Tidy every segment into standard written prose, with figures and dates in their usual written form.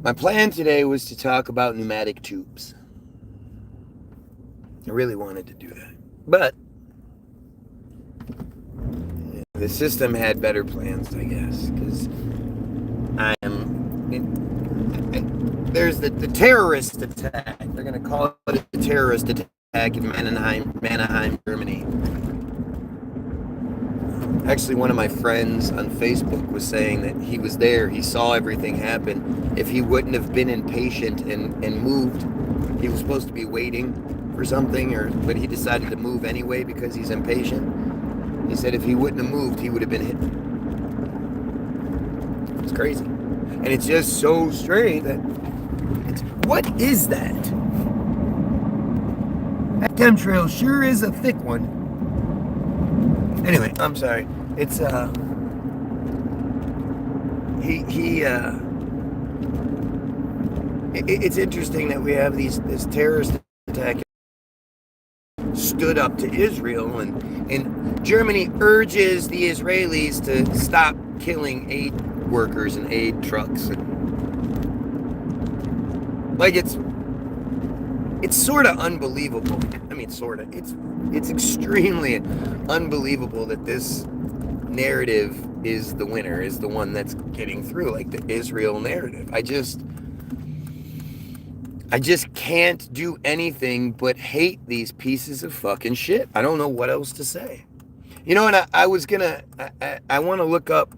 My plan today was to talk about pneumatic tubes. I really wanted to do that. But the system had better plans, I guess, because there's the terrorist attack. They're going to call it a terrorist attack in Mannheim, Germany. Actually, one of my friends on Facebook was saying that he was there. He saw everything happen. If he wouldn't have been impatient and moved, he was supposed to be waiting for something, but he decided to move anyway because he's impatient. He said if he wouldn't have moved, he would have been hit. It's crazy. And it's just so strange that what is that? That chemtrail sure is a thick one. Anyway, I'm sorry. It's it's interesting that we have this terrorist attack stood up to Israel, and Germany urges the Israelis to stop killing aid workers and aid trucks. Like it's sort of unbelievable. I mean, sort of. It's extremely unbelievable that this narrative is the winner, is the one that's getting through, like the Israel narrative. I just can't do anything but hate these pieces of fucking shit. I don't know what else to say. You know, and I want to look up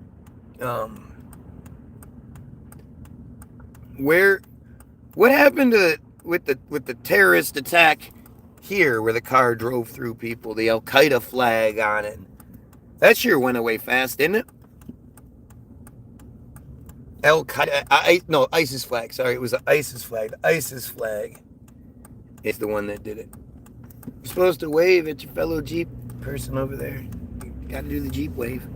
what happened with the terrorist attack here, where the car drove through people, the Al Qaeda flag on it. That sure went away fast, didn't it? Al Qaeda, no, ISIS flag. Sorry, it was the ISIS flag. The ISIS flag is the one that did it. You're supposed to wave at your fellow Jeep person over there. You got to do the Jeep wave.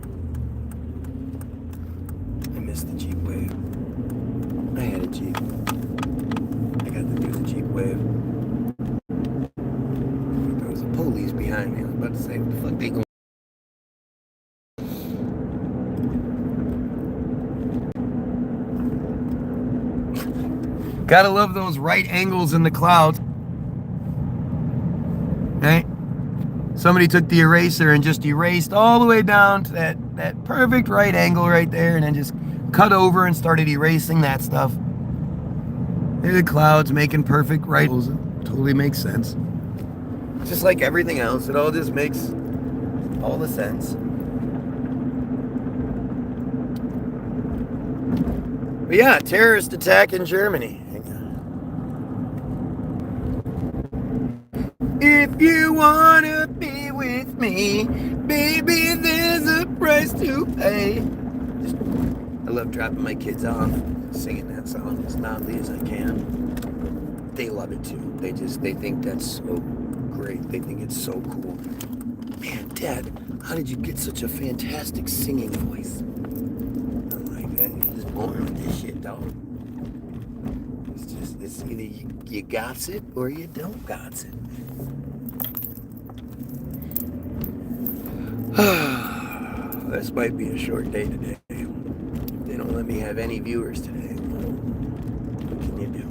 I missed the Jeep wave. I had a Jeep. I got to do the Jeep wave. There was a police behind me. I was about to say, what the fuck they going? Gotta love those right angles in the clouds. Right? Somebody took the eraser and just erased all the way down to that perfect right angle right there, and then just cut over and started erasing that stuff. There are the clouds making perfect right angles. It totally makes sense. Just like everything else, it all just makes all the sense. But yeah, terrorist attack in Germany. If you wanna be with me, baby, there's a price to pay. I love dropping my kids off, singing that song as loudly as I can. They love it too. They think that's so great. They think it's so cool. Man, Dad, how did you get such a fantastic singing voice? I'm like, man, you're just born with this shit, dog. It's either you got it or you don't got it. This might be a short day today. They don't let me have any viewers today. What can you do?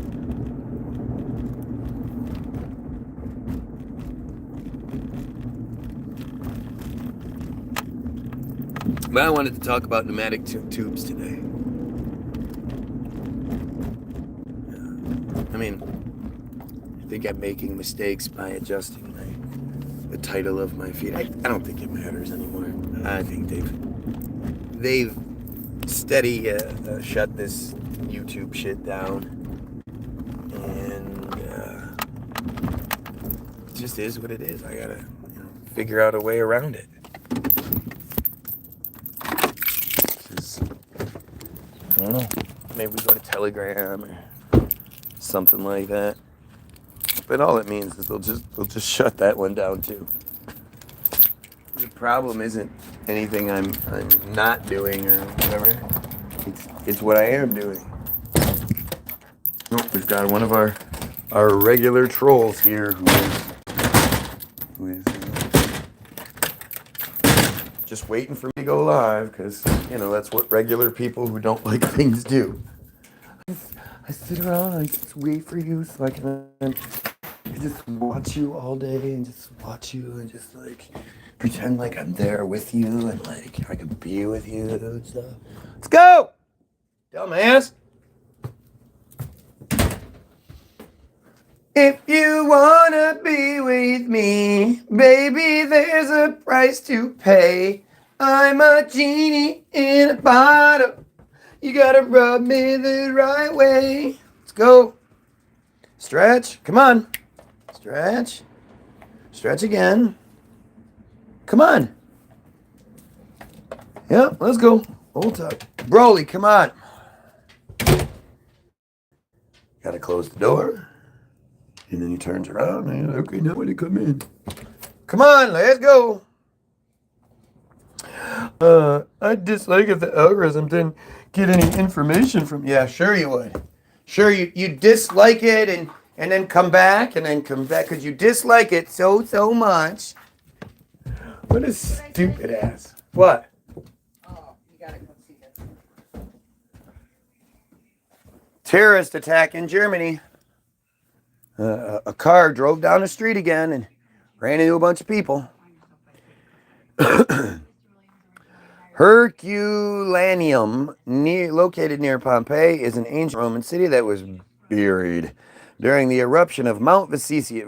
But I wanted to talk about pneumatic tubes today. I mean, I think I'm making mistakes by adjusting the title of my feed. I don't think it matters anymore. I think they've steady shut this YouTube shit down, and it just is what it is. I gotta figure out a way around it. I don't know. Maybe we go to Telegram or something like that. But all it means is they'll just shut that one down too. The problem isn't anything I'm not doing or whatever. It's what I am doing. Oh, we've got one of our regular trolls here who is just waiting for me to go live, because that's what regular people who don't like things do. I sit around, I just wait for you so I can just watch you all day and just watch you and just like pretend like I'm there with you and like I could be with you and stuff. Let's go! Dumbass! If you wanna be with me, baby, there's a price to pay. I'm a genie in a bottle. You gotta rub me the right way. Let's go. Stretch. Come on. Stretch. Stretch again. Come on. Yep, let's go. Hold tight. Broly, come on. Gotta close the door. And then he turns around and okay, now when they come in. Come on, let's go. I dislike if the algorithm didn't get any information from. Yeah, sure you would. Sure you dislike it and then come back because you dislike it so much. What a stupid ass. What? Oh, you gotta come see this. Terrorist attack in Germany. A car drove down the street again and ran into a bunch of people. Herculaneum, located near Pompeii, is an ancient Roman city that was buried during the eruption of Mount Vesuvius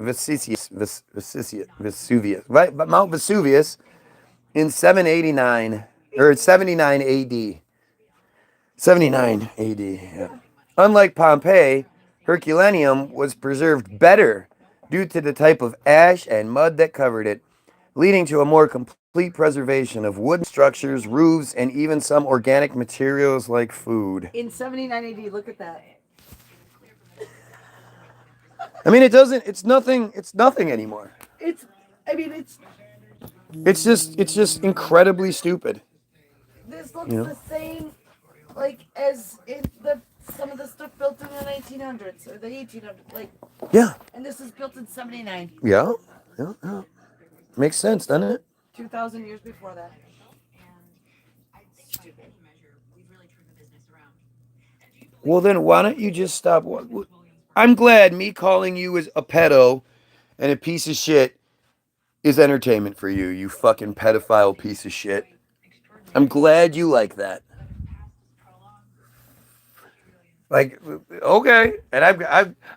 in 789 or 79 AD. 79 AD. Yeah. Unlike Pompeii, Herculaneum was preserved better due to the type of ash and mud that covered it, leading to a more complete preservation of wooden structures, roofs, and even some organic materials like food. In 79 AD, look at that. I mean, it's nothing anymore. It's just incredibly stupid. This looks the same, like, as in some of the stuff built in the 1900s or the 1800s, like. Yeah. And this is built in 79. Yeah. Makes sense, doesn't it? 2,000 years before that. Well, then why don't you just stop? I'm glad me calling you as a pedo and a piece of shit is entertainment for you, you fucking pedophile piece of shit. I'm glad you like that. Like, okay, and I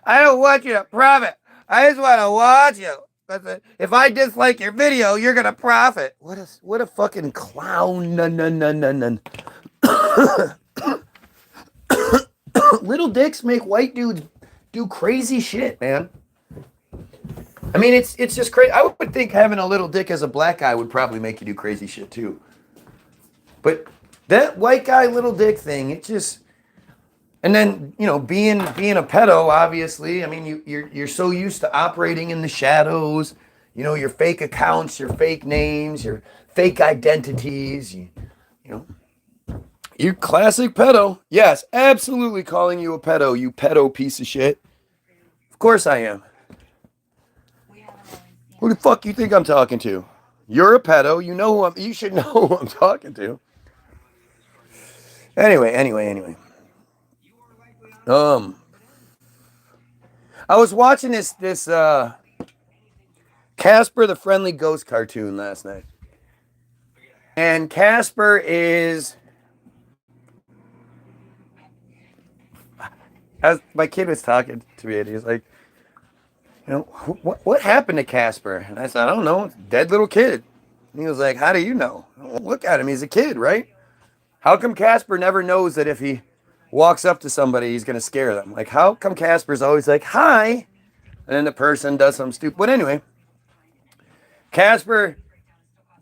don't want you to profit. I just want to watch you. If I dislike your video, you're gonna profit. What a fucking clown. None. Little dicks make white dudes do crazy shit, man. I mean, it's just crazy. I would think having a little dick as a black guy would probably make you do crazy shit too. But that white guy little dick thing, it just. And then, being a pedo, obviously, I mean, you're so used to operating in the shadows, your fake accounts, your fake names, your fake identities, you classic pedo. Yes, absolutely calling you a pedo, you pedo piece of shit. Of course I am. Who the fuck you think I'm talking to? You're a pedo, you should know who I'm talking to. Anyway. I was watching this Casper the Friendly Ghost cartoon last night. And Casper is, as my kid was talking to me, and he was like, what happened to Casper? And I said, I don't know, dead little kid. And he was like, how do you know? Look at him, he's a kid, right? How come Casper never knows that if he walks up to somebody, he's going to scare them? Like, how come Casper's always like, hi? And then the person does something stupid. But anyway, Casper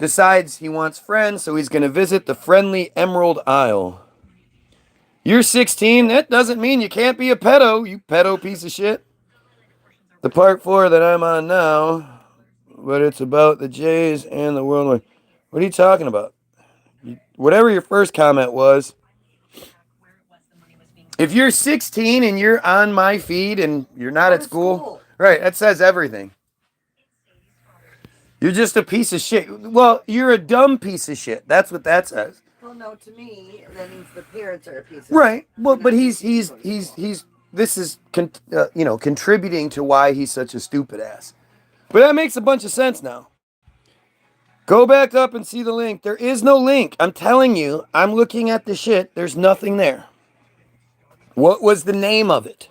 decides he wants friends, so he's going to visit the friendly Emerald Isle. You're 16. That doesn't mean you can't be a pedo, you pedo piece of shit. The part 4 that I'm on now, but it's about the Jays and the world. What are you talking about? Whatever your first comment was. If you're 16 and you're on my feed and you're not at school, right, that says everything. You're just a piece of shit. Well, you're a dumb piece of shit. That's what that says. Well, no, to me, that means the parents are a piece of Right. shit. Well, but he's this is contributing to why he's such a stupid ass. But that makes a bunch of sense now. Go back up and see the link. There is no link. I'm telling you, I'm looking at the shit. There's nothing there. What was the name of it?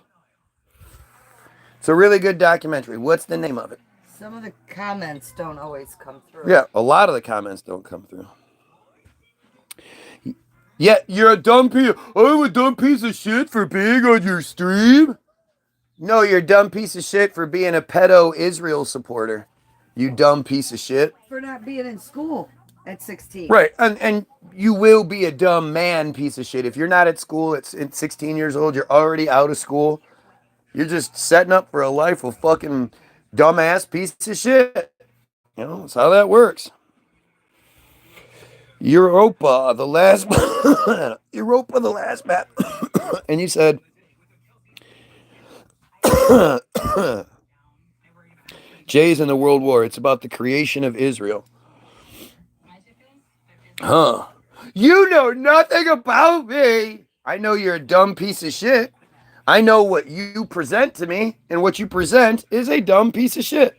It's a really good documentary. What's the name of it? Some of the comments don't always come through. Yeah, a lot of the comments don't come through. Yeah, you're a dumb piece. I'm a dumb piece of shit for being on your stream. No, you're a dumb piece of shit for being a pedo Israel supporter. You dumb piece of shit. For not being in school at 16. Right, and you will be a dumb man piece of shit. If you're not at school at 16 years old, you're already out of school. You're just setting up for a life of fucking dumbass piece of shit. You know, that's how that works. Europa, the last Europa, the last map. And you said Jay's in the World War. It's about the creation of Israel. Huh. You know nothing about me. I know you're a dumb piece of shit. I know what you present to me, and what you present is a dumb piece of shit.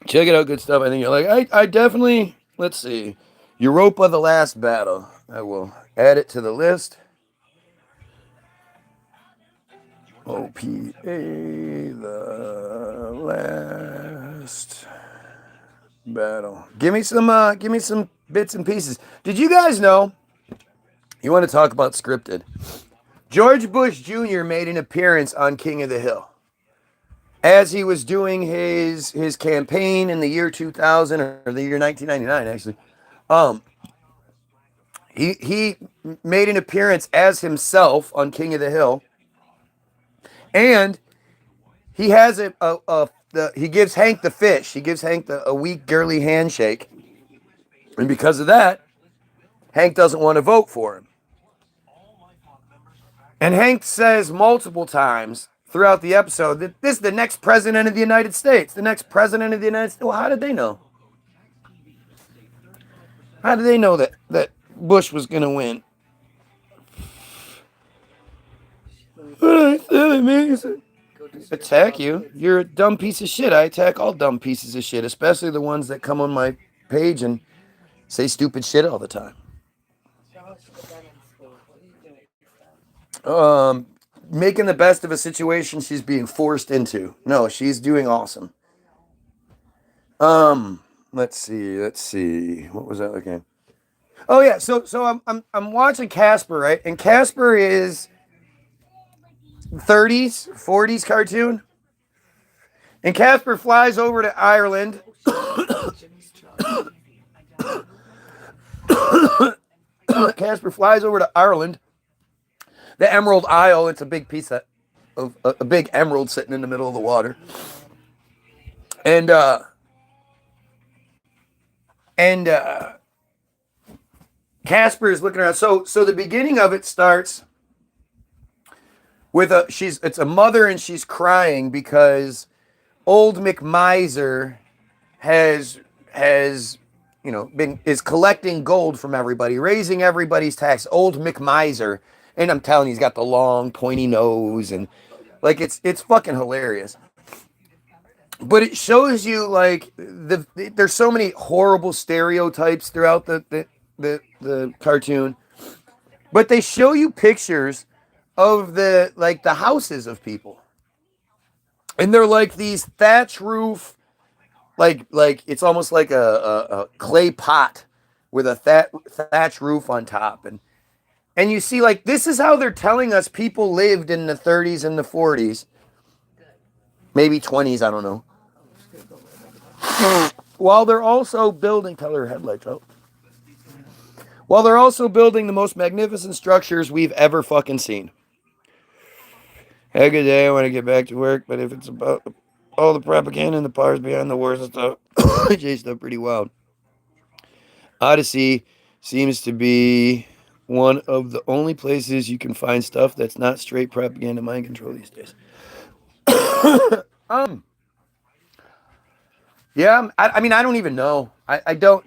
Check it out, good stuff. I think you're like, I definitely, let's see. Europa, the last battle. I will add it to the list. OPA, the last battle. Give me some bits and pieces. Did you guys know? You want to talk about scripted? George Bush Jr. made an appearance on King of the Hill as he was doing his campaign in the year 2000 or the year 1999. Actually, he made an appearance as himself on King of the Hill, and he has he gives Hank the fish. He gives Hank a weak, girly handshake, and because of that, Hank doesn't want to vote for him. And Hank says multiple times throughout the episode that this is the next president of the United States. The next president of the United States. Well, how did they know? How did they know that Bush was going to win? Attack you? You're a dumb piece of shit. I attack all dumb pieces of shit, especially the ones that come on my page and say stupid shit all the time. Making the best of a situation she's being forced into. No, she's doing awesome. Let's see. What was that again? Oh yeah, so I'm watching Casper, right? And Casper is 30s, 40s cartoon. And Casper flies over to Ireland. Casper flies over to Ireland. The Emerald Isle, it's a big piece of a big emerald sitting in the middle of the water. And Casper is looking around. So the beginning of it starts with it's a mother and she's crying because old McMiser is collecting gold from everybody, raising everybody's tax. Old McMiser. And I'm telling you, he's got the long, pointy nose, and like it's fucking hilarious. But it shows you like there's so many horrible stereotypes throughout the cartoon, but they show you pictures of the houses of people, and they're like these thatch roof, like it's almost like a clay pot with a thatch roof on top, and you see, like, this is how they're telling us people lived in the 30s and the 40s. Maybe 20s, I don't know. While they're also building... Tell her headlights out. While they're also building the most magnificent structures we've ever fucking seen. Have a good day. I want to get back to work, but if it's about all the propaganda and the powers behind the wars and stuff, Jay's stuff pretty wild. Odyssey seems to be one of the only places you can find stuff that's not straight propaganda mind control these days. Yeah, I mean, I don't even know. I don't...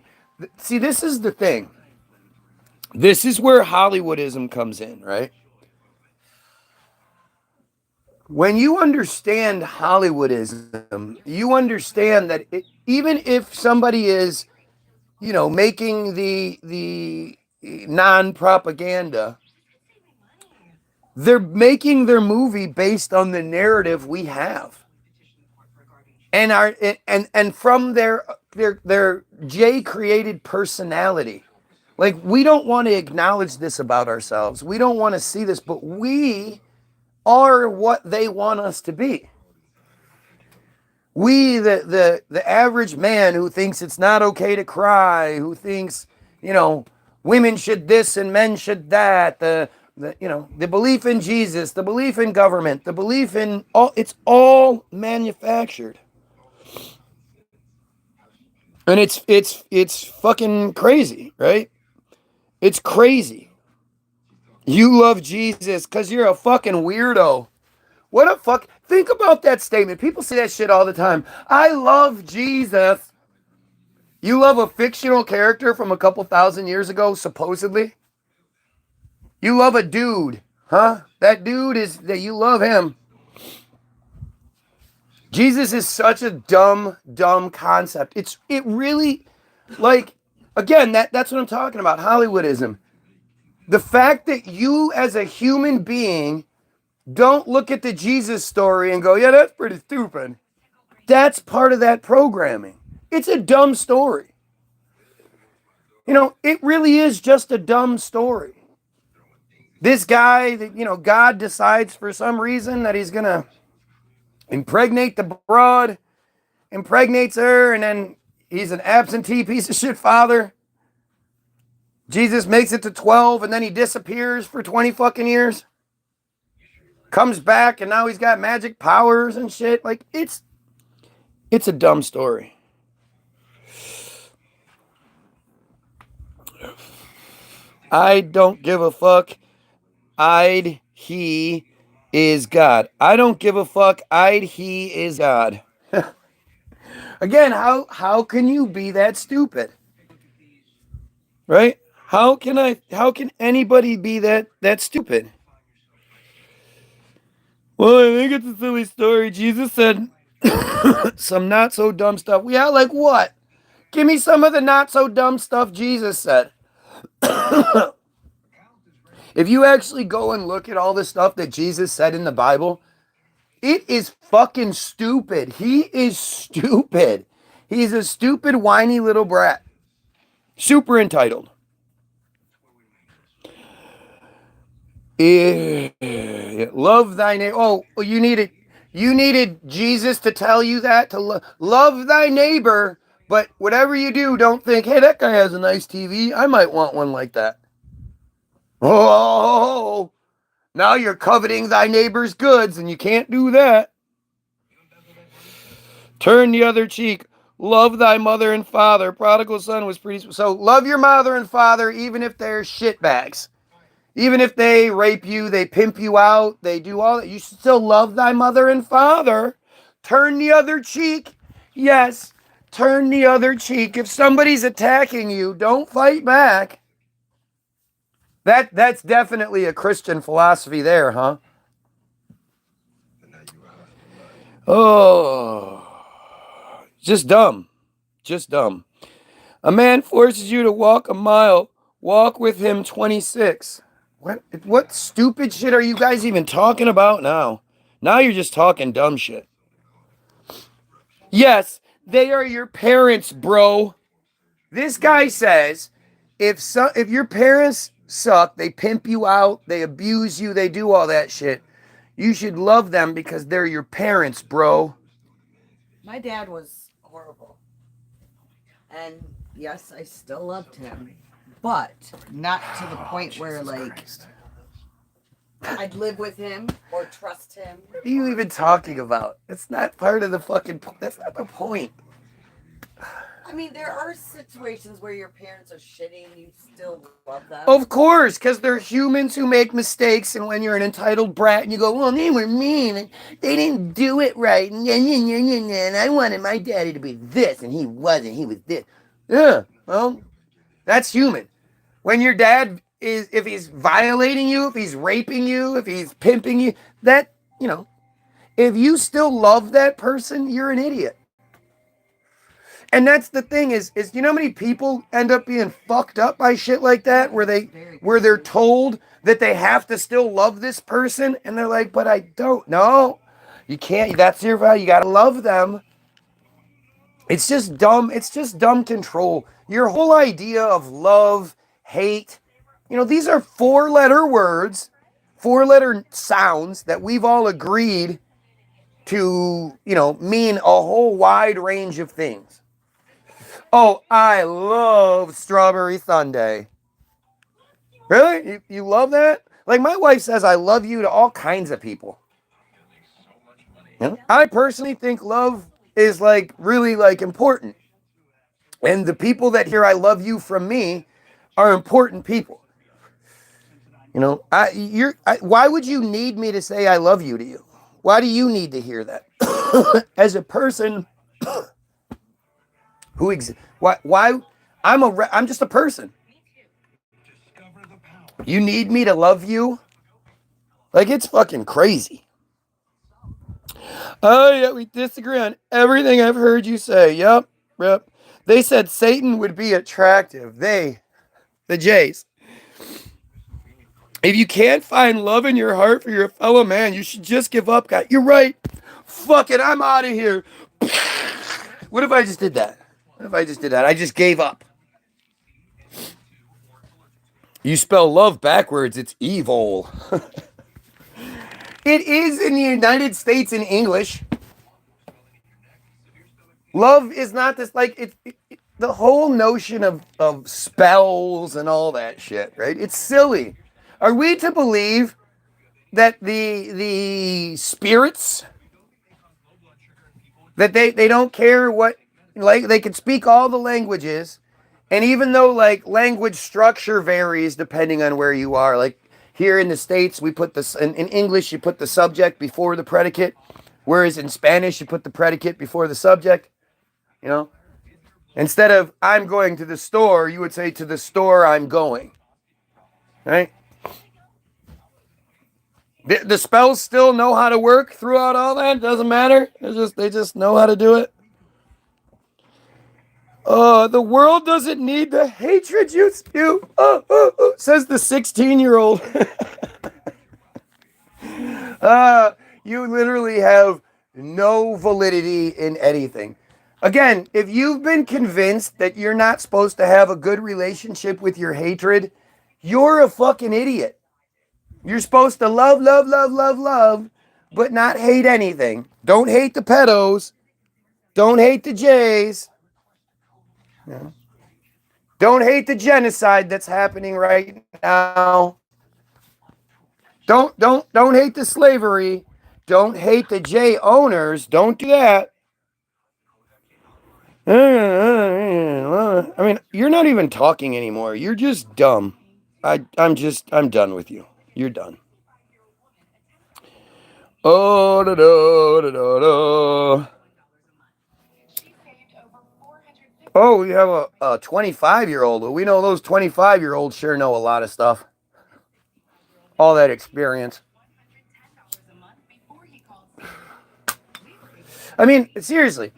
See, this is the thing. This is where Hollywoodism comes in, right? When you understand Hollywoodism, you understand that even if somebody is, making the non-propaganda, they're making their movie based on the narrative we have, and from their J created personality. Like, we don't want to acknowledge this about ourselves. We don't want to see this, but we are what they want us to be. We, the average man who thinks it's not okay to cry, who thinks, women should this and men should that, the belief in Jesus, the belief in government, the belief in it's all manufactured. And it's fucking crazy, right? It's crazy. You love Jesus because you're a fucking weirdo. What a fuck. Think about that statement. People say that shit all the time. I love Jesus. You love a fictional character from a couple thousand years ago, supposedly? You love a dude, huh? That dude is, that you love him. Jesus is such a dumb concept. It really, like, again, that's what I'm talking about, Hollywoodism. The fact that you as a human being don't look at the Jesus story and go, yeah, that's pretty stupid. That's part of that programming. It's a dumb story. It really is just a dumb story. This guy that, God decides for some reason that he's going to impregnate the broad, impregnates her, and then he's an absentee piece of shit father. Jesus makes it to 12 and then he disappears for 20 fucking years. Comes back and now he's got magic powers and shit. Like, it's a dumb story. I don't give a fuck. He is God. I don't give a fuck. He is God. Again, how can you be that stupid? Right? How can anybody be that stupid? Well, I think it's a silly story. Jesus said some not so dumb stuff. Yeah, like what? Give me some of the not so dumb stuff Jesus said. If you actually go and look at all the stuff that Jesus said in the Bible, it is fucking stupid. He is stupid. He's a stupid, whiny little brat. Super entitled. Love thy neighbor. Oh, you needed Jesus to tell you that, to love thy neighbor, but whatever you do, don't think, hey, that guy has a nice TV. I might want one like that. Oh, now you're coveting thy neighbor's goods, and you can't do that. Turn the other cheek. Love thy mother and father. Prodigal son was pretty. So love your mother and father, even if they're shitbags. Even if they rape you, they pimp you out, they do all that, you should still love thy mother and father. Turn the other cheek. Yes, turn the other cheek. If somebody's attacking you, don't fight back. That's definitely a Christian philosophy there, huh? Oh, just dumb. Just dumb. A man forces you to walk a mile. Walk with him 26. What stupid shit are you guys even talking about now? Now you're just talking dumb shit. Yes, they are your parents, bro. This guy says if your parents suck, they pimp you out, they abuse you, they do all that shit, you should love them because they're your parents, bro. My dad was horrible. And yes, I still loved him. But not to the point where, like, Christ. I'd live with him or trust him. What are you even talking about? It's not part of the fucking... That's not the point. I mean, there are situations where your parents are shitty and you still love them. Of course, because they're humans who make mistakes, and when you're an entitled brat and you go, well, they were mean, and they didn't do it right, and I wanted my daddy to be this, and he wasn't, he was this. Yeah, well, that's human. When your dad is, if he's violating you, if he's raping you, if he's pimping you, that, if you still love that person, you're an idiot. And that's the thing is you know how many people end up being fucked up by shit like that, where they're told that they have to still love this person, and they're like, but I don't. No, you can't. That's your value. You gotta love them. It's just dumb. It's just dumb control. Your whole idea of love, hate, these are 4-letter words, 4-letter sounds that we've all agreed to, mean a whole wide range of things. Oh, I love strawberry sundae. Really? You love that? Like my wife says, I love you to all kinds of people. I personally think love is like really like important. And the people that hear I love you from me are important people. Why would you need me to say I love you to you? Why do you need to hear that? As a person who why I'm just a person. You need me to love you? Like, it's fucking crazy. Oh yeah, we disagree on everything I've heard you say. Yep. They said Satan would be attractive. The Jays. If you can't find love in your heart for your fellow man, you should just give up, guy. You're right. Fuck it, I'm out of here. What if I just did that? I just gave up. You spell love backwards, it's evil. It is in the United States in English. Love is not this, like, the whole notion of spells and all that shit, right? It's silly. Are we to believe that the spirits, that they don't care what, like, they can speak all the languages, and even though, like, language structure varies depending on where you are, like, here in the States, we put this, in English, you put the subject before the predicate, whereas in Spanish, you put the predicate before the subject, Instead of, I'm going to the store, you would say, to the store I'm going, right? The spells still know how to work throughout all that. Doesn't matter. They just know how to do it. The world doesn't need the hatred you spew. Says the 16-year-old. You literally have no validity in anything. Again, if you've been convinced that you're not supposed to have a good relationship with your hatred, you're a fucking idiot. You're supposed to love, love, love, love, love, but not hate anything. Don't hate the pedos. Don't hate the Jays. No. Don't hate the genocide that's happening right now. Don't hate the slavery. Don't hate the J owners. Don't do that. I mean, you're not even talking anymore. You're just dumb. I'm done with you. You're done. Oh, da, da, da, da, da. Oh, we have a 25-year-old. We know those 25-year-olds sure know a lot of stuff. All that experience. I mean, seriously.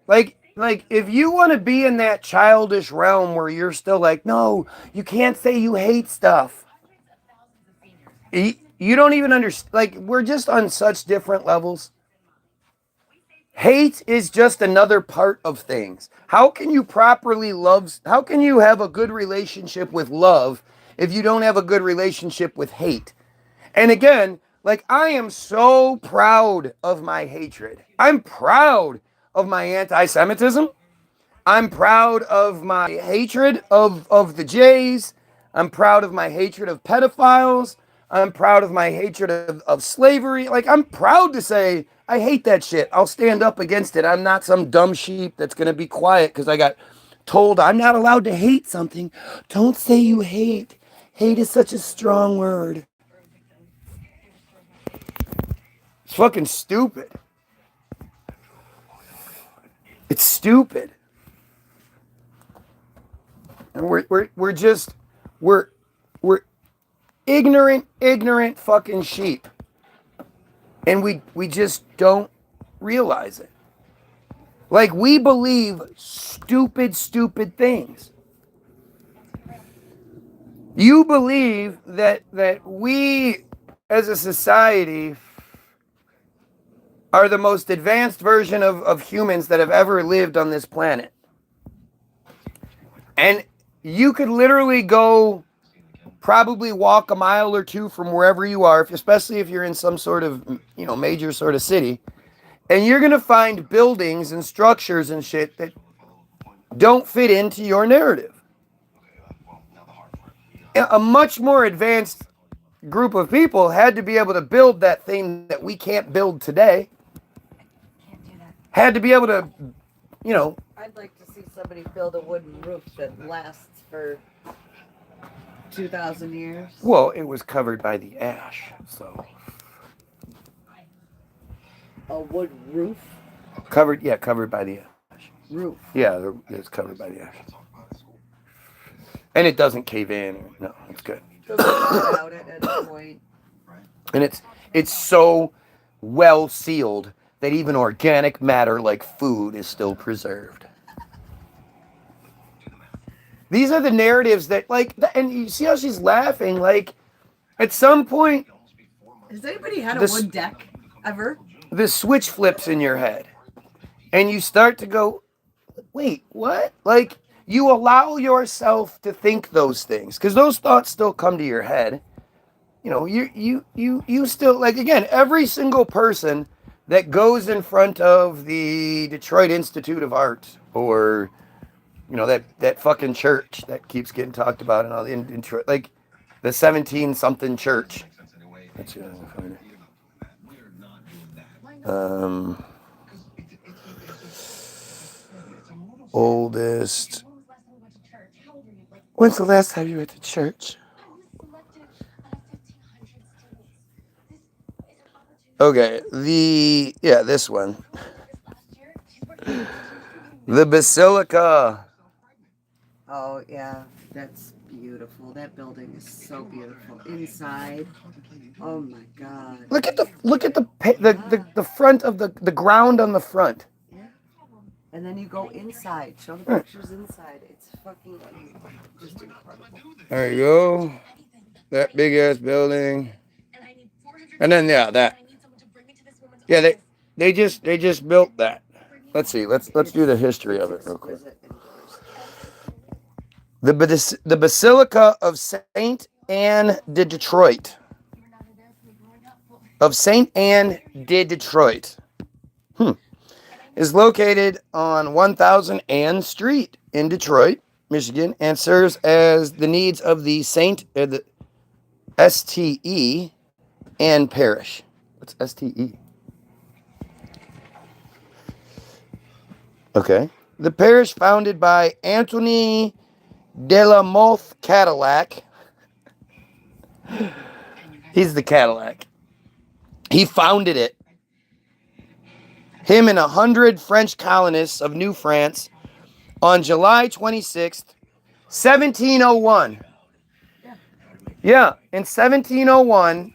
Like if you want to be in that childish realm where you're still like, no, you can't say you hate stuff. You don't even understand. Like, we're just on such different levels. Hate is just another part of things. How can you properly love? How can you have a good relationship with love if you don't have a good relationship with hate? And again, like, I am so proud of my hatred. I'm proud of my anti-Semitism. I'm proud of my hatred of the Jays. I'm proud of my hatred of pedophiles. I'm proud of my hatred of slavery. Like, I'm proud to say, I hate that shit. I'll stand up against it. I'm not some dumb sheep that's going to be quiet because I got told I'm not allowed to hate something. Don't say you hate. Hate is such a strong word. It's fucking stupid. It's stupid. And we're We're ignorant fucking sheep. And we just don't realize it. Like, we believe stupid things. You believe that we as a society are the most advanced version of humans that have ever lived on this planet. And you could literally go probably walk a mile or two from wherever you are, especially if you're in some sort of, major sort of city, and you're going to find buildings and structures and shit that don't fit into your narrative. A much more advanced group of people had to be able to build that thing that we can't build today. Had to be able to, I'd like to see somebody build a wooden roof that lasts for 2,000 years. Well, it was covered by the ash, so. A wood roof? Covered by the ash. Roof. Yeah, it's covered by the ash. And it doesn't cave in. No, it's good. Doesn't out it at a point. And it's so well sealed that even organic matter like food is still preserved. These are the narratives that, like, and you see how she's laughing, like, at some point... Has anybody had a wood deck ever? The switch flips in your head. And you start to go, wait, what? Like, you allow yourself to think those things. Because those thoughts still come to your head. You still, like, again, every single person that goes in front of the Detroit Institute of Art or... that fucking church that keeps getting talked about and all in Detroit, like the 17-something church. Let's see if I can find it. Oldest. When's the last time you went to church? Okay, this one. The Basilica. Oh, yeah, that's beautiful. That building is so beautiful. Inside, oh my God. Look at the front of the ground on the front. Yeah. And then you go inside. Show the pictures inside. It's fucking just incredible. There you go. That big ass building. And then that. Yeah, they just built that. Let's see. Let's do the history of it real quick. The Basilica of Saint Anne de Detroit. Of Saint Anne de Detroit. Is located on 1000 Ann Street in Detroit, Michigan, and serves as the needs of the the STE Ann Parish. What's STE? Okay. The parish founded by Anthony de la Mothe Cadillac. He's the Cadillac. He founded it. Him and 100 French colonists of New France on July 26th, 1701. Yeah, in 1701,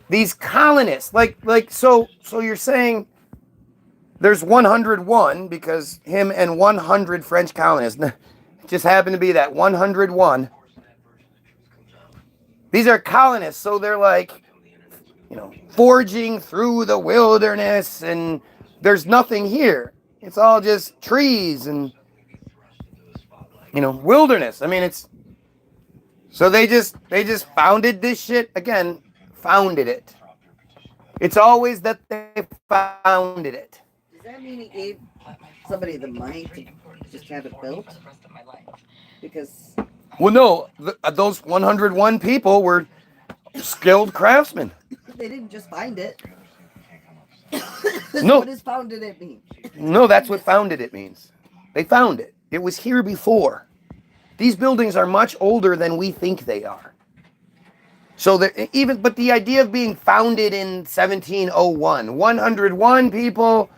these colonists, so you're saying there's 101 because him and 100 French colonists. It just happened to be that 101. These are colonists, so they're like, forging through the wilderness, and there's nothing here. It's all just trees and, wilderness. I mean, so they just founded this shit again, founded it. It's always that they founded it. Does that mean he gave somebody the money to just have it built? Because... Well, no, those 101 people were skilled craftsmen. They didn't just find it. No. What does founded it mean? No, that's what founded it means. They found it. It was here before. These buildings are much older than we think they are. So but the idea of being founded in 1701, 101 people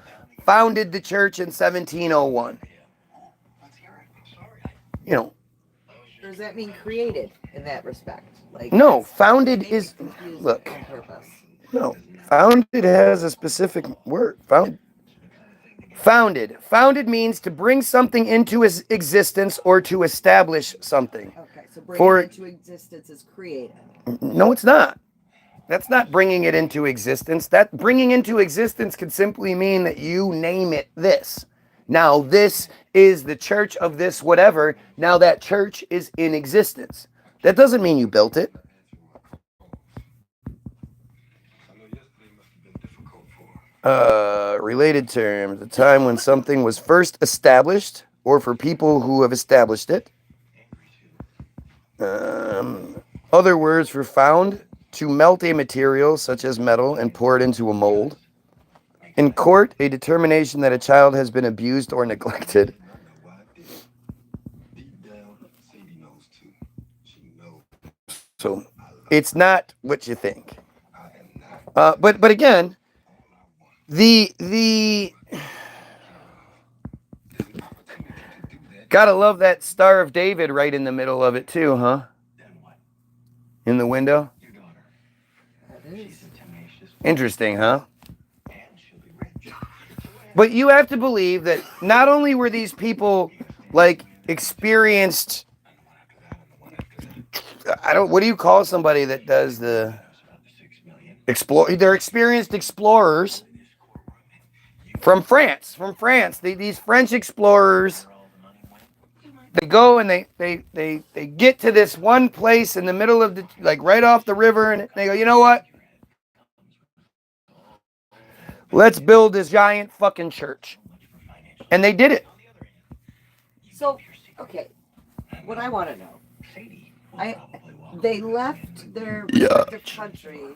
founded the church in 1701. does that mean created in that respect? Like No, that's- founded maybe is, confused look, on purpose. no, founded has a specific word. Founded means to bring something into existence or to establish something. Okay, so bringing For it into existence is created. no, it's not. That's not bringing it into existence. That bringing into existence could simply mean that you name it this. Now, this is the church of this whatever. Now that church is in existence. That doesn't mean you built it. Related terms, the time when something was first established, or for people who have established it. Other words for found, to melt a material such as metal and pour it into a mold. In court, a determination that a child has been abused or neglected. So it's not what you think. But again, the gotta love that Star of David right in the middle of it too, huh? In the window. Interesting, huh? But you have to believe that not only were these people like experienced, what do you call somebody that does the explore? They're experienced explorers from France. These French explorers, they go and they get to this one place in the middle of the, like right off the river, and they go, you know what? Let's build this giant fucking church. And they did it. So, okay, what I want to know, they left their respective countries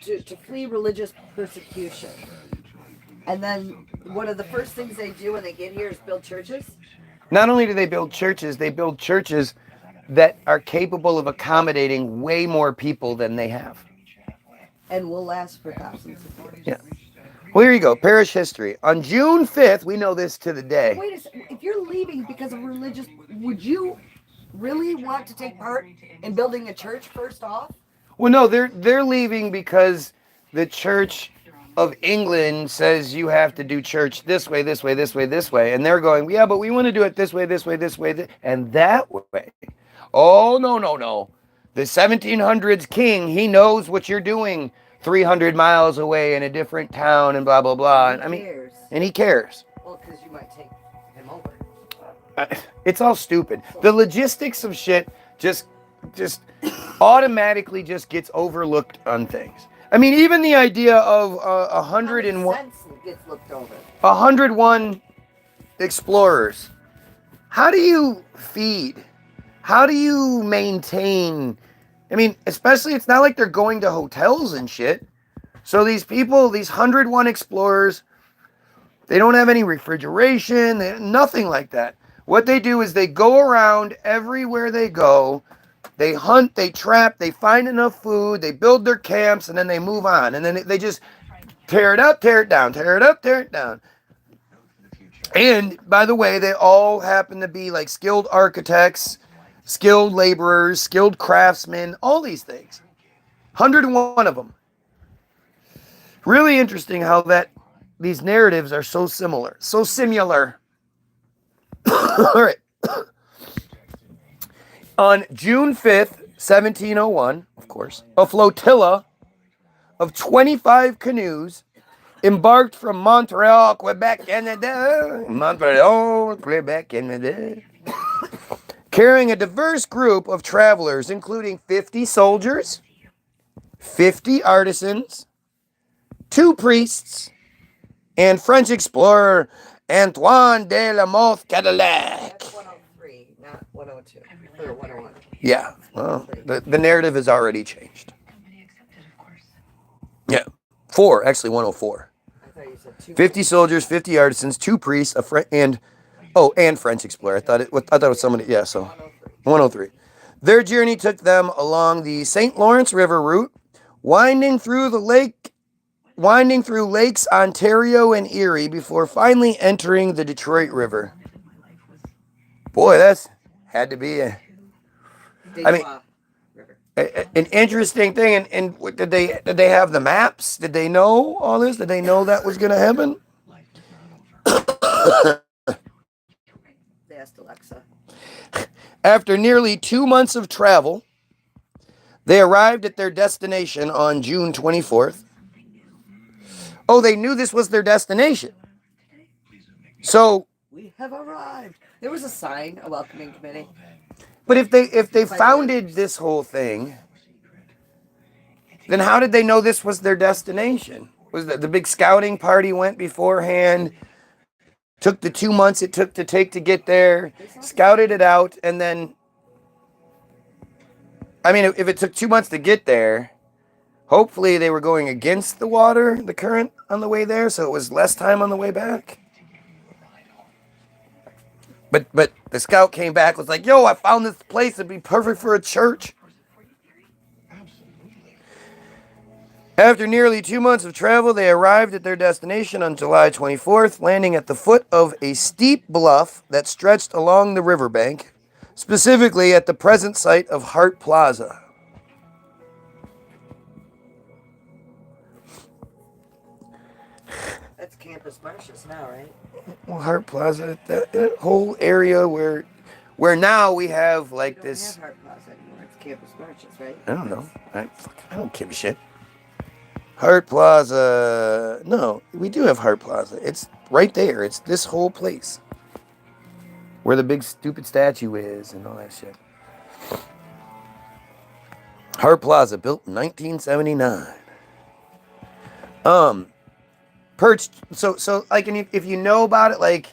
to flee religious persecution, and then one of the first things they do when they get here is build churches. Not only do they build churches that are capable of accommodating way more people than they have. And will last for thousands of years. Yeah. Well, here you go. Parish history. On June 5th, we know this to the day. Wait a second. If you're leaving because of religious, would you really want to take part in building a church first off? Well, no, they're leaving because the Church of England says you have to do church this way, this way, this way, this way. And they're going, yeah, but we want to do it this way, this way, this way, and that way. Oh, no. The 1700s king, he knows what you're doing 300 miles away in a different town and blah, blah, blah. And he cares. Well, because you might take him over. It's all stupid. The logistics of shit just automatically just gets overlooked on things. I mean, even the idea of 101 sense gets looked over. 101 explorers. How do you feed? How do you maintain? I mean, especially it's not like they're going to hotels and shit. So these people, these 101 explorers, they don't have any refrigeration, nothing like that. What they do is they go around everywhere they go. They hunt, they trap, they find enough food, they build their camps, and then they move on. And then they just tear it up, tear it down, tear it up, tear it down. And, by the way, they all happen to be like skilled architects, skilled laborers, skilled craftsmen, all these things. 101 of them. Really interesting how these narratives are so similar. So similar. All right. On June 5th, 1701, of course, a flotilla of 25 canoes embarked from Montreal, Quebec, Canada, carrying a diverse group of travelers, including 50 soldiers, 50 artisans, 2 priests, and French explorer Antoine de la Mothe Cadillac. That's 103, not 102 or 101. Yeah, well, the narrative has already changed. Yeah, 4, actually 104. I thought you said 2. 50 soldiers, 50 artisans, 2 priests, and French explorer. I thought it was somebody. Yeah, so 103. Their journey took them along the St. Lawrence River route, winding through lakes Ontario and Erie before finally entering the Detroit River. Boy, Had to be a. Deschutes I mean, River. an interesting thing. And did they have the maps? Did they know all this? Did they know that was going to happen? They asked Alexa. After nearly 2 months of travel, they arrived at their destination on June 24th. Oh, they knew this was their destination. So We have arrived. There was a sign, a welcoming committee. but if they founded this whole thing, then how did they know this was their destination? Was that the big scouting party went beforehand, took the 2 months it took to get there, scouted it out, and then, I mean, if it took 2 months to get there, hopefully they were going against the water, the current on the way there, so it was less time on the way back. But the scout came back, was like, yo, I found this place, it'd be perfect for a church. After nearly 2 months of travel, they arrived at their destination on July 24th, landing at the foot of a steep bluff that stretched along the riverbank, specifically at the present site of Hart Plaza. That's Campus Martius now, right? Well, Hart Plaza, that whole area where now we have like We don't this. have Hart Plaza anymore. It's Campus Martius, right? I don't know. I don't give a shit. Hart Plaza. No, we do have Hart Plaza. It's right there. It's this whole place where the big stupid statue is and all that shit. Hart Plaza, built in 1979. Perched. So like, and if you know about it, like,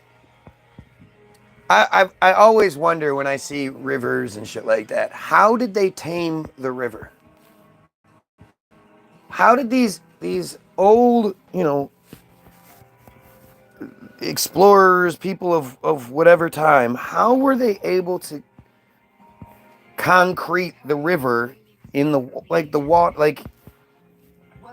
I always wonder when I see rivers and shit like that. How did they tame the river? How did these old, explorers, people of whatever time, how were they able to concrete the river in the water, like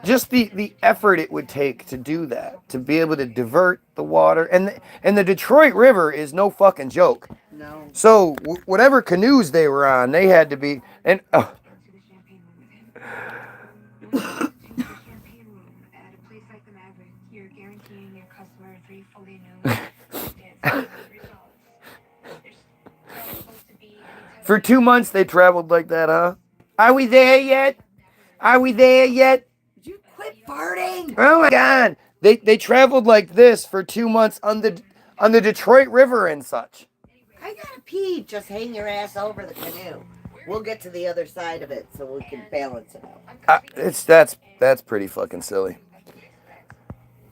just the effort it would take to do that, to be able to divert the water, and the Detroit River is no fucking joke. No. So whatever canoes they were on, they had to be, and for 2 months they traveled like that, huh? Are we there yet? Are we there yet? Did you quit farting? Oh my God! They traveled like this for 2 months on the Detroit River and such. I gotta pee. Just hang your ass over the canoe. We'll get to the other side of it so we can balance it out. That's pretty fucking silly.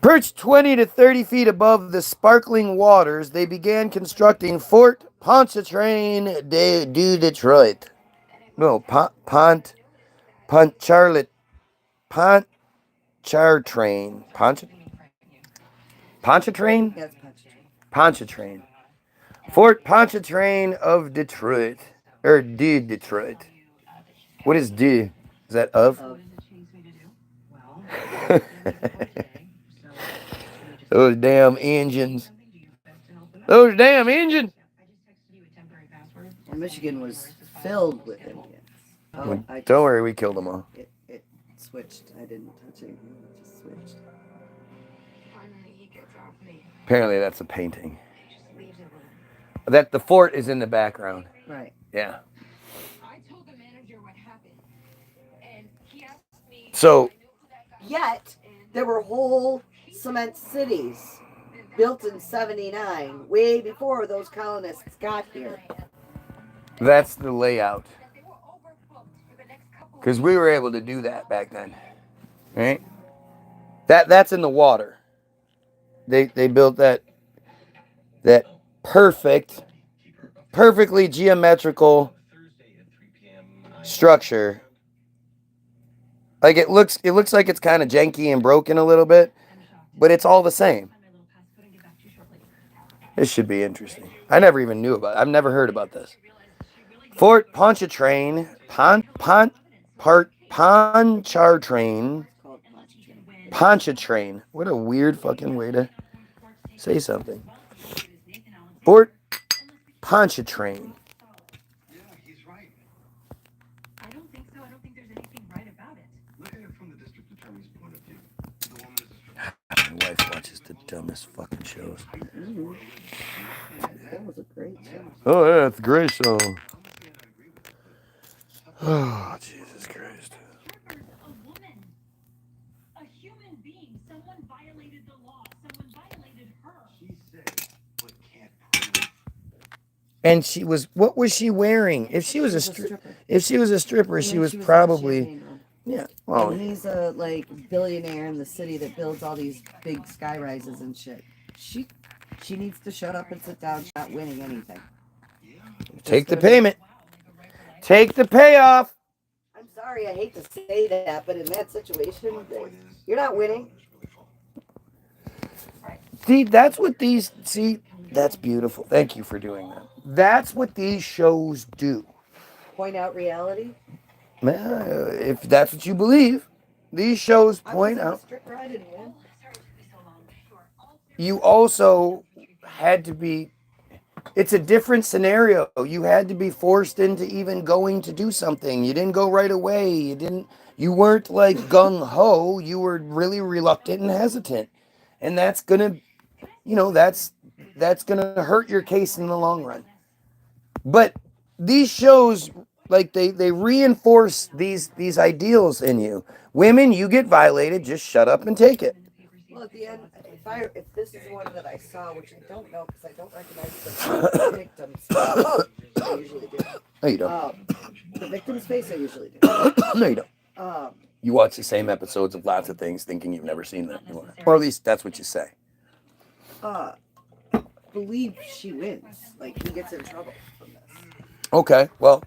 Perched 20 to 30 feet above the sparkling waters, they began constructing Fort Pontchartrain du Detroit. No, Pontchartrain. Pontchartrain? Yes, Pontchartrain. Fort Pontchartrain of Detroit. Or du Detroit. What is du? Is that of? Those damn engines. Those damn engines. Well, Michigan was filled with Indians. Oh, Don't worry, we killed them all. It switched. I didn't touch it. It just switched. Apparently that's a painting. That the fort is in the background. Right. Yeah. So. Yet there were whole cement cities built in '79, way before those colonists got here. That's the layout. Because we were able to do that back then. Right? That's in the water. They built that perfectly geometrical structure. Like it looks like it's kind of janky and broken a little bit, but it's all the same. This should be interesting. I never even knew about it. I've never heard about this. Fort Pontchartrain, Pontchartrain. What a weird fucking way to say something. Fort Pontchartrain. dumbest fucking shows. Mm-hmm. That was a great show. Oh yeah, it's a great show. Oh Jesus Christ. A human being. Someone violated the law. Someone violated her. She said, but can't prove. And she was. What was she wearing? If she was a stripper. If she was a stripper, she was probably. Yeah. Well, and he's a billionaire in the city that builds all these big sky rises and shit. She needs to shut up and sit down. She's not winning anything. Take the payment. Take the payoff. I'm sorry, I hate to say that, but in that situation, you're not winning. See, that's what these. See, that's beautiful. Thank you for doing that. That's what these shows do. Point out reality. If that's what you believe, these shows point out. You also had to be. It's a different scenario. You had to be forced into even going to do something. You didn't go right away. You weren't like gung ho. You were really reluctant and hesitant, and that's gonna, that's gonna hurt your case in the long run. But these shows, like they reinforce these ideals in you. Women, you get violated, just shut up and take it. Well, at the end, if this is one that I saw, which I don't know because I don't recognize the victim's face, I usually do. No, you don't. The victim's face, I usually do. No, you don't. You watch the same episodes of lots of things thinking you've never seen them. Or at least that's what you say. Believe she wins. Like, he gets in trouble from this. Okay, well,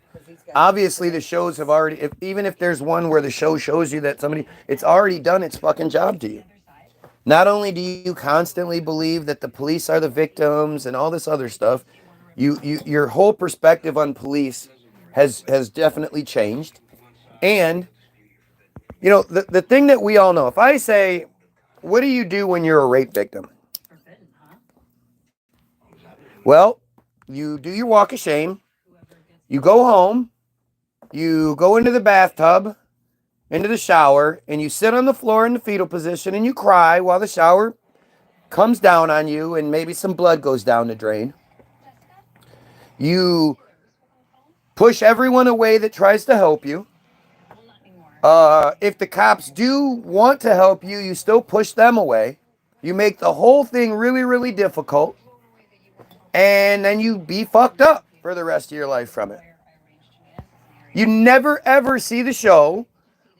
obviously the shows have already, even if there's one where the show shows you that it's already done its fucking job to you. Not only do you constantly believe that the police are the victims and all this other stuff, your whole perspective on police has definitely changed. And, the thing that we all know, if I say, what do you do when you're a rape victim? Well, you do your walk of shame. You go home, you go into the bathtub, into the shower, and you sit on the floor in the fetal position and you cry while the shower comes down on you and maybe some blood goes down the drain. You push everyone away that tries to help you. If the cops do want to help you, you still push them away. You make the whole thing really, really difficult. And then you be fucked up for the rest of your life from it. You never ever see the show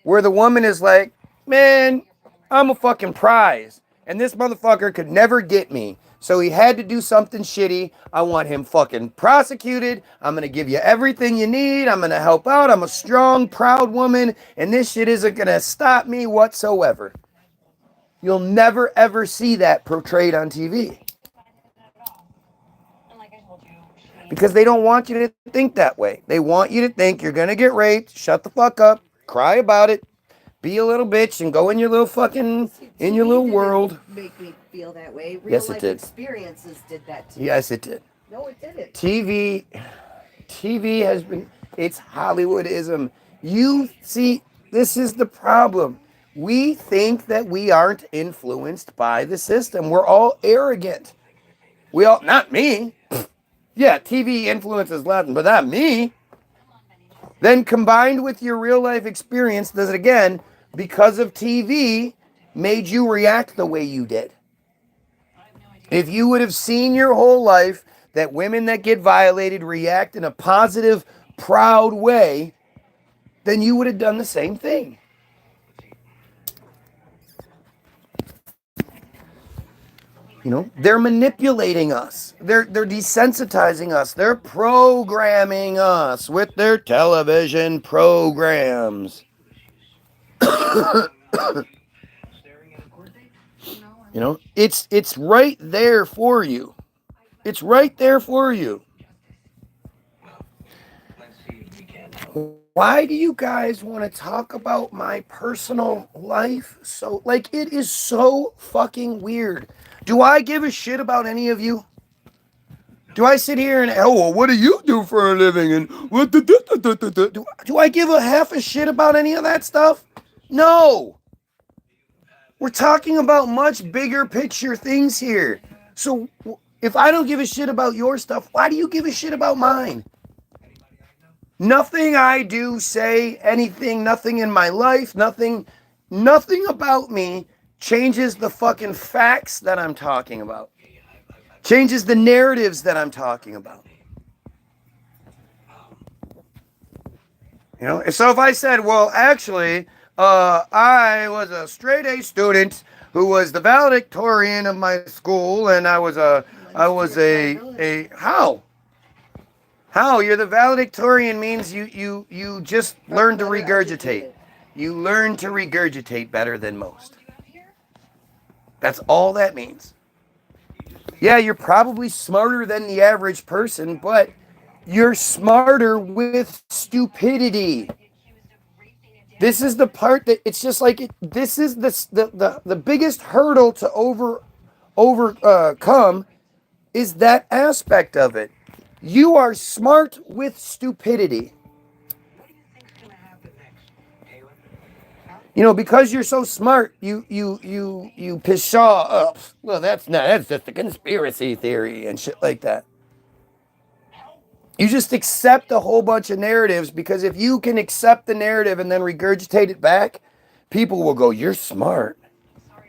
where the woman is like, man, I'm a fucking prize. And this motherfucker could never get me. So he had to do something shitty. I want him fucking prosecuted. I'm going to give you everything you need. I'm going to help out. I'm a strong, proud woman. And this shit isn't going to stop me whatsoever. You'll never ever see that portrayed on TV. Because they don't want you to think that way. They want you to think you're going to get raped, shut the fuck up, cry about it, be a little bitch, and go in your little fucking, in your little world. Make me feel that way. Yes, it did. Experiences did that to me. Yes, it did. No, it didn't. TV has been, it's Hollywoodism. You see, this is the problem. We think that we aren't influenced by the system. We're all arrogant. Not me. Yeah, TV influences Latin, but not me. Then combined with your real life experience, does it again, because of TV, made you react the way you did. If you would have seen your whole life that women that get violated react in a positive, proud way, then you would have done the same thing. They're manipulating us. They're desensitizing us. They're programming us with their television programs. It's right there for you. It's right there for you. Why do you guys want to talk about my personal life? It is so fucking weird. Do I give a shit about any of you? Do I sit here and, what do you do for a living? And what do I give a half a shit about any of that stuff? No. We're talking about much bigger picture things here. So if I don't give a shit about your stuff, why do you give a shit about mine? Nothing I do, say, anything, nothing in my life, nothing about me changes the fucking facts that I'm talking about. Changes the narratives that I'm talking about. You know, so if I said, well, actually, I was a straight A student who was the valedictorian of my school, and I was a how? How? You're the valedictorian means you just learn to regurgitate. You learn to regurgitate better than most. That's all that means. Yeah, you're probably smarter than the average person, but you're smarter with stupidity. This is the part that it's just like this is the biggest hurdle to overcome is that aspect of it. You are smart with stupidity. You know, because you're so smart, you pshaw up. Well, that's just a conspiracy theory and shit like that. You just accept a whole bunch of narratives because if you can accept the narrative and then regurgitate it back, people will go, you're smart.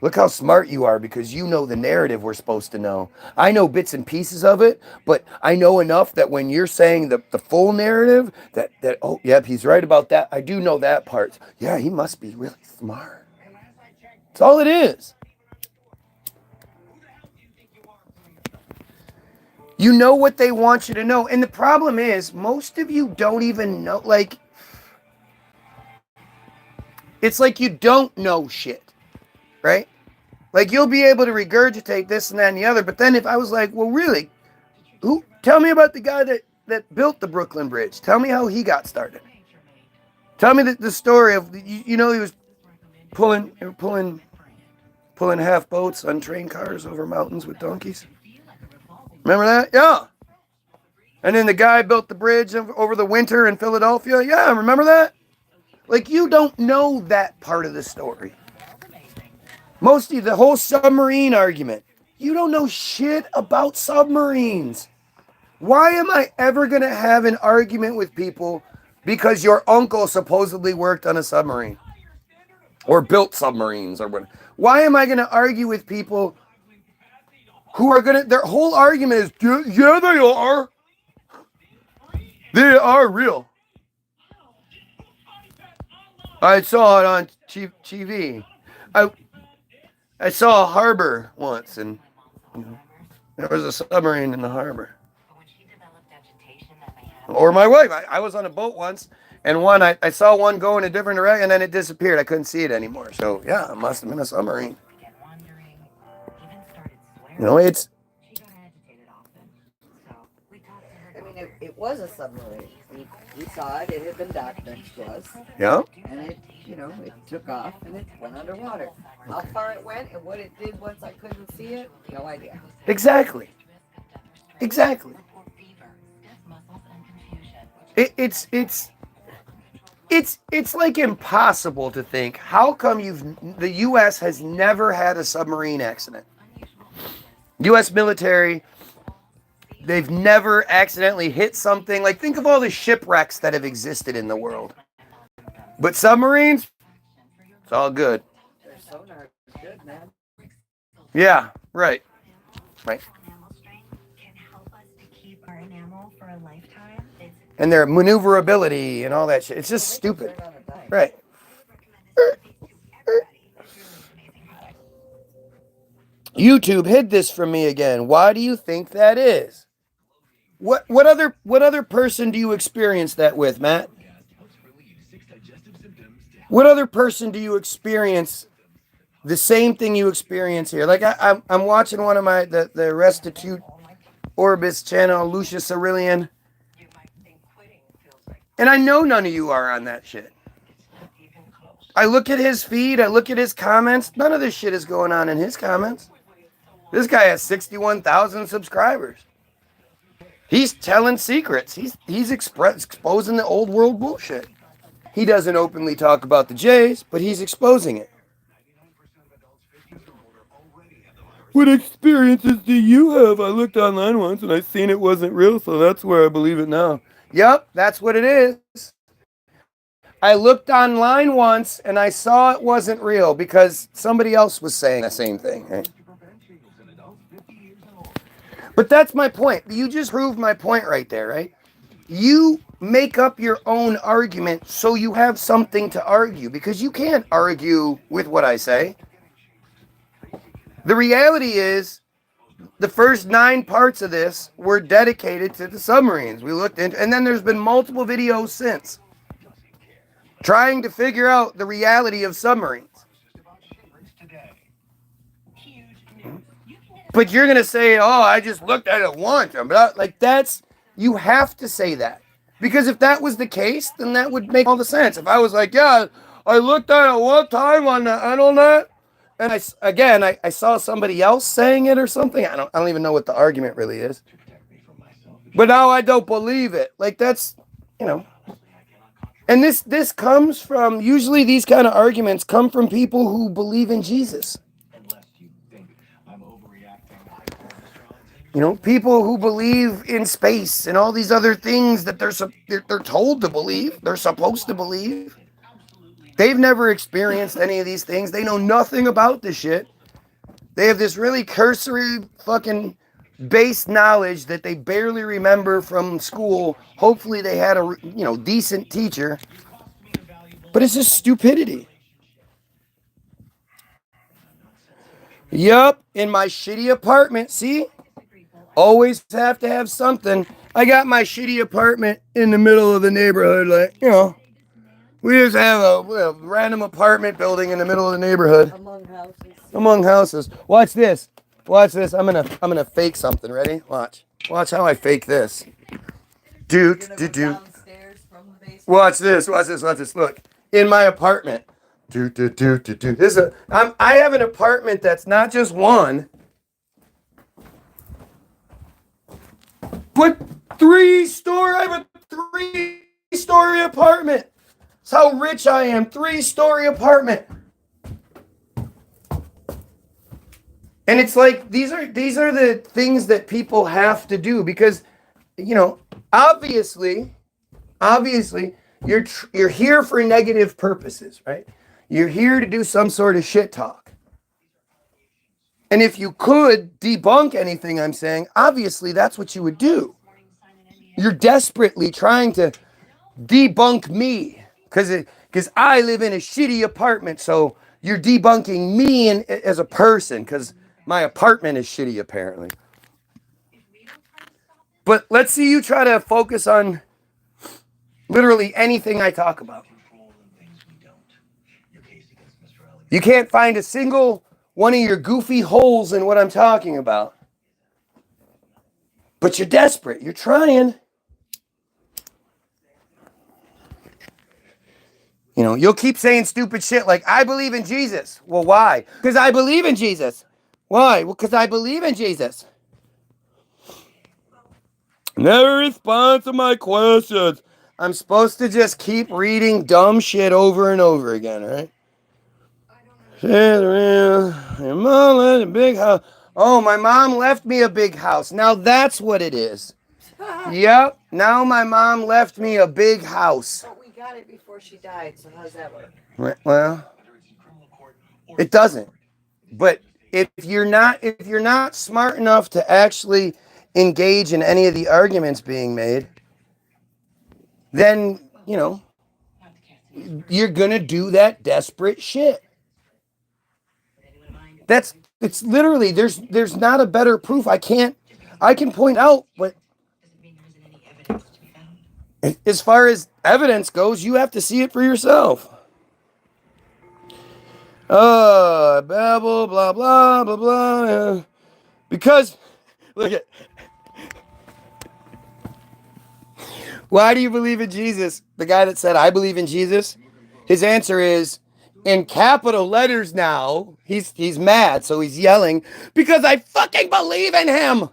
Look how smart you are because you know the narrative we're supposed to know. I know bits and pieces of it, but I know enough that when you're saying the full narrative, that oh, yep, he's right about that. I do know that part. Yeah, he must be really smart. That's all it is. You know what they want you to know. And the problem is, most of you don't even know, like, it's like you don't know shit, right? Like, you'll be able to regurgitate this and that and the other, but then if I was like, well, really, tell me about the guy that built the Brooklyn Bridge. Tell me how he got started. Tell me the story of, you know, he was pulling half boats on train cars over mountains with donkeys. Remember that? Yeah. And then the guy built the bridge over the winter in Philadelphia. Yeah, remember that? Like, you don't know that part of the story. Mostly the whole submarine argument. You don't know shit about submarines. Why am I ever going to have an argument with people because your uncle supposedly worked on a submarine or built submarines or what? Why am I going to argue with people who are going to, their whole argument is, yeah, they are. They are real. I saw it on TV. I saw a harbor once, and there was a submarine in the harbor. Or my wife. I was on a boat once, and I saw one go in a different direction, and then it disappeared. I couldn't see it anymore. So, yeah, it must have been a submarine. You know, it's... I mean, it was a submarine. We saw it. It had been docked next to us. Yeah? And it, you know, it took off, and it went underwater. How far it went and what it did once I couldn't see it, no idea. Exactly. It's like impossible to think, how come the U.S. has never had a submarine accident? U.S. military, they've never accidentally hit something. Like, think of all the shipwrecks that have existed in the world. But submarines, it's all good. Their sonar is good, man. Yeah, right. And their maneuverability and all that shit. It's just stupid. Right. YouTube hid this from me again. Why do you think that is? What other person do you experience that with, Matt? What other person do you experience the same thing you experience here? Like I'm watching one of the Restitute Orbis channel, Lucius Aurelian. And I know none of you are on that shit. I look at his feed, I look at his comments. None of this shit is going on in his comments. This guy has 61,000 subscribers. He's telling secrets. He's exposing the old world bullshit. He doesn't openly talk about the Jays, but he's exposing it. what experiences do you have? I looked online once and I seen it wasn't real, so that's where I believe it now. Yep, that's what it is. I looked online once and I saw it wasn't real because somebody else was saying the same thing. Right? But that's my point. You just proved my point right there, right? You make up your own argument so you have something to argue because you can't argue with what I say. The reality is the first 9 parts of this were dedicated to the submarines. We looked into, and then there's been multiple videos since trying to figure out the reality of submarines. But you're going to say, oh, I just looked at it once. But like you have to say that. Because if that was the case, then that would make all the sense. If I was like, yeah, I looked at it one time on the internet, and I saw somebody else saying it or something. I don't even know what the argument really is. But now I don't believe it. Like that's, And this comes from, usually these kind of arguments come from people who believe in Jesus. People who believe in space and all these other things that they're told to believe, they're supposed to believe. They've never experienced any of these things. They know nothing about this shit. They have this really cursory fucking base knowledge that they barely remember from school. Hopefully they had a decent teacher. But it's just stupidity. Yup, in my shitty apartment, see? Always have to have something. I got my shitty apartment in the middle of the neighborhood, we just have a random apartment building in the middle of the neighborhood. Among houses. Watch this. I'm gonna fake something. Ready? Watch how I fake this. Watch this. Look, in my apartment. I have an apartment that's not just one, but 3-story. I have a 3-story apartment. That's how rich I am. 3-story apartment. And it's like these are the things that people have to do because, obviously, you're here for negative purposes, right? You're here to do some sort of shit talk. And if you could debunk anything I'm saying, obviously that's what you would do. You're desperately trying to debunk me because I live in a shitty apartment. So you're debunking me as a person because my apartment is shitty, apparently. But let's see you try to focus on literally anything I talk about. You can't find a single one of your goofy holes in what I'm talking about. But you're desperate. You're trying. You'll keep saying stupid shit like, I believe in Jesus. Well, why? Because I believe in Jesus. Why? Well, because I believe in Jesus. Never respond to my questions. I'm supposed to just keep reading dumb shit over and over again, right? Your mom left a big house. Oh, my mom left me a big house. Now that's what it is. Yep. Now my mom left me a big house. But we got it before she died, so how's that work? Well, it doesn't. But if you're not smart enough to actually engage in any of the arguments being made, then, you're going to do that desperate shit. It's literally, there's not a better proof. I can point out, but as far as evidence goes, you have to see it for yourself. Babble, blah, blah, blah, blah. Because, look at, why do you believe in Jesus? The guy that said, I believe in Jesus, his answer is, in capital letters now, he's mad, so he's yelling, because I fucking believe in him.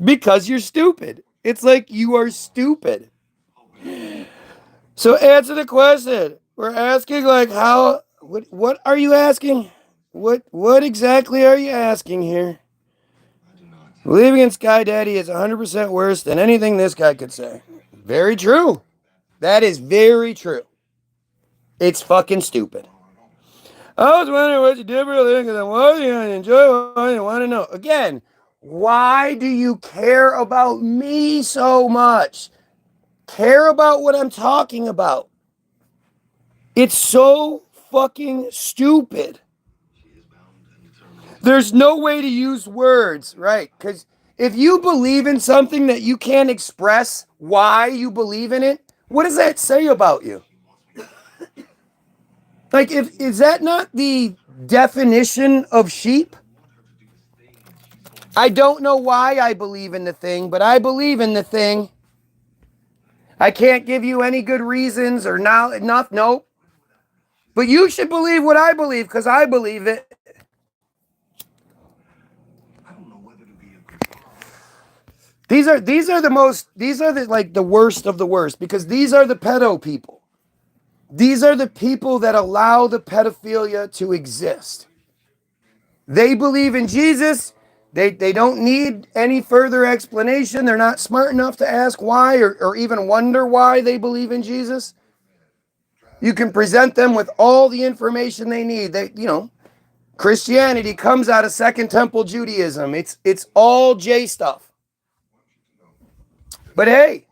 Because you're stupid. It's like you are stupid. So answer the question. We're asking like how What are you asking? What exactly are you asking here? Believing in Sky Daddy is 100% worse than anything this guy could say. Very true. That is very true. It's fucking stupid. I was wondering what you did for a living because I was going to enjoy what you want to know. Again, why do you care about me so much? Care about what I'm talking about. It's so fucking stupid. There's no way to use words, right? Because if you believe in something that you can't express why you believe in it, what does that say about you? Like, if is that not the definition of sheep? I don't know why I believe in the thing, but I believe in the thing. I can't give you any good reasons or nope. But you should believe what I believe because I believe it. These are the worst of the worst because these are the pedo people. These are the people that allow the pedophilia to exist. They believe in Jesus. They don't need any further explanation. They're not smart enough to ask why or even wonder why they believe in Jesus. You can present them with all the information they need. Christianity comes out of Second Temple Judaism. It's all J stuff. But hey,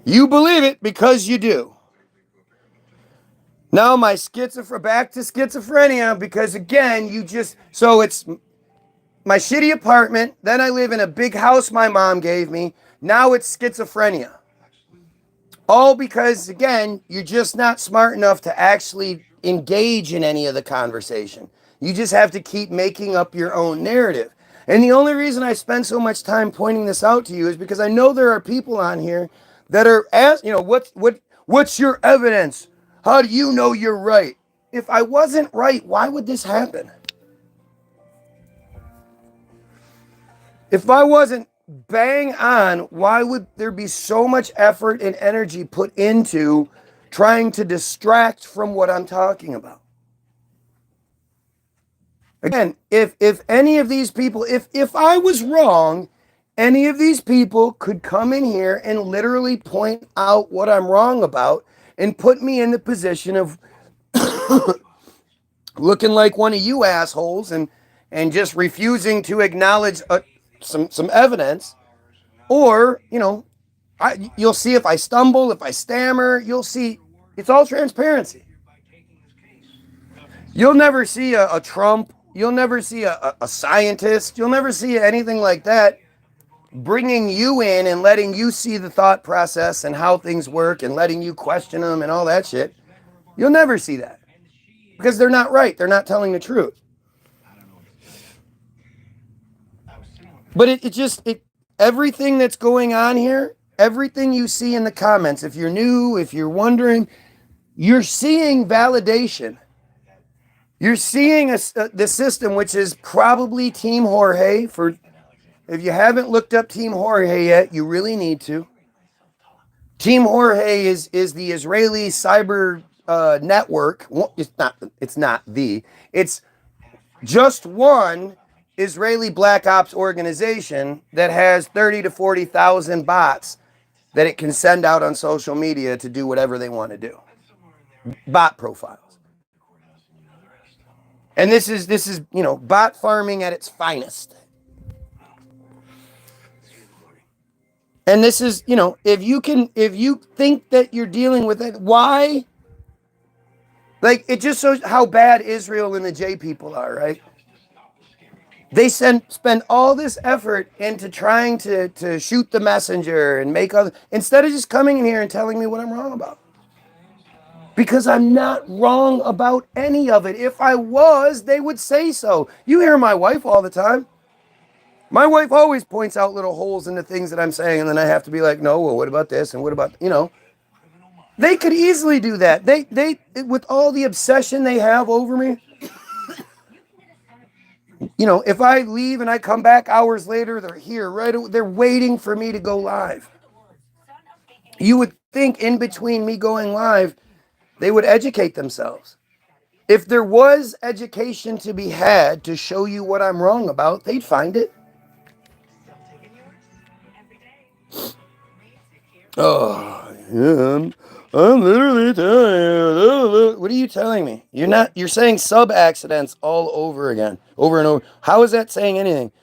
you believe it because you do. Now back to schizophrenia because again, so it's my shitty apartment, then I live in a big house my mom gave me. Now it's schizophrenia. All because, again, you're just not smart enough to actually engage in any of the conversation. You just have to keep making up your own narrative. And the only reason I spend so much time pointing this out to you is because I know there are people on here that are what's your evidence? How do you know you're right? If I wasn't right, why would this happen? If I wasn't bang on, why would there be so much effort and energy put into trying to distract from what I'm talking about? Again, if any of these people, if I was wrong, any of these people could come in here and literally point out what I'm wrong about and put me in the position of looking like one of you assholes and just refusing to acknowledge some evidence. Or, you'll see if I stumble, if I stammer, you'll see. It's all transparency. You'll never see a Trump. You'll never see a scientist. You'll never see anything like that bringing you in and letting you see the thought process and how things work and letting you question them and all that shit. You'll never see that because they're not right. They're not telling the truth. But everything that's going on here, everything you see in the comments, if you're new, if you're wondering, you're seeing validation. You're seeing the system, which is probably Team Jorge. If you haven't looked up Team Jorge yet, you really need to. Team Jorge is the Israeli cyber network. It's just one Israeli black ops organization that has 30 to 40,000 bots that it can send out on social media to do whatever they want to do. Bot profiles. And this is bot farming at its finest. And this is, if you think that you're dealing with it, why? Like, it just shows how bad Israel and the J people are, right? They spend all this effort into trying to shoot the messenger and instead of just coming in here and telling me what I'm wrong about. Because I'm not wrong about any of it. If I was, they would say so. You hear my wife all the time. My wife always points out little holes in the things that I'm saying, and then I have to be like, no, well, what about this? And what about, They could easily do that. They with all the obsession they have over me, if I leave and I come back hours later, they're here, right? They're waiting for me to go live. You would think in between me going live, They would educate themselves. If there was education to be had to show you what I'm wrong about, they'd find it. Oh, yeah, I'm literally telling you. What are you telling me? You're saying sub accidents all over again, over and over. How is that saying anything?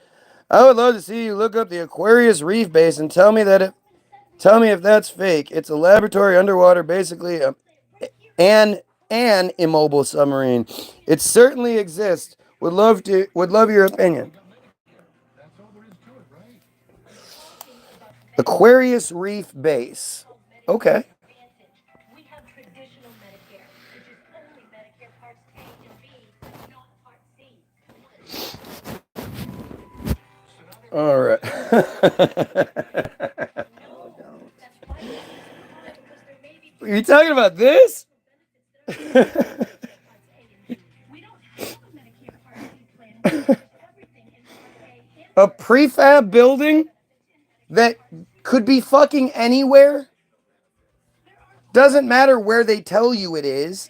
I would love to see you look up the Aquarius Reef Base and tell me if that's fake. It's a laboratory underwater, basically an immobile submarine. It certainly exists. Would love your opinion. Aquarius Reef Base. Okay. We have traditional Medicare, which is only Medicare Parts A and B, not Part C. All right. That's why because there may be Are you talking about this? we don't have a Medicare Part C plan. We have everything in Part A and A prefab building that could be fucking anywhere? Doesn't matter where they tell you it is.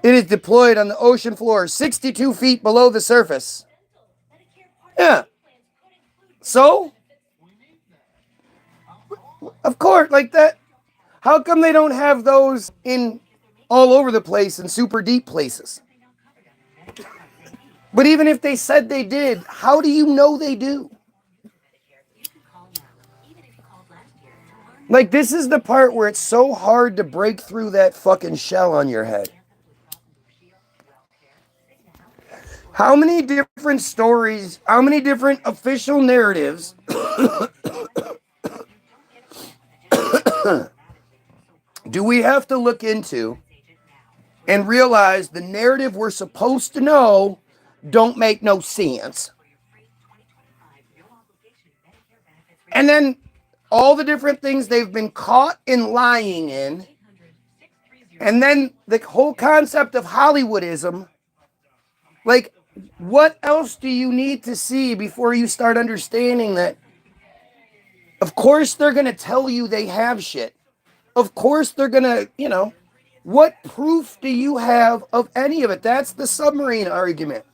It is deployed on the ocean floor, 62 feet below the surface. Yeah. So? Of course, like that. How come they don't have those in all over the place in super deep places? But even if they said they did, how do you know they do? Like, this is the part where it's so hard to break through that fucking shell on your head. How many different stories, how many different official narratives do we have to look into and realize the narrative we're supposed to know don't make no sense? And then all the different things they've been caught in lying in, and then the whole concept of Hollywoodism. Like, what else do you need to see before you start understanding that? Of course they're going to tell you they have shit. Of course they're going to, what proof do you have of any of it? That's the submarine argument.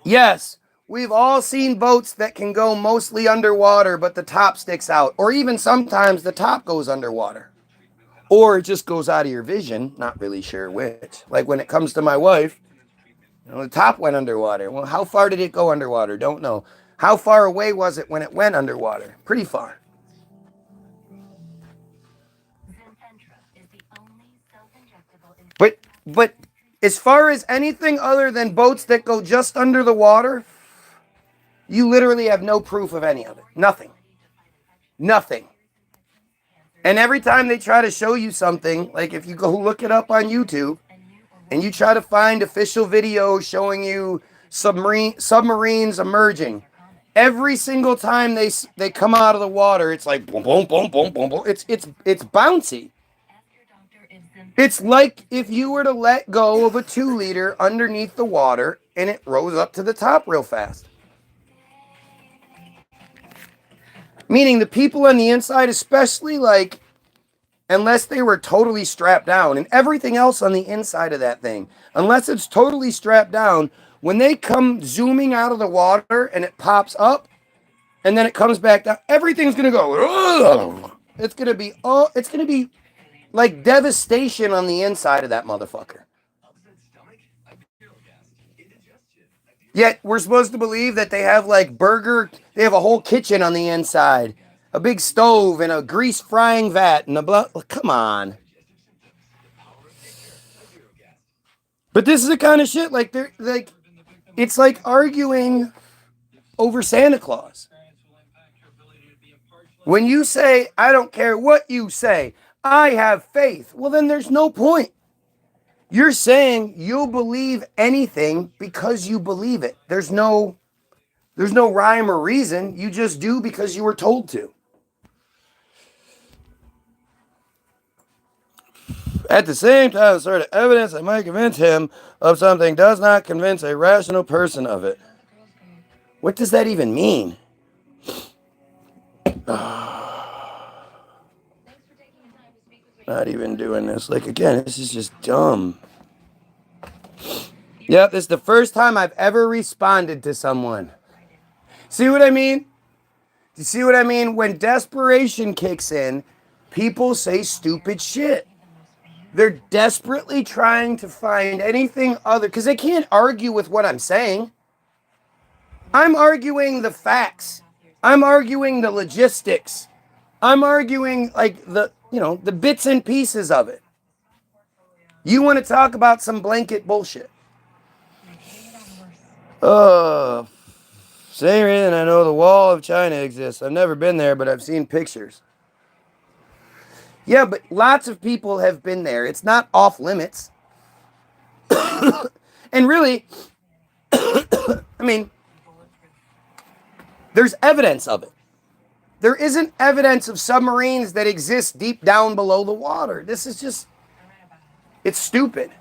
Yes, we've all seen boats that can go mostly underwater, but the top sticks out. Or even sometimes the top goes underwater. Or it just goes out of your vision. Not really sure which. Like when it comes to my wife, the top went underwater. Well, how far did it go underwater? Don't know. How far away was it when it went underwater? Pretty far. But as far as anything other than boats that go just under the water, you literally have no proof of any of it. Nothing. Nothing. And every time they try to show you something, like if you go look it up on YouTube and you try to find official videos showing you submarines emerging, every single time they come out of the water, it's like boom, boom, boom, boom, boom, boom. It's bouncy. It's like if you were to let go of a 2-liter underneath the water and it rose up to the top real fast. Meaning the people on the inside, especially like, unless they were totally strapped down, and everything else on the inside of that thing, unless it's totally strapped down, when they come zooming out of the water and it pops up and then it comes back down, everything's going to go, ugh. It's going to be like devastation on the inside of that motherfucker. Yet we're supposed to believe that they have they have a whole kitchen on the inside, a big stove and a grease frying vat and a blah. Come on. But this is the kind of shit it's like arguing over Santa Claus. When you say, I don't care what you say, I have faith. Well, then there's no point. You're saying you'll believe anything because you believe it. There's no rhyme or reason. You just do because you were told to. At the same time, the sort of evidence that might convince him of something does not convince a rational person of it. What does that even mean? Not even doing this. Like, again, this is just dumb. Yep, this is the first time I've ever responded to someone. See what I mean? You see what I mean? When desperation kicks in, people say stupid shit. They're desperately trying to find anything other, because they can't argue with what I'm saying. I'm arguing the facts. I'm arguing the logistics. I'm arguing like the bits and pieces of it. You want to talk about some blanket bullshit. Same reason I know the Wall of China exists. I've never been there, but I've seen pictures. Yeah, but lots of people have been there. It's not off limits. And really, I mean, there's evidence of it. There isn't evidence of submarines that exist deep down below the water. This is just, it's stupid.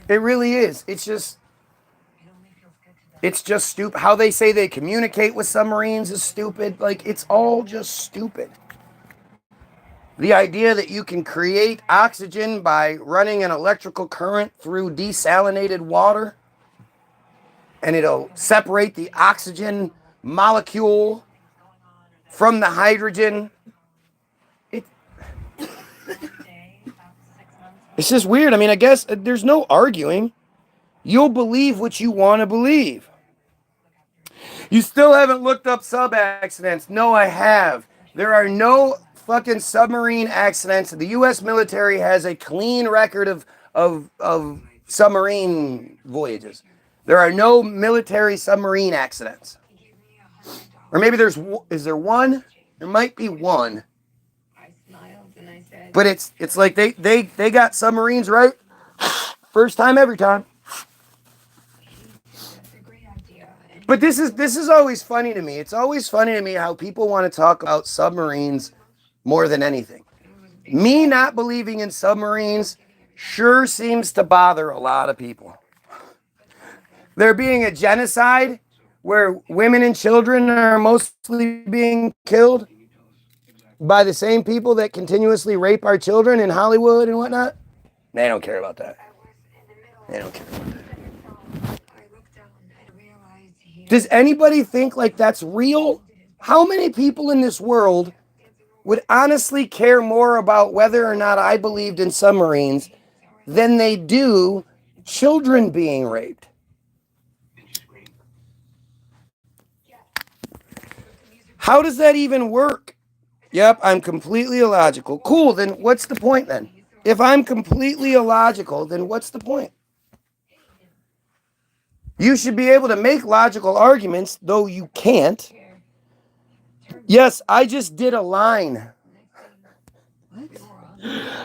It really is. It's just stupid. How they say they communicate with submarines is stupid. Like, it's all just stupid. The idea that you can create oxygen by running an electrical current through desalinated water, and it'll separate the oxygen molecule from the hydrogen. It's just weird. I mean, I guess there's no arguing. You'll believe what you want to believe. You still haven't looked up sub accidents. No, I have. There are no fucking submarine accidents. The U.S. military has a clean record of submarine voyages. There are no military submarine accidents. Or maybe is there one? There might be one. But it's like they got submarines right first time every time. But this is always funny to me. It's always funny to me how people want to talk about submarines more than anything. Me not believing in submarines sure seems to bother a lot of people. There being a genocide where women and children are mostly being killed by the same people that continuously rape our children in Hollywood and whatnot. They don't care about that. They don't care about that. Does anybody think like that's real? How many people in this world would honestly care more about whether or not I believed in submarines than they do children being raped? How does that even work? Yep, I'm completely illogical. Cool, then what's the point then? If I'm completely illogical, then what's the point? You should be able to make logical arguments, though you can't. Yes, I just did a line.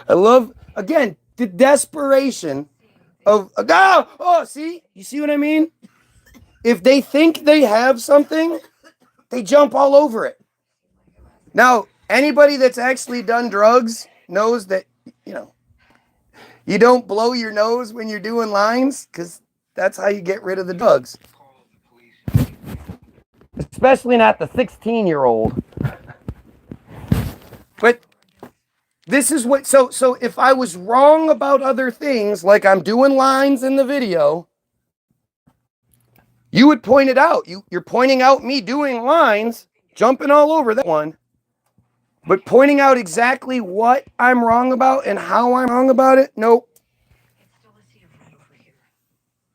I love, again, the desperation of, see? You see what I mean? If they think they have something, they jump all over it. Now, anybody that's actually done drugs knows that, you don't blow your nose when you're doing lines, because that's how you get rid of the drugs. Especially not the 16-year-old. But this is what, so if I was wrong about other things, like I'm doing lines in the video, you would point it out. You're pointing out me doing lines, jumping all over that one, but pointing out exactly what I'm wrong about and how I'm wrong about it, nope.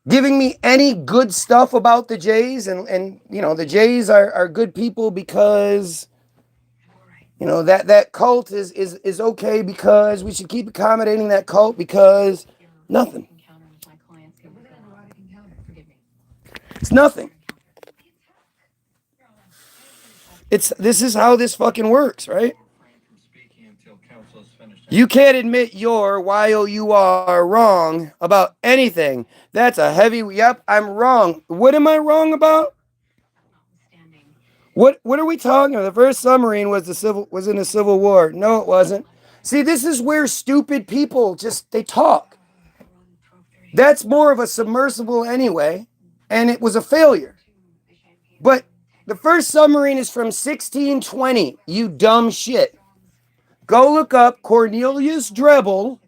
Giving me any good stuff about the Jays, and the Jays are good people because, that cult is okay, because we should keep accommodating that cult because nothing. It's nothing. This is how this fucking works, right? You can't admit you're YOUR wrong about anything. That's a heavy, yep, I'm wrong. What am I wrong about? What are we talking about? The first submarine was in the Civil War. No, it wasn't. See, this is where stupid people they talk. That's more of a submersible anyway, and it was a failure. But The first submarine is from 1620, you dumb shit. Go look up Cornelius Drebbel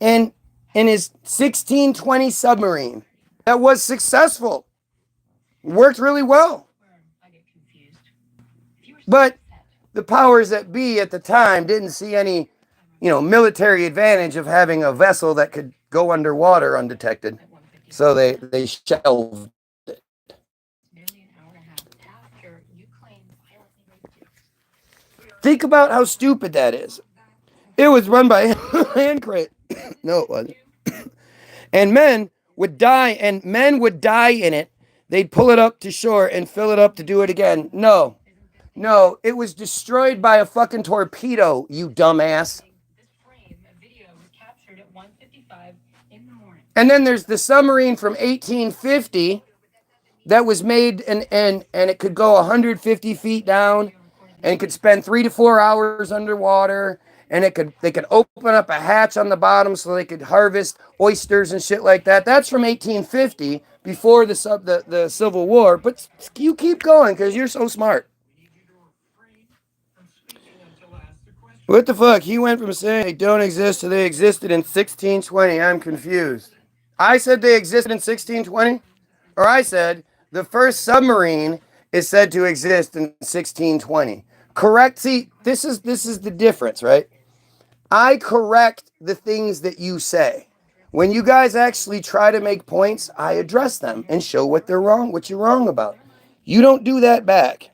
and his 1620 submarine. That was successful. Worked really well. But the powers that be at the time didn't see any, military advantage of having a vessel that could go underwater undetected. So they shelved it. Think about how stupid that is. It was run by hand crate. No, it wasn't. And men would die in it. They'd pull it up to shore and fill it up to do it again. No, it was destroyed by a fucking torpedo, you dumbass. And then there's the submarine from 1850 that was made and it could go 150 feet down and could spend 3 to 4 hours underwater. And they could open up a hatch on the bottom so they could harvest oysters and shit like that. That's from 1850, before the Civil War. But you keep going because you're so smart. What the fuck? He went from saying they don't exist to they existed in 1620. I'm confused. I said they existed in 1620? Or I said the first submarine is said to exist in 1620. Correct? See, this is the difference, right? I correct the things that you say. When you guys actually try to make points, I address them and show what you're wrong about. You don't do that back.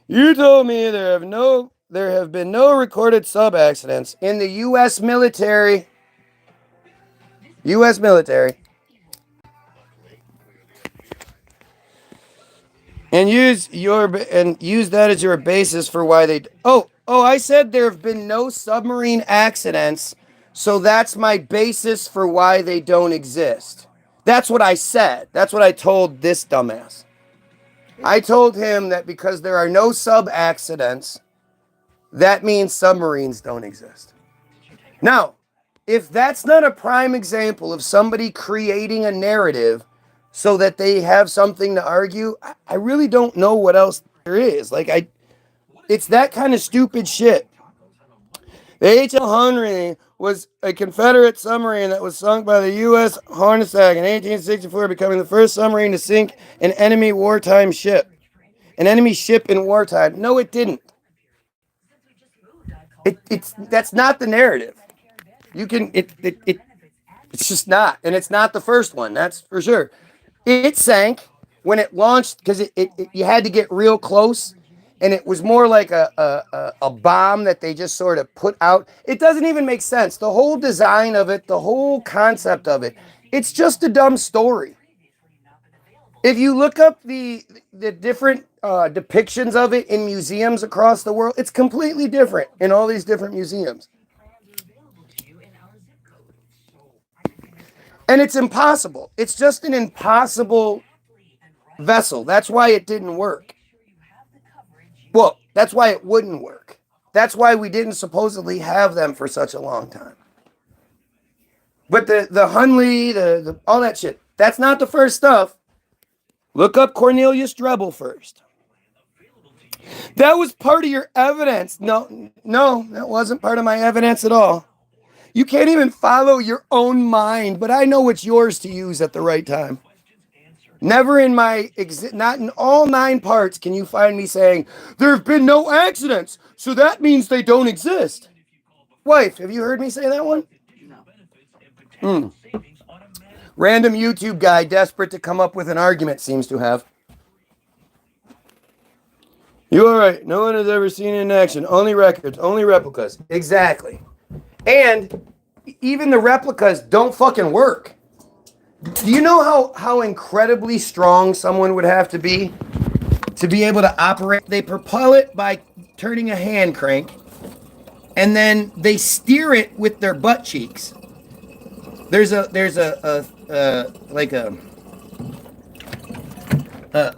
You told me there have been no recorded sub accidents in the U.S. military. U.S. military. And use that as your basis for why they. Oh! I said there have been no submarine accidents, so that's my basis for why they don't exist. That's what I said. That's what I told this dumbass. I told him that because there are no sub accidents, that means submarines don't exist. Now, if that's not a prime example of somebody creating a narrative so that they have something to argue, I really don't know what else there is. It's that kind of stupid shit. The H.L. Henry was a Confederate submarine that was sunk by the U.S. Hornacek in 1864, becoming the first submarine to sink an enemy wartime ship. An enemy ship in wartime. No, it didn't. That's not the narrative. It's just not. And it's not the first one, that's for sure. It sank when it launched because you had to get real close. And it was more like a bomb that they just sort of put out. It doesn't even make sense. The whole design of it, the whole concept of it, it's just a dumb story. If you look up the different depictions of it in museums across the world, it's completely different in all these different museums. And it's impossible. It's just an impossible vessel. That's why it didn't work. Well, that's why it wouldn't work. That's why we didn't supposedly have them for such a long time. But the Hunley, the all that shit, that's not the first stuff. Look up Cornelius Drebbel first. That was part of your evidence. No, that wasn't part of my evidence at all. You can't even follow your own mind, but I know what's yours to use at the right time. Never in not in all 9 parts can you find me saying, there have been no accidents, so that means they don't exist. Wife, have you heard me say that one? No. Random YouTube guy desperate to come up with an argument seems to have. You all right? No one has ever seen it in action. Only records, only replicas. Exactly. And even the replicas don't fucking work. Do you know how incredibly strong someone would have to be able to operate? They propel it by turning a hand crank, and then they steer it with their butt cheeks. There's a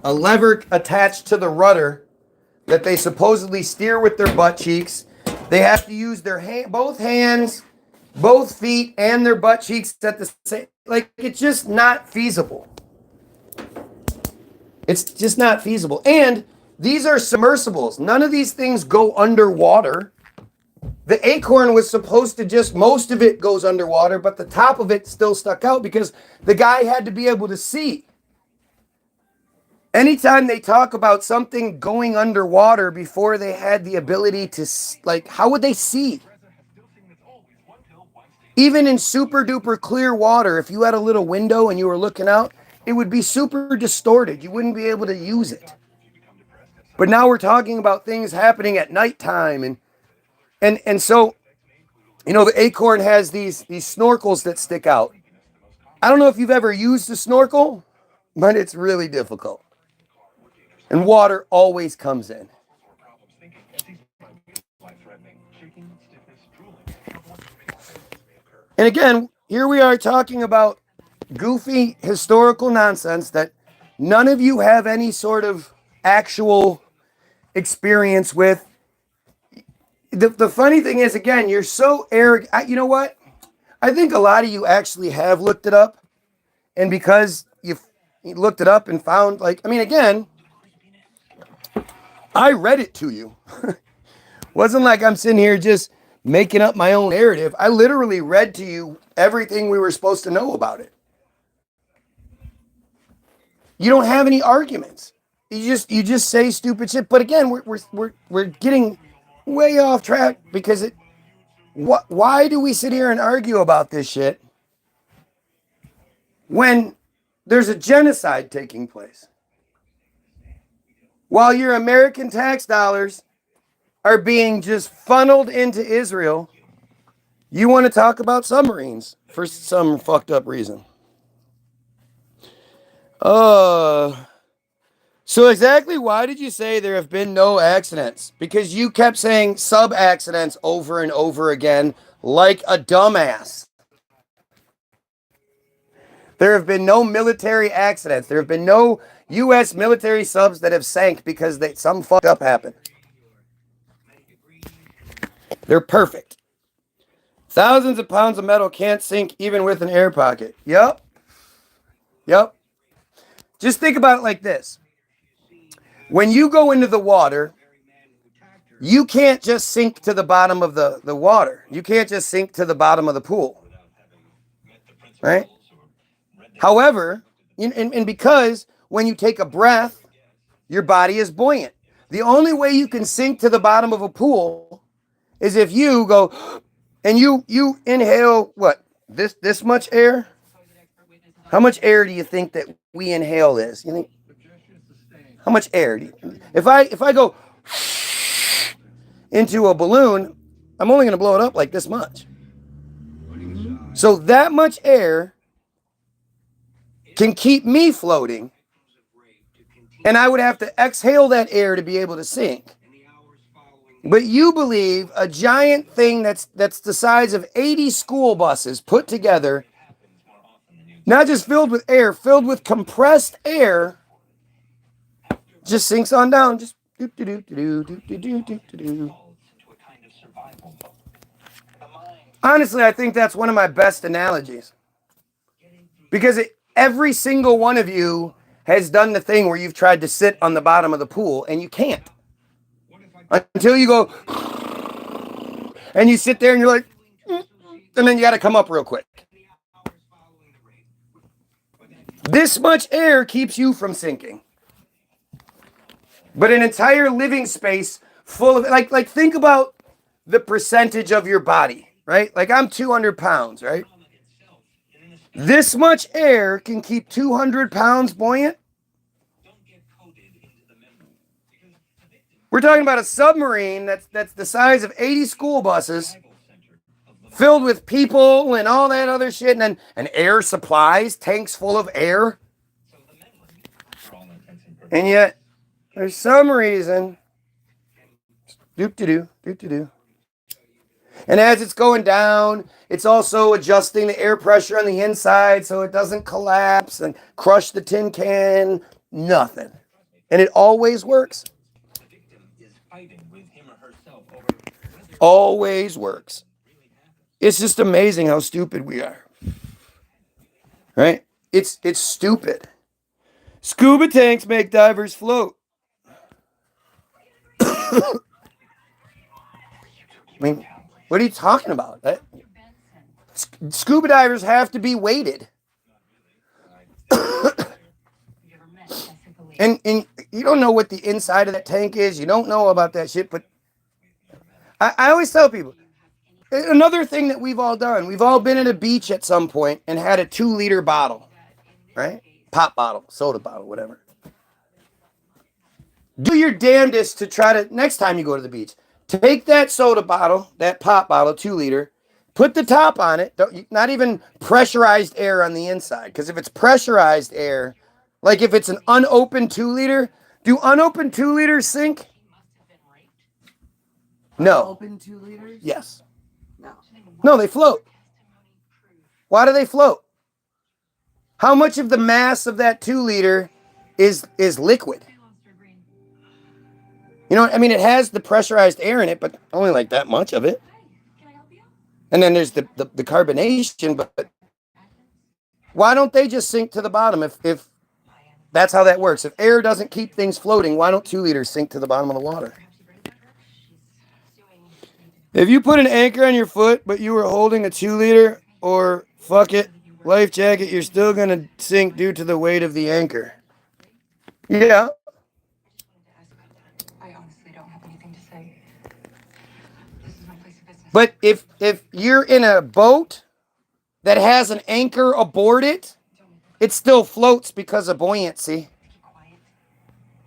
lever attached to the rudder that they supposedly steer with their butt cheeks. They have to use their both hands, both feet, and their butt cheeks at the same. It's just not feasible. It's just not feasible. And these are submersibles. None of these things go underwater. The acorn was supposed to just, most of it goes underwater, but the top of it still stuck out because the guy had to be able to see. Anytime they talk about something going underwater before they had the ability to, like, how would they see? Even in super duper clear water, if you had a little window and you were looking out, it would be super distorted. You wouldn't be able to use it. But now we're talking about things happening at nighttime. And so, you know, the acorn has these snorkels that stick out. I don't know if you've ever used a snorkel, but it's really difficult. And water always comes in. And again, here we are talking about goofy historical nonsense that none of you have any sort of actual experience with. The funny thing is, again, you're so arrogant. You know what? I think a lot of you actually have looked it up. And because you looked it up and found, like, I mean, again, I read it to you. Wasn't like I'm sitting here just making up my own narrative. I literally read to you everything we were supposed to know about it. You don't have any arguments. You just say stupid shit. But again, we're getting way off track because why do we sit here and argue about this shit when there's a genocide taking place? While your American tax dollars are being just funneled into Israel, you want to talk about submarines for some fucked up reason. So exactly why did you say there have been no accidents? Because you kept saying sub-accidents over and over again like a dumbass. There have been no military accidents. There have been no U.S. military subs that have sank because some fucked up happened. They're perfect. Thousands of pounds of metal can't sink even with an air pocket. Yep. Just think about it like this. When you go into the water, you can't just sink to the bottom of the water. You can't just sink to the bottom of the pool. Right? However, and because when you take a breath, your body is buoyant. The only way you can sink to the bottom of a pool is if you go and you inhale what? This much air? How much air do you think that we inhale is? You think? How much air? If I go into a balloon, I'm only going to blow it up like this much. So that much air can keep me floating, and I would have to exhale that air to be able to sink. But you believe a giant thing that's the size of 80 school buses put together, not just filled with air, filled with compressed air, just sinks on down. Just doop doop doop doop doop doop doop. Honestly, I think that's one of my best analogies. Because every single one of you has done the thing where you've tried to sit on the bottom of the pool and you can't. Until you go and you sit there and you're like, and then you got to come up real quick. This much air keeps you from sinking. But an entire living space full of, like think about the percentage of your body, right? Like I'm 200 pounds, right? This much air can keep 200 pounds buoyant. We're talking about a submarine that's the size of 80 school buses filled with people and all that other shit, and air supplies, tanks full of air. And yet, there's some reason, doop-de-doo. And as it's going down, it's also adjusting the air pressure on the inside so it doesn't collapse and crush the tin can. Nothing. And it always works. Always works. It's just amazing how stupid we are. Right? It's stupid. Scuba tanks make divers float. I mean, what are you talking about? Scuba divers have to be weighted. And you don't know what the inside of that tank is. You don't know about that shit. But I always tell people, another thing that we've all done, we've all been at a beach at some point and had a 2-liter bottle, right? Pop bottle, soda bottle, whatever. Do your damnedest to try to, next time you go to the beach, take that soda bottle, that pop bottle, 2-liter, put the top on it, not even pressurized air on the inside. Because if it's pressurized air, like if it's an unopened 2-liter, do unopened 2-liters sink? No. Open 2 liters? Yes. No. No, they float. Why do they float? How much of the mass of that 2-liter is liquid? You know, I mean, it has the pressurized air in it, but only like that much of it. And then there's the carbonation, but why don't they just sink to the bottom if that's how that works? If air doesn't keep things floating, why don't 2-liters sink to the bottom of the water? If you put an anchor on your foot, but you were holding a 2-liter or fuck it, life jacket, you're still going to sink due to the weight of the anchor. Yeah. I honestly don't have anything to say. This is my place of business. But if you're in a boat that has an anchor aboard it, it still floats because of buoyancy.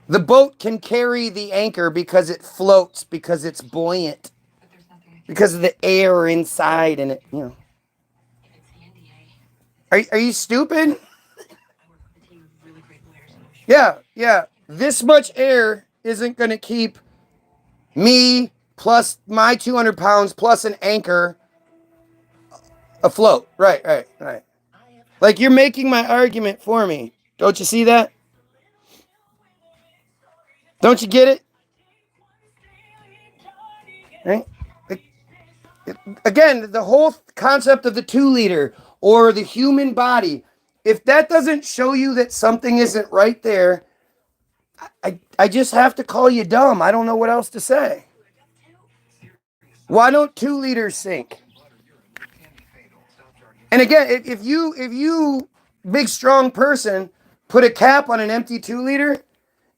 The boat can carry the anchor because it floats, because it's buoyant, because of the air inside and it, you know. Are you stupid? Yeah. This much air isn't going to keep me plus my 200 pounds plus an anchor afloat. Right. Like, you're making my argument for me. Don't you see that? Don't you get it? Right? Again, the whole concept of the 2-liter or the human body, if that doesn't show you that something isn't right there, I just have to call you dumb. I don't know what else to say. Why don't 2-liters sink? And again, if you big strong person put a cap on an empty 2-liter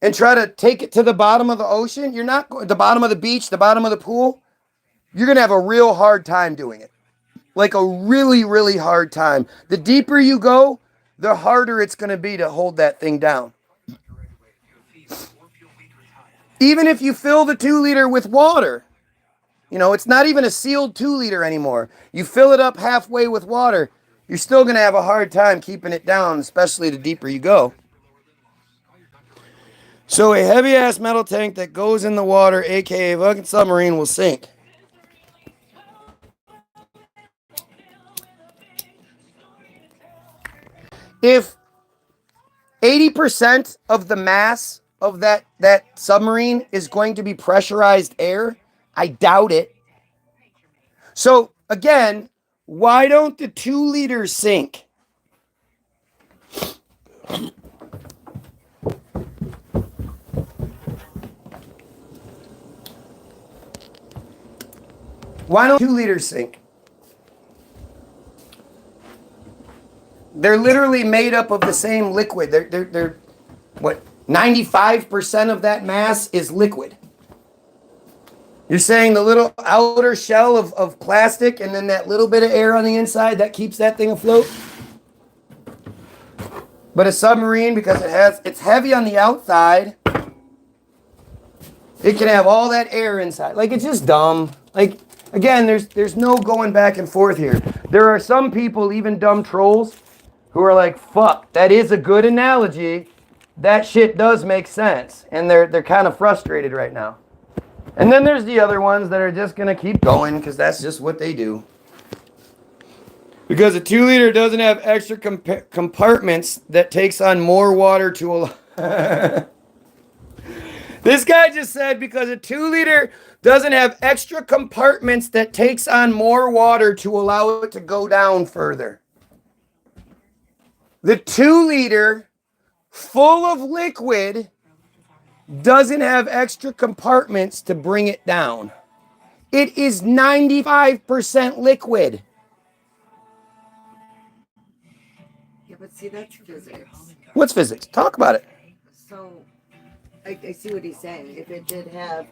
and try to take it to the bottom of the ocean, you're not going, the bottom of the beach, the bottom of the pool, you're going to have a real hard time doing it. Like a really, really hard time. The deeper you go, the harder it's going to be to hold that thing down. Even if you fill the 2-liter with water, you know, it's not even a sealed 2-liter anymore. You fill it up halfway with water, you're still going to have a hard time keeping it down, especially the deeper you go. So a heavy-ass metal tank that goes in the water, aka a fucking submarine, will sink. If 80% of the mass of that submarine is going to be pressurized air, I doubt it. So, again, why don't the 2-liters sink? Why don't 2-liters sink? They're literally made up of the same liquid. They're what? 95% of that mass is liquid. You're saying the little outer shell of plastic and then that little bit of air on the inside, that keeps that thing afloat? But a submarine, because it's heavy on the outside, it can have all that air inside. Like, it's just dumb. Like, again, there's no going back and forth here. There are some people, even dumb trolls, who are like, fuck, that is a good analogy. That shit does make sense. And they're kind of frustrated right now. And then there's the other ones that are just going to keep going because that's just what they do. Because a 2-liter doesn't have extra compartments that takes on more water to allow. This guy just said because a 2-liter doesn't have extra compartments that takes on more water to allow it to go down further. The 2-liter full of liquid doesn't have extra compartments to bring it down. It is 95% liquid. Yeah, but see, that's physics. What's physics? Talk about it. So, I see what he's saying. If it did have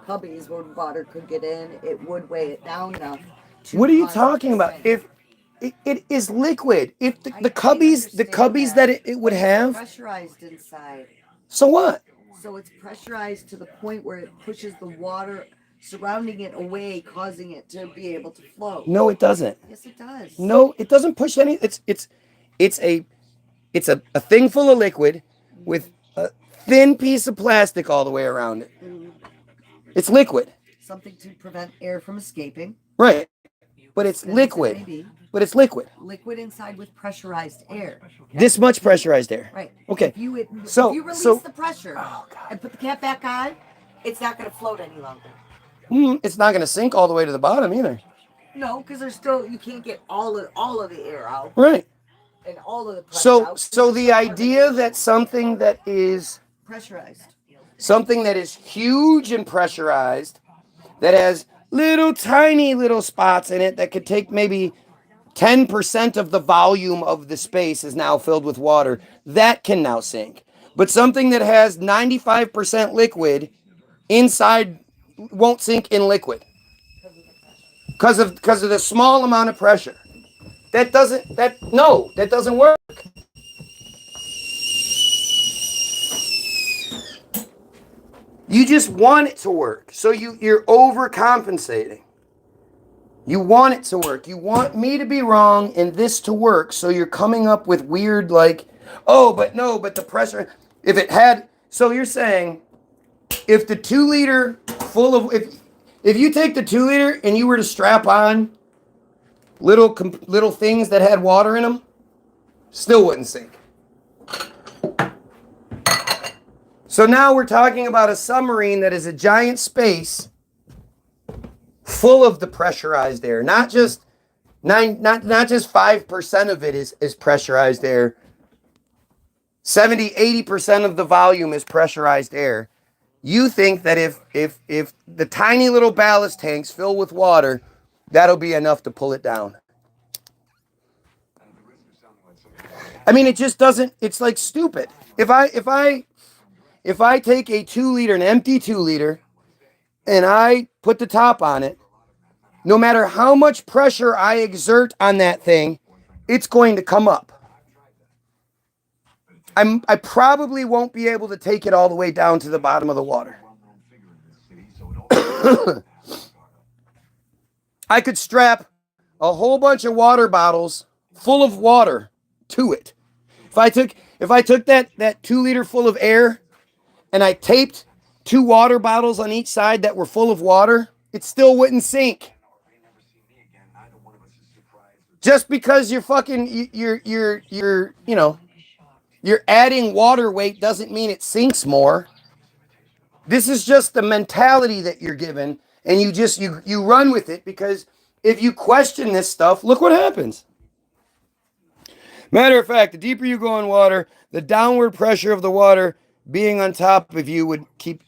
cubbies where water could get in, it would weigh it down enough. What are you talking about? If it is liquid, if the cubbies that it would have, pressurized inside. so what? So it's pressurized to the point where it pushes the water surrounding it away, causing it to be able to float. No, it doesn't. Yes, it does. No, it doesn't push any. It's a thing full of liquid with a thin piece of plastic all the way around it. It's liquid. Something to prevent air from escaping. Right. But it's liquid. But it's liquid. Liquid inside with pressurized air. This much pressurized air. Right. Okay. If you So release the pressure and put the cap back on, it's not going to float any longer. It's not going to sink all the way to the bottom either. No, because you can't get all of the air out. Right. And all of the pressure out. So the idea that something that is pressurized, something that is huge and pressurized, that has little tiny little spots in it that could take maybe 10% of the volume of the space is now filled with water, that can now sink. But something that has 95% liquid inside won't sink in liquid because of the small amount of pressure. That doesn't work. You just want it to work. So you're overcompensating. You want it to work. You want me to be wrong and this to work. So you're coming up with weird but the pressure, if it had, so you're saying if the 2 liter full of, if you take the 2 liter and you were to strap on little things that had water in them, still wouldn't sink. So now we're talking about a submarine that is a giant space full of the pressurized air, not just 5% of it is pressurized air. 70-80% of the volume is pressurized air. You think that if the tiny little ballast tanks fill with water, that'll be enough to pull it down. I mean, it just doesn't. It's like stupid. If I take a 2 liter, an empty 2 liter, and I put the top on it, no matter how much pressure I exert on that thing, it's going to come up. I probably won't be able to take it all the way down to the bottom of the water. I could strap a whole bunch of water bottles full of water to it. If I took that 2 liter full of air and I taped 2 water bottles on each side that were full of water, it still wouldn't sink. Just because you're adding water weight doesn't mean it sinks more. This is just the mentality that you're given, and you run with it, because if you question this stuff, look what happens. Matter of fact, the deeper you go in water, the downward pressure of the water being on top of you would keep...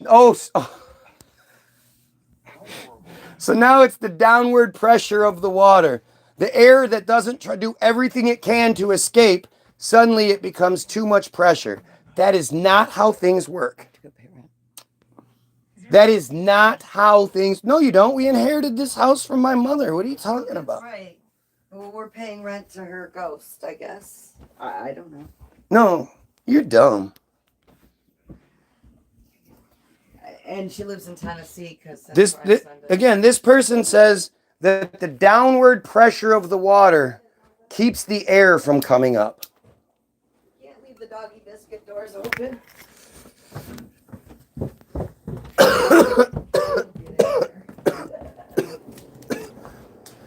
So now it's the downward pressure of the water. The air that doesn't try to do everything it can to escape, suddenly it becomes too much pressure. That is not how things work. That is not how things... No, you don't. We inherited this house from my mother. What are you talking about? Right. Well, we're paying rent to her ghost, I guess. I don't know. No, you're dumb. And she lives in Tennessee because this person says that the downward pressure of the water keeps the air from coming up. Can't leave the doggy biscuit doors open.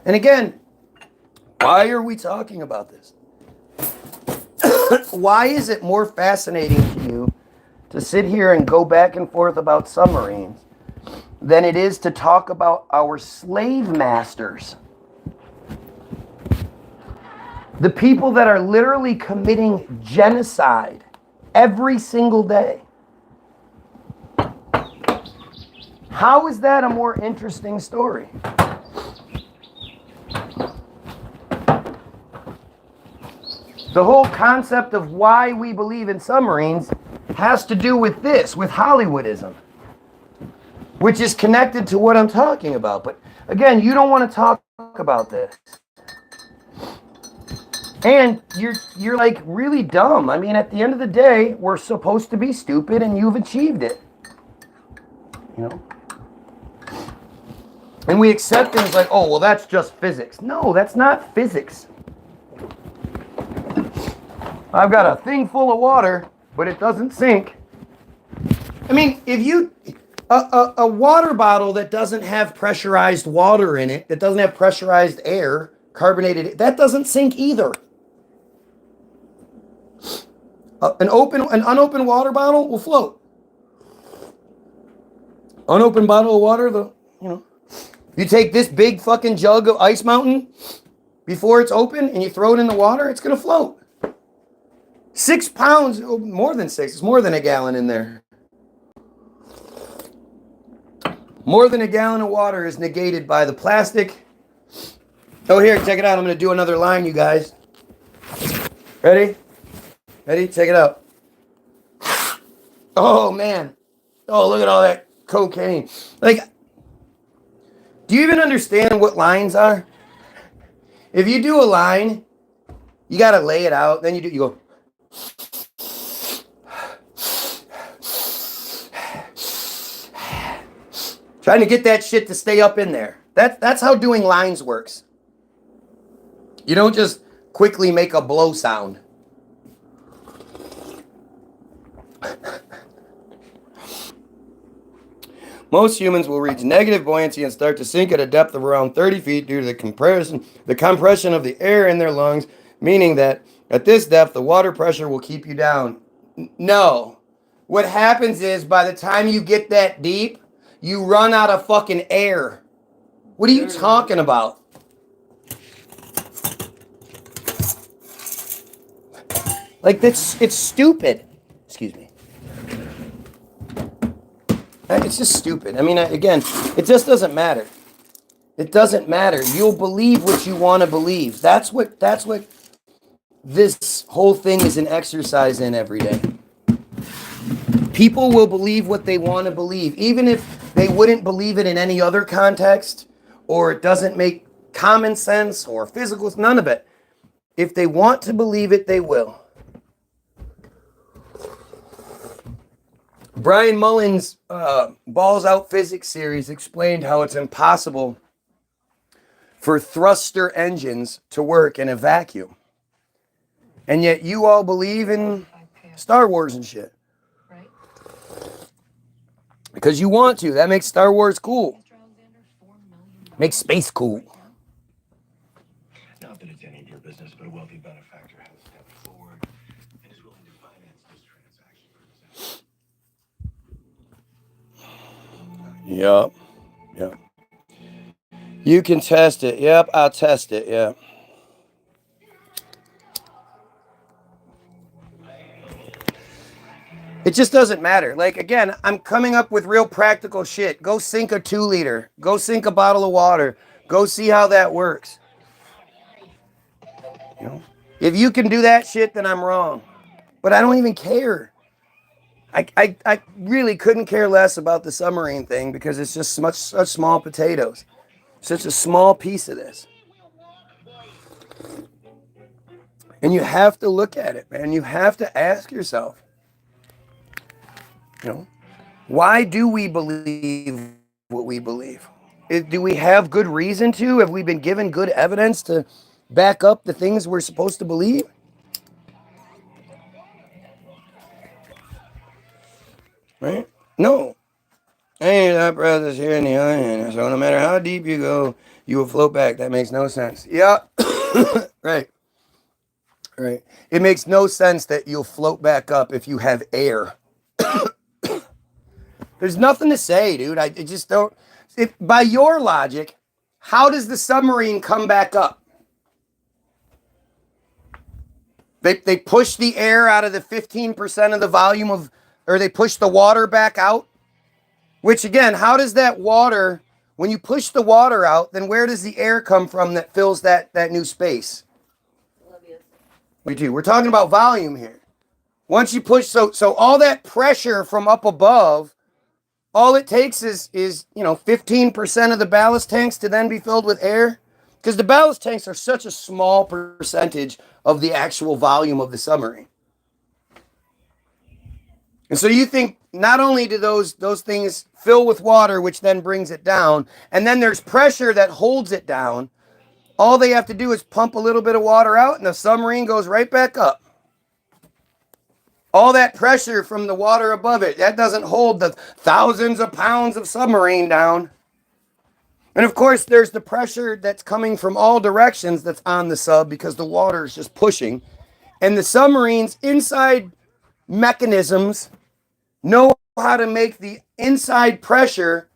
And again, why are we talking about this? Why is it more fascinating to you to sit here and go back and forth about submarines than it is to talk about our slave masters? The people that are literally committing genocide every single day. How is that a more interesting story? The whole concept of why we believe in submarines has to do with this, with Hollywoodism, which is connected to what I'm talking about. But again, you don't want to talk about this. And you're like really dumb. I mean, at the end of the day, we're supposed to be stupid and you've achieved it. You know? And we accept things like, oh, well, that's just physics. No, that's not physics. I've got a thing full of water, but it doesn't sink. I mean, if you... A water bottle that doesn't have pressurized water in it, that doesn't have pressurized air, carbonated, that doesn't sink either. An unopened water bottle will float. Unopened bottle of water, you take this big fucking jug of Ice Mountain before it's open and you throw it in the water, it's gonna float. 6 pounds, more than 6, it's more than a gallon in there. More than a gallon of water is negated by the plastic. Oh, here, check it out. I'm going to do another line, you guys. Ready? Ready? Check it out. Oh, man. Oh, look at all that cocaine. Like, do you even understand what lines are? If you do a line, you got to lay it out. Then you go. Trying to get that shit to stay up in there. That's how doing lines works. You don't just quickly make a blow sound. Most humans will reach negative buoyancy and start to sink at a depth of around 30 feet due to the compression of the air in their lungs, meaning that at this depth, the water pressure will keep you down. No. What happens is by the time you get that deep, you run out of fucking air. What are you talking about? Like, it's stupid. Excuse me. It's just stupid. I mean, again, it just doesn't matter. It doesn't matter. You'll believe what you want to believe. That's what this whole thing is an exercise in every day. People will believe what they want to believe, even if they wouldn't believe it in any other context, or it doesn't make common sense or physical, none of it. If they want to believe it, they will. Brian Mullen's Balls Out Physics series explained how it's impossible for thruster engines to work in a vacuum. And yet you all believe in Star Wars and shit. Because you want to. That makes Star Wars cool. Makes space cool. Not that it's any of your business, but a wealthy benefactor has stepped forward and is willing to finance this transaction. Yep. Yep. You can test it. Yep, I'll test it. Yep. It just doesn't matter. Like, again, I'm coming up with real practical shit. Go sink a 2-liter. Go sink a bottle of water. Go see how that works. You know? If you can do that shit, then I'm wrong. But I don't even care. I really couldn't care less about the submarine thing because it's just such small potatoes. Such a small piece of this. And you have to look at it, man. You have to ask yourself, you know, why do we believe what we believe? Do we have good reason to? Have we been given good evidence to back up the things we're supposed to believe? Right? No. Hey, that brother's here in the island, so no matter how deep you go, you will float back. That makes no sense. Yeah. Right. Right. It makes no sense that you'll float back up if you have air. There's nothing to say, dude. I just don't. By your logic, how does the submarine come back up? They push the air out of the 15% of the volume of, or they push the water back out. Which again, how does that water, when you push the water out, then where does the air come from that fills that new space? We do. We're talking about volume here. Once you push, so all that pressure from up above, all it takes is 15% of the ballast tanks to then be filled with air. Because the ballast tanks are such a small percentage of the actual volume of the submarine. And so you think not only do those things fill with water, which then brings it down, and then there's pressure that holds it down. All they have to do is pump a little bit of water out and the submarine goes right back up. All that pressure from the water above it, that doesn't hold the thousands of pounds of submarine down. And of course, there's the pressure that's coming from all directions that's on the sub because the water is just pushing. And the submarine's inside mechanisms know how to make the inside pressure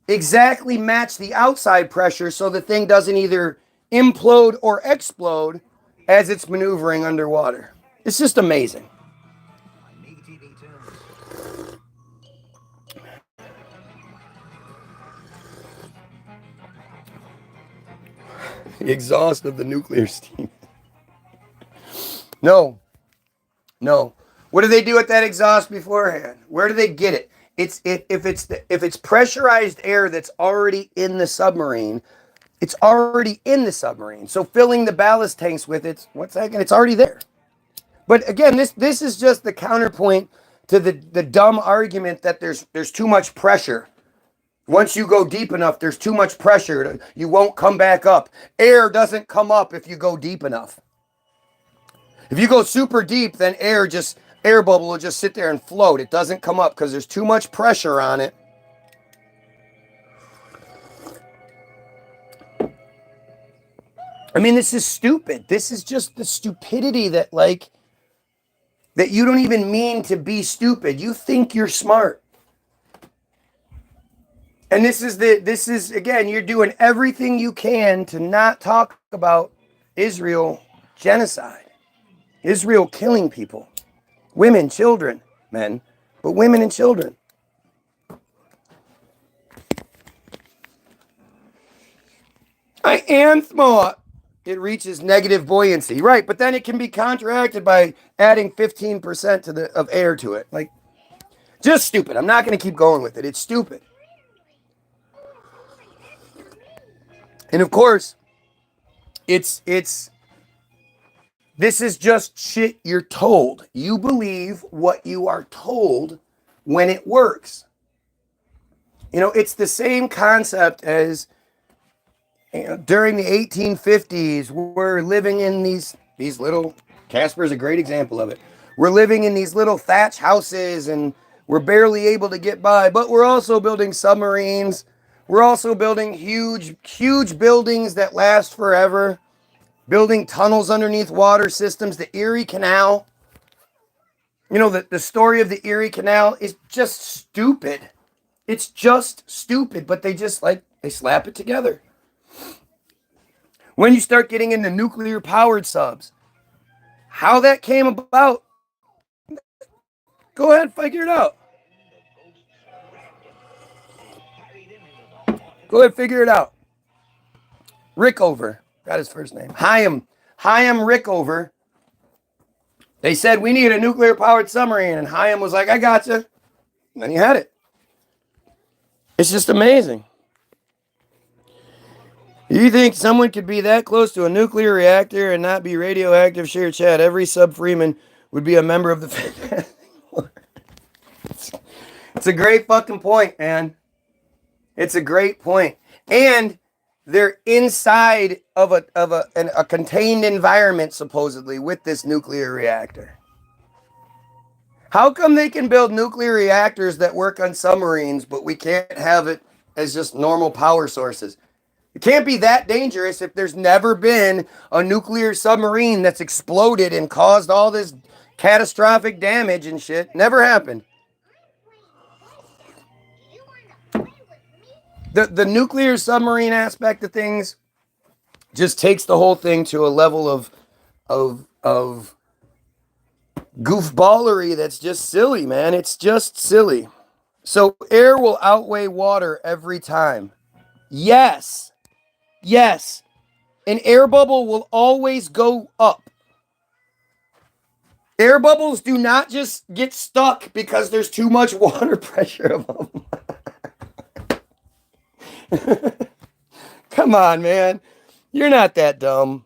exactly match the outside pressure so the thing doesn't either implode or explode as it's maneuvering underwater. It's just amazing. The exhaust of the nuclear steam. No. What do they do with that exhaust beforehand? Where do they get it? If it's pressurized air that's already in the submarine, it's already in the submarine. So filling the ballast tanks with it's already there. But again, this is just the counterpoint to the dumb argument that there's too much pressure. Once you go deep enough, there's too much pressure. You won't come back up. Air doesn't come up if you go deep enough. If you go super deep, then air bubble will just sit there and float. It doesn't come up because there's too much pressure on it. I mean, this is stupid. This is just the stupidity that you don't even mean to be stupid. You think you're smart. And this is again, you're doing everything you can to not talk about Israel genocide. Israel killing people. Women, children, men, but women and children. I am smart. It reaches negative buoyancy. Right, but then it can be counteracted by adding 15% of air to it. Just stupid. I'm not going to keep going with it. It's stupid. And of course, this is just shit you're told. You believe what you are told when it works. It's the same concept as during the 1850s, we're living in these little, Casper's a great example of it. We're living in these little thatch houses and we're barely able to get by, but we're also building submarines. We're also building huge buildings that last forever. Building tunnels underneath water systems, the Erie Canal. The story of the Erie Canal is just stupid. It's just stupid, but they just they slap it together. When you start getting into nuclear powered subs, how that came about, go ahead, figure it out. Go ahead, figure it out. Rickover, got his first name. Chaim Rickover. They said, we need a nuclear powered submarine. And Chaim was like, I gotcha. And then he had it. It's just amazing. You think someone could be that close to a nuclear reactor and not be radioactive? Share chat. Every sub-freeman would be a member of the Fantastic Four. It's a great fucking point, man. It's a great point. And they're inside of a contained environment, supposedly, with this nuclear reactor. How come they can build nuclear reactors that work on submarines, but we can't have it as just normal power sources? It can't be that dangerous if there's never been a nuclear submarine that's exploded and caused all this catastrophic damage and shit. Never happened. The nuclear submarine aspect of things just takes the whole thing to a level of goofballery that's just silly, man. It's just silly. So air will outweigh water every time. Yes. Yes. An air bubble will always go up. Air bubbles do not just get stuck because there's too much water pressure of them. Come on, man. You're not that dumb.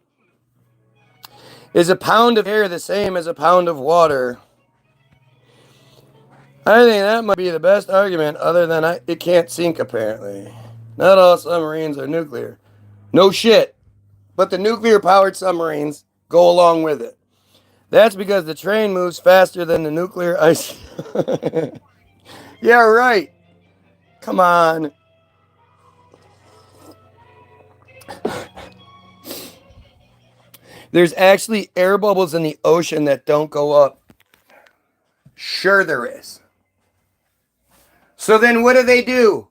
Is a pound of air the same as a pound of water? I think that might be the best argument, other than it can't sink, apparently. Not all submarines are nuclear. No shit. But the nuclear-powered submarines go along with it. That's because the train moves faster than the nuclear ice. Yeah, right. Come on. There's actually air bubbles in the ocean that don't go up. Sure there is. So then what do?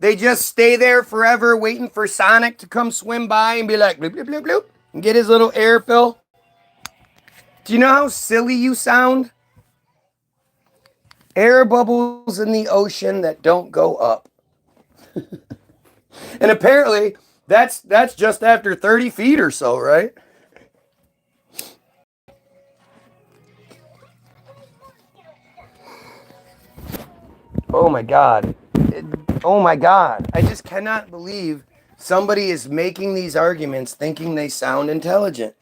They just stay there forever waiting for Sonic to come swim by and be like, bloop, bloop, bloop, bloop, and get his little air fill. Do you know how silly you sound? Air bubbles in the ocean that don't go up. And apparently, that's just after 30 feet or so, right? Oh my God. Oh my God. I just cannot believe somebody is making these arguments thinking they sound intelligent.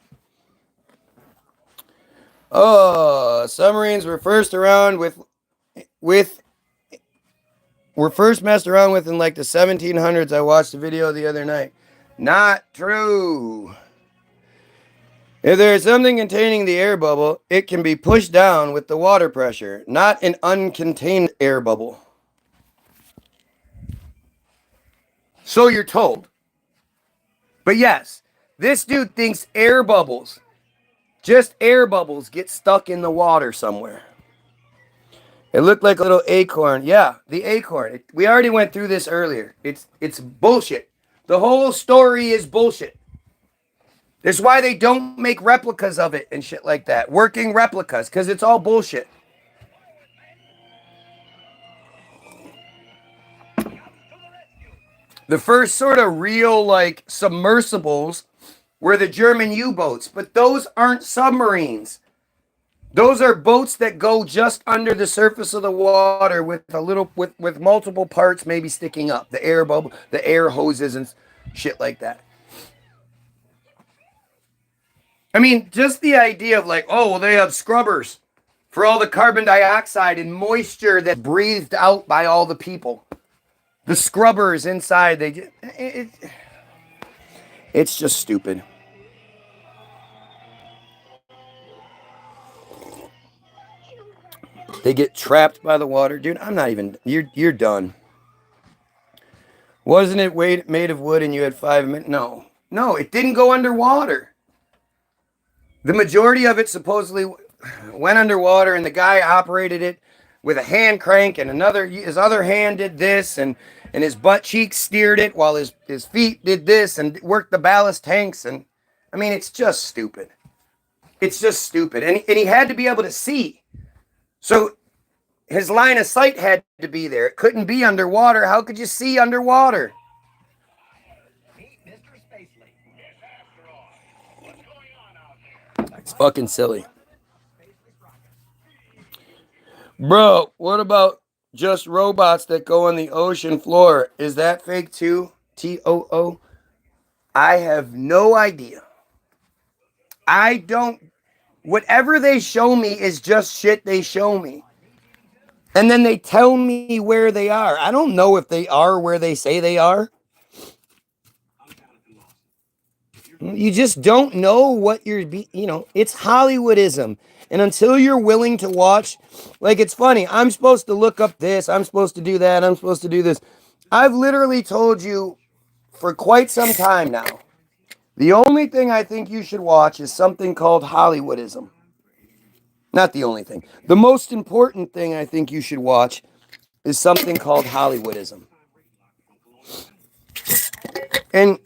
Oh, submarines were first messed around with in like the 1700s. I watched a video the other night. Not true. If there is something containing the air bubble, it can be pushed down with the water pressure, not an uncontained air bubble. So you're told. But yes, this dude thinks air bubbles, just air bubbles, get stuck in the water somewhere. It looked like a little acorn. Yeah, the acorn. We already went through this earlier. It's bullshit. The whole story is bullshit. That's why they don't make replicas of it and shit like that. Working replicas, because it's all bullshit. The first sort of real, like, submersibles were the German U-boats, but those aren't submarines. Those are boats that go just under the surface of the water with a little, with multiple parts maybe sticking up. The air bubble, the air hoses and shit like that. I mean, just the idea of like, oh, well, they have scrubbers for all the carbon dioxide and moisture that's breathed out by all the people. The scrubbers inside, it's just stupid. They get trapped by the water. Dude, I'm not even, you're done. Wasn't it made of wood and you had 5 minutes? No, it didn't go underwater. The majority of it supposedly went underwater, and the guy operated it with a hand crank, and his other hand did this, and his butt cheeks steered it while his feet did this and worked the ballast tanks. And I mean, it's just stupid. It's just stupid. And he had to be able to see. So his line of sight had to be there. It couldn't be underwater. How could you see underwater? It's fucking silly. Bro, what about just robots that go on the ocean floor? Is that fake too? TOO? I have no idea. Whatever they show me is just shit they show me. And then they tell me where they are. I don't know if they are where they say they are. You just don't know what it's Hollywoodism. And until you're willing to watch, like, it's funny. I'm supposed to look up this. I'm supposed to do that. I'm supposed to do this. I've literally told you for quite some time now. The only thing I think you should watch is something called Hollywoodism. Not the only thing. The most important thing I think you should watch is something called Hollywoodism. And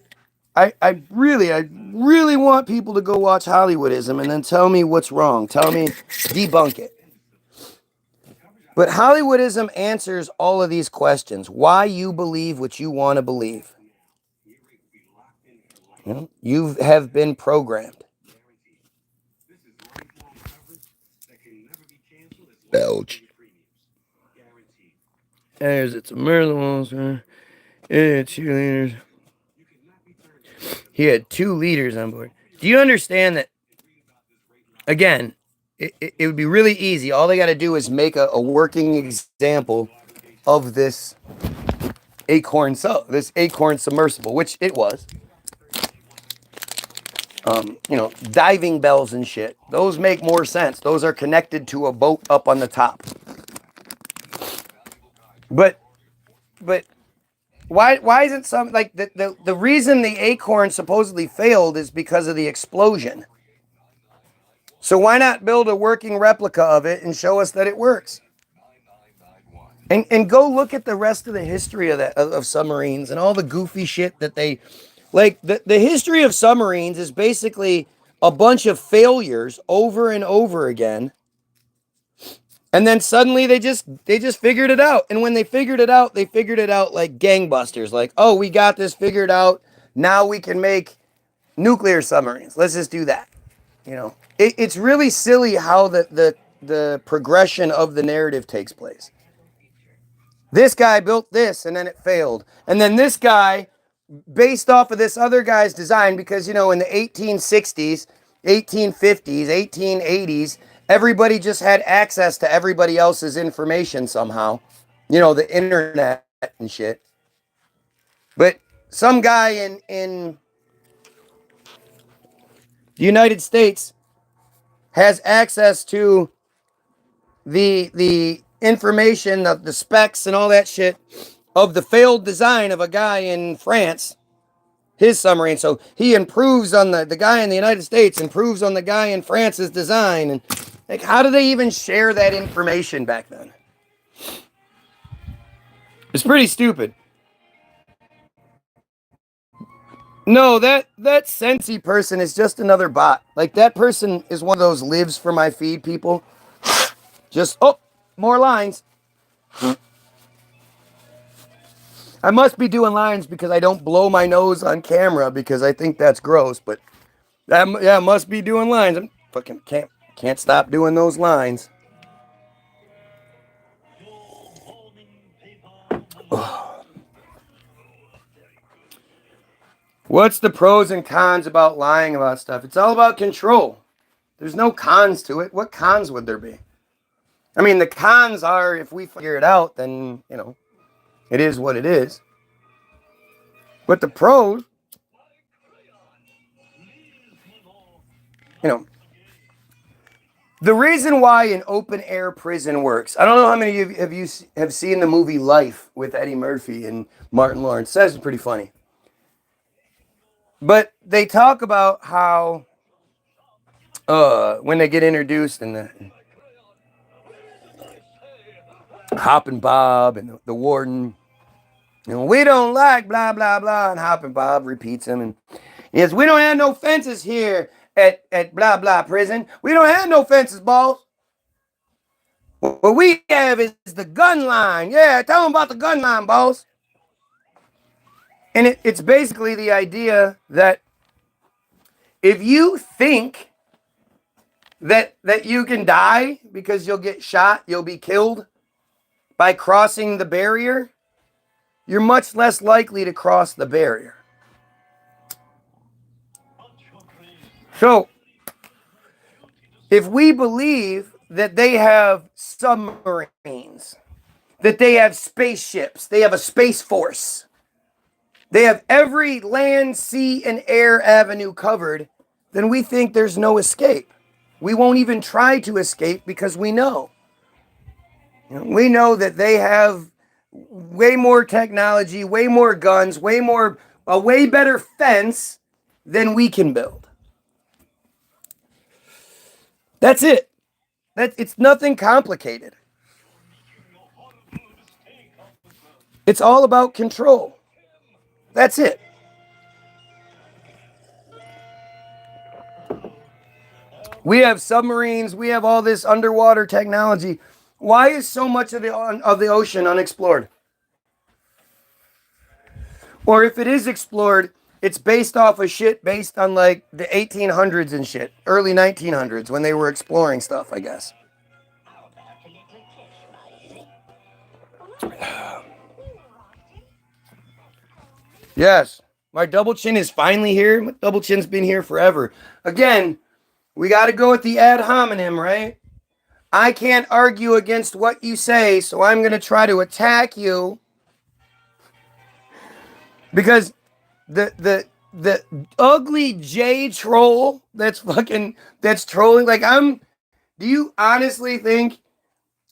I really want people to go watch Hollywoodism and then tell me what's wrong. Tell me, debunk it. But Hollywoodism answers all of these questions. Why you believe what you want to believe. You have been programmed. Belch. There's it's a Merlin, yeah, cheerleaders. He had 2 leaders on board. Do you understand that? Again, it would be really easy. All they got to do is make a working example of this acorn submersible, which it was. Diving bells and shit. Those make more sense. Those are connected to a boat up on the top. But why isn't some like the reason the acorn supposedly failed is because of the explosion. So why not build a working replica of it and show us that it works? And go look at the rest of the history of submarines and all the goofy shit that they like. The history of submarines is basically a bunch of failures over and over again. And then suddenly they just figured it out. And when they figured it out like gangbusters. Like, oh, we got this figured out. Now we can make nuclear submarines. Let's just do that. It's really silly how the progression of the narrative takes place. This guy built this and then it failed. And then this guy, based off of this other guy's design, because, in the 1860s, 1850s, 1880s, everybody just had access to everybody else's information somehow. The internet and shit. But some guy in the United States has access to the information of the specs and all that shit of the failed design of a guy in France, his submarine. So he improves on the guy in the United States, improves on the guy in France's design. And like, how do they even share that information back then? It's pretty stupid. No, that Sensi person is just another bot. Like, that person is one of those lives for my feed people. Just, more lines. I must be doing lines because I don't blow my nose on camera because I think that's gross. But I must be doing lines. I fucking can't stop doing those lines. What's the pros and cons about lying about stuff? It's all about control. There's no cons to it. What cons would there be? I mean, the cons are if we figure it out, then, it is what it is. But the pros, the reason why an open air prison works. I don't know how many of you have seen the movie Life with Eddie Murphy and Martin Lawrence. That's pretty funny. But they talk about how when they get introduced and the Hoppin' Bob and the warden, we don't like blah, blah, blah. And Hoppin' Bob repeats them. And yes, we don't have no fences here at blah, blah prison. We don't have no fences, boss. What we have is the gun line. Yeah, tell them about the gun line, boss. And it's basically the idea that if you think that you can die because you'll get shot, you'll be killed by crossing the barrier, you're much less likely to cross the barrier. So, if we believe that they have submarines, that they have spaceships, they have a space force, they have every land, sea, and air avenue covered, then we think there's no escape. We won't even try to escape because we know. We know that they have way more technology, way more guns, a way better fence than we can build. That's it. It's nothing complicated. It's all about control. That's it. We have submarines. We have all this underwater technology. Why is so much of the ocean unexplored? Or if it is explored, it's based off of shit based on like the 1800s and shit, early 1900s when they were exploring stuff, I guess. Yes, my double chin is finally here. My double chin's been here forever. Again, we got to go with the ad hominem, right? I can't argue against what you say, so I'm going to try to attack you because the ugly J troll that's trolling, like, do you honestly think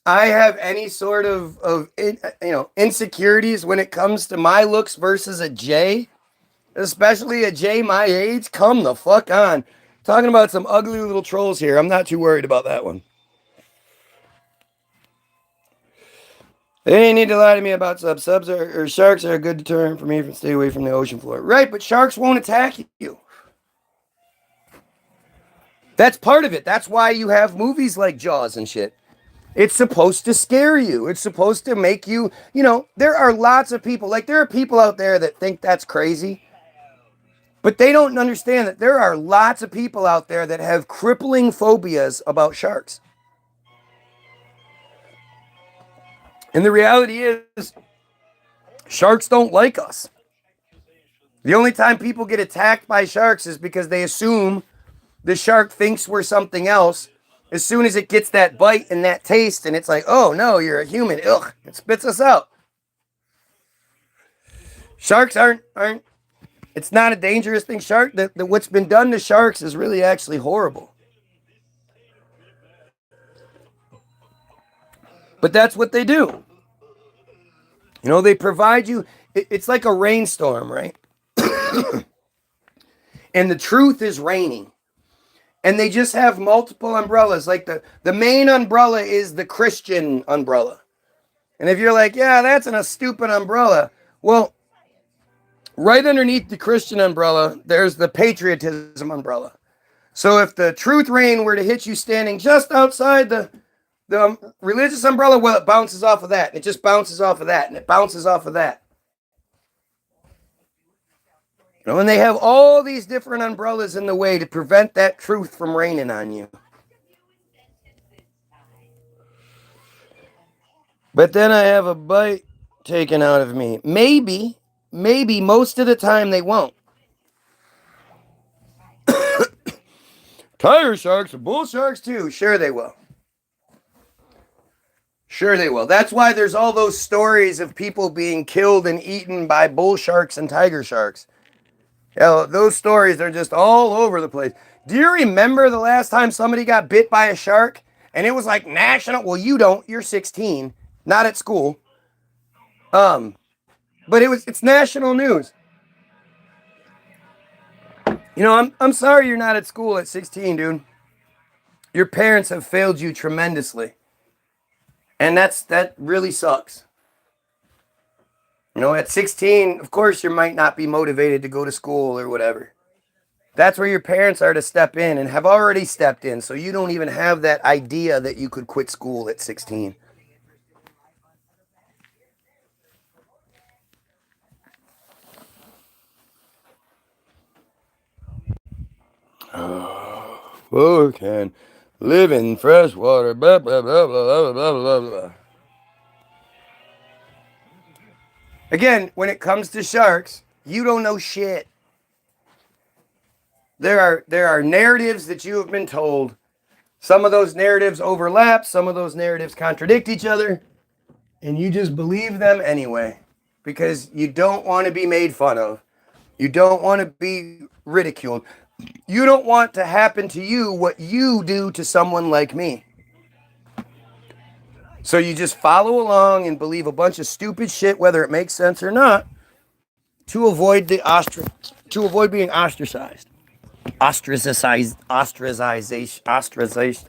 I have any sort of insecurities when it comes to my looks versus a J? Especially a J my age? Come the fuck on. Talking about some ugly little trolls here. I'm not too worried about that one. They ain't need to lie to me about subs. Subs or sharks are a good deterrent for me to stay away from the ocean floor. Right, but sharks won't attack you. That's part of it. That's why you have movies like Jaws and shit. It's supposed to scare you. It's supposed to make you, there are lots of people, like there are people out there that think that's crazy. But they don't understand that there are lots of people out there that have crippling phobias about sharks. And the reality is, sharks don't like us. The only time people get attacked by sharks is because they assume the shark thinks we're something else. As soon as it gets that bite and that taste, and it's like, oh no, you're a human. Ugh, it spits us out. Sharks aren't. It's not a dangerous thing. What's been done to sharks is really actually horrible. But that's what they do. They provide you, it's like a rainstorm, right? And the truth is raining. And they just have multiple umbrellas. Like the main umbrella is the Christian umbrella. And if you're like, yeah, that's a stupid umbrella. Well, right underneath the Christian umbrella, there's the patriotism umbrella. So if the truth rain were to hit you standing just outside the religious umbrella, well, it bounces off of that. And it just bounces off of that. And it bounces off of that. And they have all these different umbrellas in the way to prevent that truth from raining on you. But then I have a bite taken out of me. Maybe most of the time they won't. Tiger sharks are bull sharks too. Sure they will. Sure they will. That's why there's all those stories of people being killed and eaten by bull sharks and tiger sharks. Hell, those stories are just all over the place. Do you remember the last time somebody got bit by a shark? And it was like national. Well, you don't. You're 16. Not at school. But it's national news. I'm sorry you're not at school at 16, dude. Your parents have failed you tremendously. And that really sucks. At 16, of course, you might not be motivated to go to school or whatever. That's where your parents are to step in and have already stepped in. So you don't even have that idea that you could quit school at 16. Oh, can live in fresh water. Blah, blah, blah, blah, blah, blah, blah. Again, when it comes to sharks, you don't know shit. There are narratives that you have been told. Some of those narratives overlap. Some of those narratives contradict each other. And you just believe them anyway. Because you don't want to be made fun of. You don't want to be ridiculed. You don't want to happen to you what you do to someone like me. So you just follow along and believe a bunch of stupid shit, whether it makes sense or not, to avoid being ostracized. Ostracization.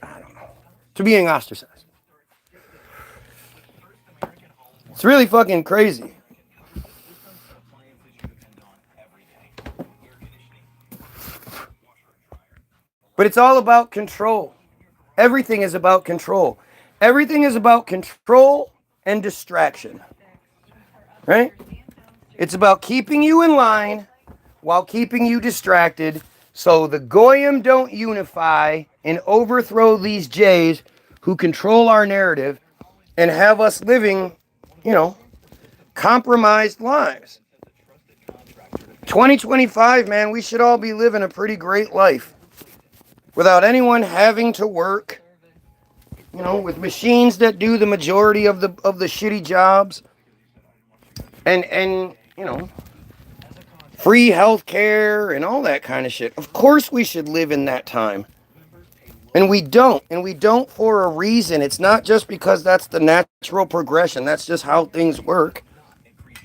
I don't know. To being ostracized. It's really fucking crazy. But it's all about control. Everything is about control. Everything is about control and distraction. Right? It's about keeping you in line while keeping you distracted so the Goyim don't unify and overthrow these Jays who control our narrative and have us living, compromised lives. 2025, man, we should all be living a pretty great life without anyone having to work, with machines that do the majority of the shitty jobs and free health care and all that kind of shit. Of course we should live in that time. And we don't. And we don't for a reason. It's not just because that's the natural progression. That's just how things work.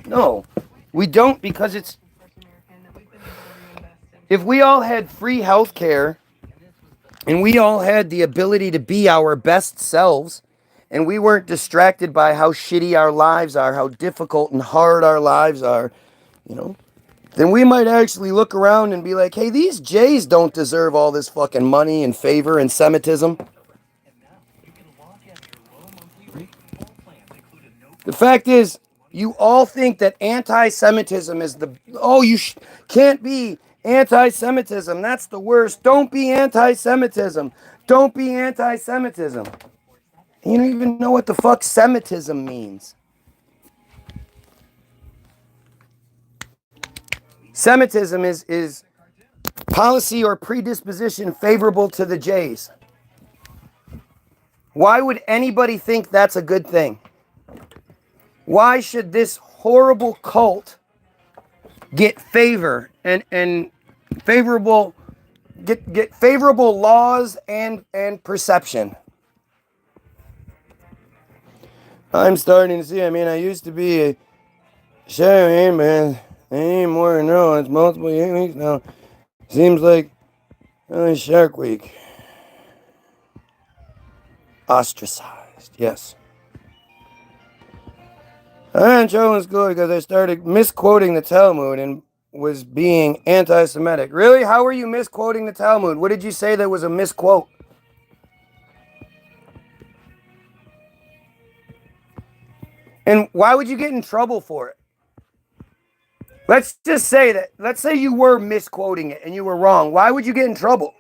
No. We don't because it's... If we all had free health care and we all had the ability to be our best selves and we weren't distracted by how shitty our lives are, how difficult and hard our lives are, then we might actually look around and be like, hey, these Jays don't deserve all this fucking money and favor and Semitism. The fact is, you all think that anti-Semitism is the... Oh, you can't be anti-Semitism. That's the worst. Don't be anti-Semitism. Don't be anti-Semitism. You don't even know what the fuck Semitism means. Semitism is policy or predisposition favorable to the Jays. Why would anybody think that's a good thing? Why should this horrible cult get favor and favorable get favorable laws and perception? I'm starting to see. I used to be a shaman, man. Anymore, no, it's multiple weeks now. Seems like only Shark Week. Ostracized, yes. I in trouble in school because I started misquoting the Talmud and was being anti-Semitic. Really? How were you misquoting the Talmud? What did you say that was a misquote? And why would you get in trouble for it? Let's just say that, let's say you were misquoting it and you were wrong. Why would you get in trouble?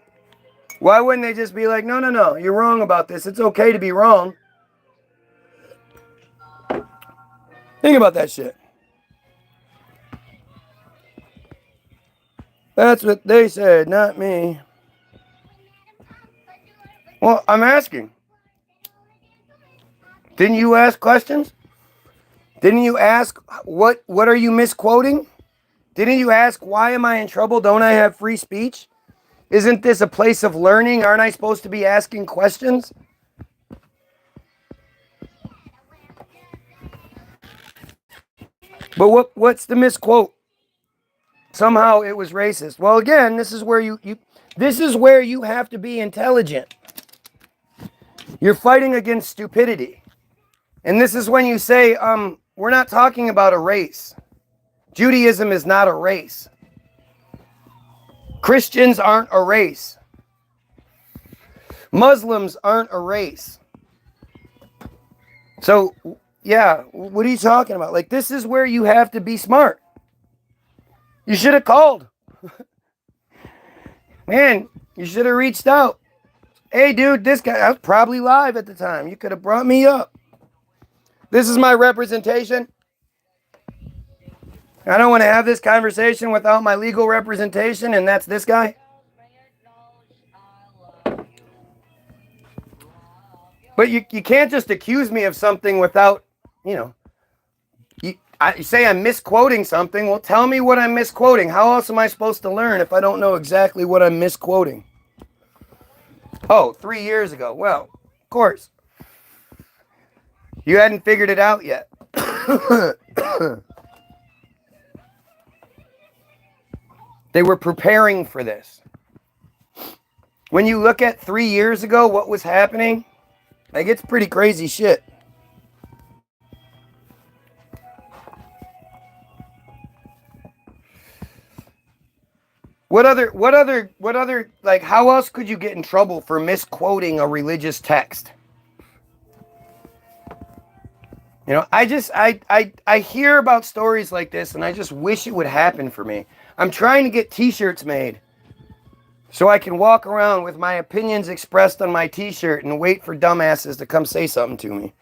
Why wouldn't they just be like, no, you're wrong about this. It's okay to be wrong. Think about that shit. That's what they said, not me. Well, I'm asking. Didn't you ask questions? Didn't you ask, what are you misquoting? Didn't you ask, why am I in trouble? Don't I have free speech? Isn't this a place of learning? Aren't I supposed to be asking questions? But what's the misquote? Somehow it was racist. Well, again, this is where you have to be intelligent. You're fighting against stupidity. And this is when you say, we're not talking about a race. Judaism is not a race. Christians aren't a race. Muslims aren't a race. So, yeah, what are you talking about? Like, this is where you have to be smart. You should have called. Man, you should have reached out. Hey, dude, this guy, I was probably live at the time. You could have brought me up. This is my representation. I don't want to have this conversation without my legal representation, and that's this guy. But you can't just accuse me of something without, you say I'm misquoting something. Well, tell me what I'm misquoting. How else am I supposed to learn if I don't know exactly what I'm misquoting? Oh, 3 years ago. Well, of course. You hadn't figured it out yet. They were preparing for this. When you look at 3 years ago, what was happening, like, it's pretty crazy shit. What other, like, how else could you get in trouble for misquoting a religious text? You know, I hear about stories like this, and I just wish it would happen for me. I'm trying to get t-shirts made so I can walk around with my opinions expressed on my t-shirt and wait for dumbasses to come say something to me.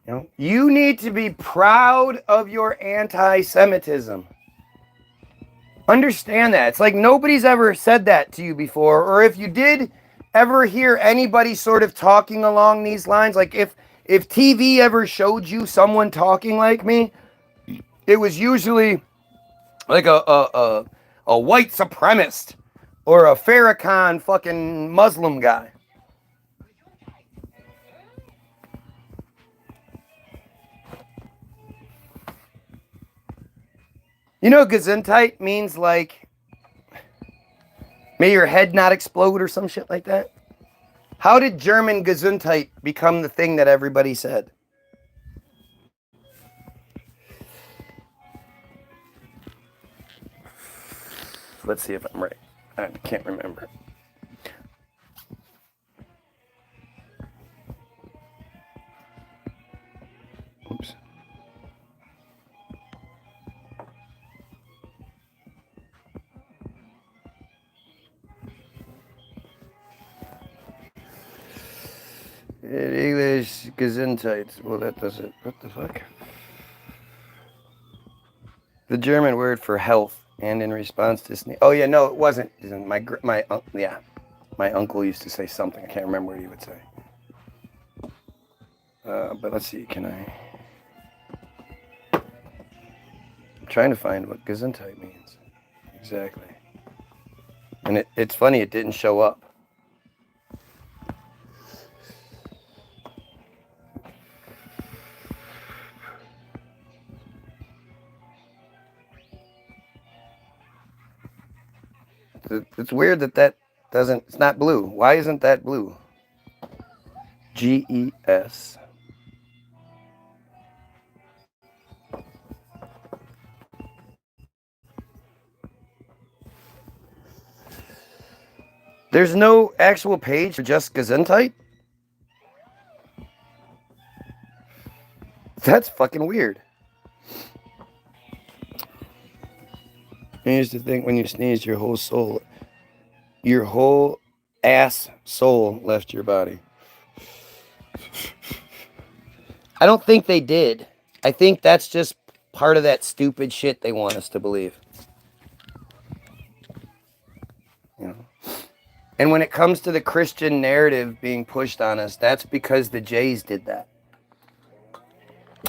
You know, you need to be proud of your anti-Semitism. Understand that. It's like nobody's ever said that to you before, or if you did ever hear anybody sort of talking along these lines, like if TV ever showed you someone talking like me, it was usually like a white supremacist or a Farrakhan fucking Muslim guy. You know, Gesundheit means like, may your head not explode or some shit like that. How did German Gesundheit become the thing that everybody said? Let's see if I'm right. I can't remember. Oops. In English, Gesundheit. Well, that does it. What the fuck? The German word for health, and in response to sneeze. Oh yeah, no, it wasn't. My uncle used to say something. I can't remember what he would say. But let's see. Can I? I'm trying to find what Gesundheit means exactly. And it's funny. It didn't show up. It's weird that doesn't, it's not blue. Why isn't that blue? GES. There's no actual page for just Gesundheit? That's fucking weird. I used to think when you sneezed, your whole ass soul left your body. I don't think they did. I think that's just part of that stupid shit they want us to believe. You know? And when it comes to the Christian narrative being pushed on us, that's because the Jays did that.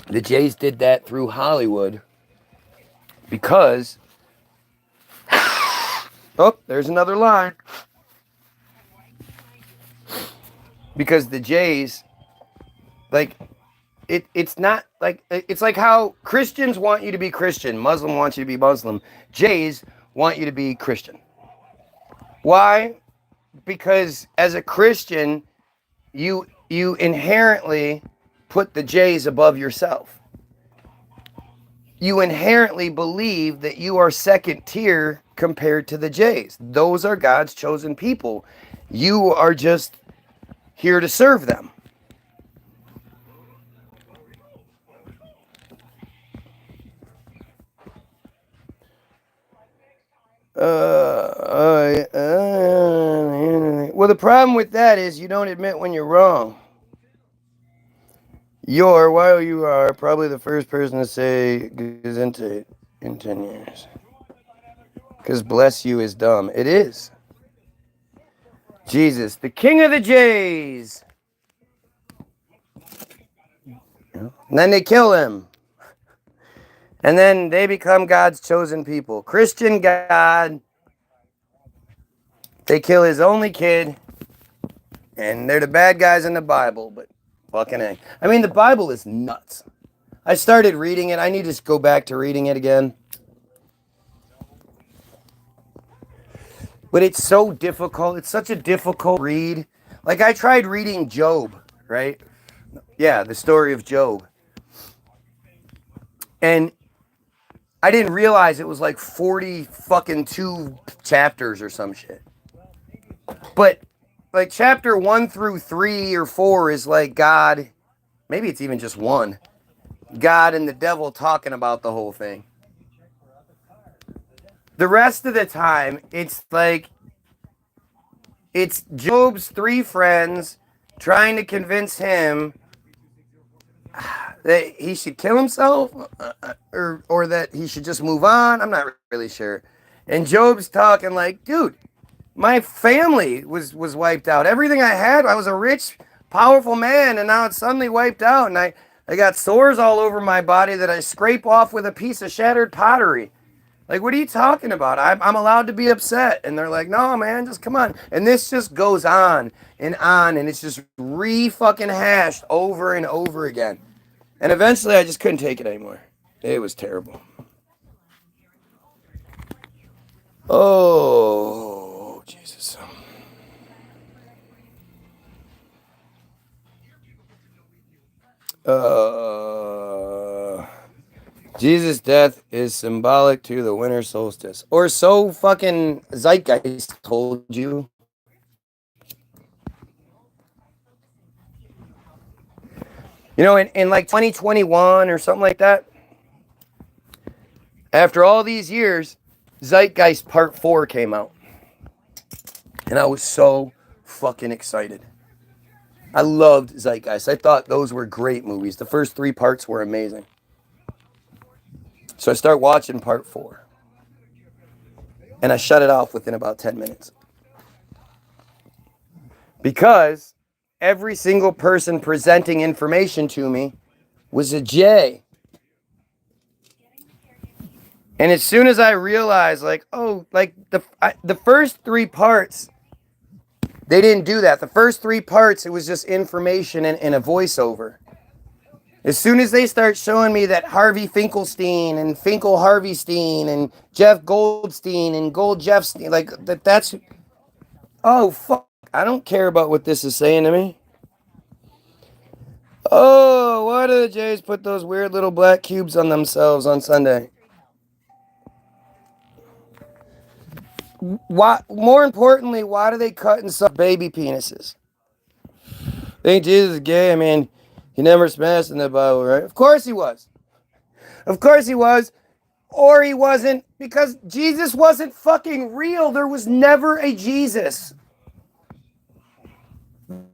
The Jays did that through Hollywood because... Oh, there's another line. Because the Jays, like, it's not like, it's like how Christians want you to be Christian, Muslim wants you to be Muslim, Jays want you to be Christian. Why? Because as a Christian, you inherently put the Jays above yourself. You inherently believe that you are second tier compared to the Jays. Those are God's chosen people. You are just here to serve them. Well, the problem with that is you don't admit when you're wrong. While you are probably the first person to say Gesundheit in 10 years. Because bless you is dumb. It is. Jesus, the king of the Jays. And then they kill him. And then they become God's chosen people. Christian God. They kill his only kid. And they're the bad guys in the Bible. But fucking A. I mean, the Bible is nuts. I started reading it. I need to go back to reading it again. But it's so difficult. It's such a difficult read. Like I tried reading Job, right? Yeah, the story of Job. And I didn't realize it was like 40 fucking 2 chapters or some shit. But like chapter 1 through 3 or 4 is like God, maybe it's even just 1. God and the devil talking about the whole thing. The rest of the time, it's like, it's Job's 3 friends trying to convince him that he should kill himself or that he should just move on. I'm not really sure. And Job's talking like, dude, my family was wiped out. Everything I had, I was a rich, powerful man, and now it's suddenly wiped out. And I got sores all over my body that I scrape off with a piece of shattered pottery. Like, what are you talking about? I'm allowed to be upset. And they're like, no, man, just come on. And this just goes on, and it's just fucking hashed over and over again. And eventually I just couldn't take it anymore. It was terrible. Oh, Jesus. Jesus' death is symbolic to the winter solstice. Or so fucking Zeitgeist told you. You know, in like 2021 or something like that, after all these years, Zeitgeist Part 4 came out. And I was so fucking excited. I loved Zeitgeist. I thought those were great movies. The first 3 parts were amazing. So I start watching Part 4. And I shut it off within about 10 minutes. Because every single person presenting information to me was a J. And as soon as I realized, like, oh, like the first 3 parts, they didn't do that. The first 3 parts, it was just information and a voiceover. As soon as they start showing me that Harvey Finkelstein and Finkel Harveystein and Jeff Goldstein and Gold Jeffstein, like that's, oh, fuck. I don't care about what this is saying to me. Oh, why do the Jays put those weird little black cubes on themselves on Sunday? Why? More importantly, why do they cut and suck baby penises? Think Jesus is gay? I mean, he never smashed in the Bible, right? Of course he was. Of course he was. Or he wasn't, because Jesus wasn't fucking real. There was never a Jesus.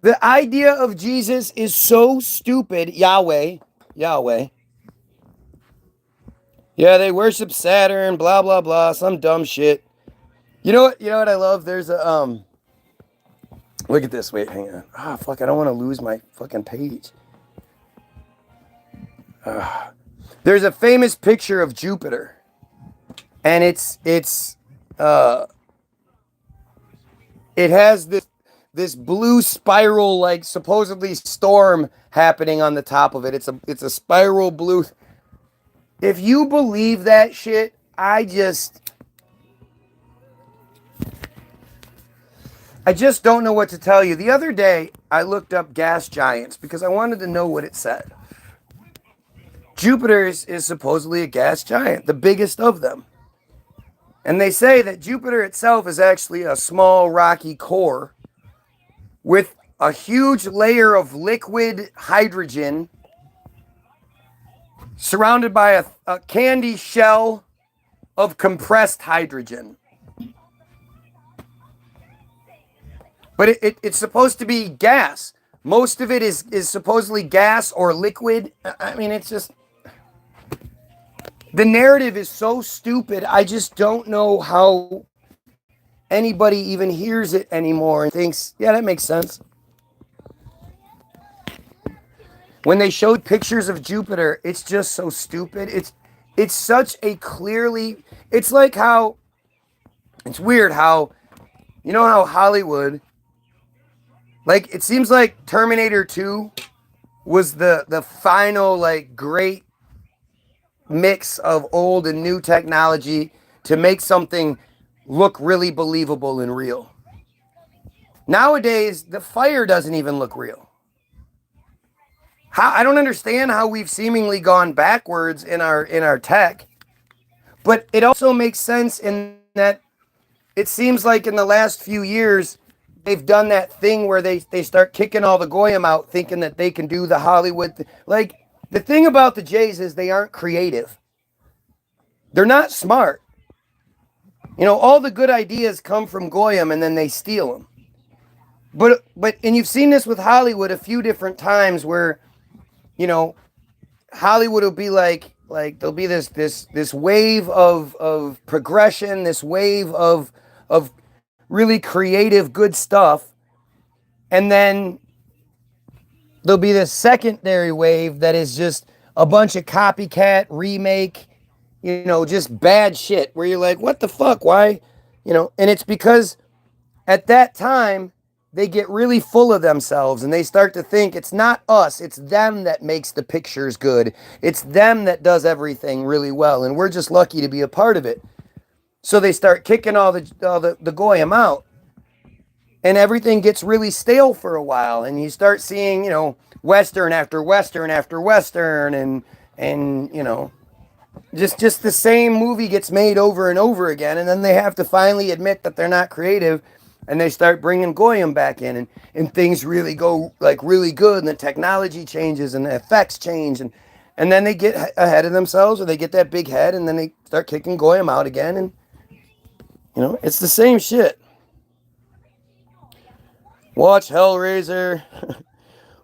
The idea of Jesus is so stupid. Yahweh. Yeah, they worship Saturn, blah, blah, blah, some dumb shit. You know what I love? There's a, look at this. Wait, hang on. Ah, fuck, I don't want to lose my fucking page. There's a famous picture of Jupiter. And it has this blue spiral, like supposedly storm happening on the top of it. It's a spiral blue. If you believe that shit, I just don't know what to tell you. The other day, I looked up gas giants because I wanted to know what it said. Jupiter is supposedly a gas giant, the biggest of them. And they say that Jupiter itself is actually a small rocky core with a huge layer of liquid hydrogen surrounded by a candy shell of compressed hydrogen. But it's supposed to be gas. Most of it is supposedly gas or liquid. I mean, it's just... The narrative is so stupid, I just don't know how anybody even hears it anymore and thinks, yeah, that makes sense. When they showed pictures of Jupiter, it's just so stupid. It's such a clearly... It's like how... It's weird how... You know how Hollywood... Like, it seems like Terminator 2 was the final, like, great mix of old and new technology to make something look really believable and real. Nowadays, the fire doesn't even look real. I don't understand how we've seemingly gone backwards in our tech, but it also makes sense in that it seems like in the last few years, they've done that thing where they start kicking all the goyim out, thinking that they can do the Hollywood. Like, the thing about the Jays is they aren't creative. They're not smart. You know, all the good ideas come from goyim and then they steal them. But and you've seen this with Hollywood a few different times where, you know, Hollywood will be like there'll be this wave of progression, this wave of really creative good stuff, and then there'll be this secondary wave that is just a bunch of copycat remake, you know, just bad shit where you're like, what the fuck, why, you know? And it's because at that time they get really full of themselves and they start to think it's not us, it's them that makes the pictures good, it's them that does everything really well, and we're just lucky to be a part of it. So they start kicking all the goyim out, and everything gets really stale for a while, and you start seeing, you know, Western after Western after Western, and you know, just the same movie gets made over and over again, and then they have to finally admit that they're not creative, and they start bringing goyim back in, and things really go like really good, and the technology changes, and the effects change, and then they get ahead of themselves, or they get that big head, and then they start kicking goyim out again, and you know, it's the same shit. Watch Hellraiser.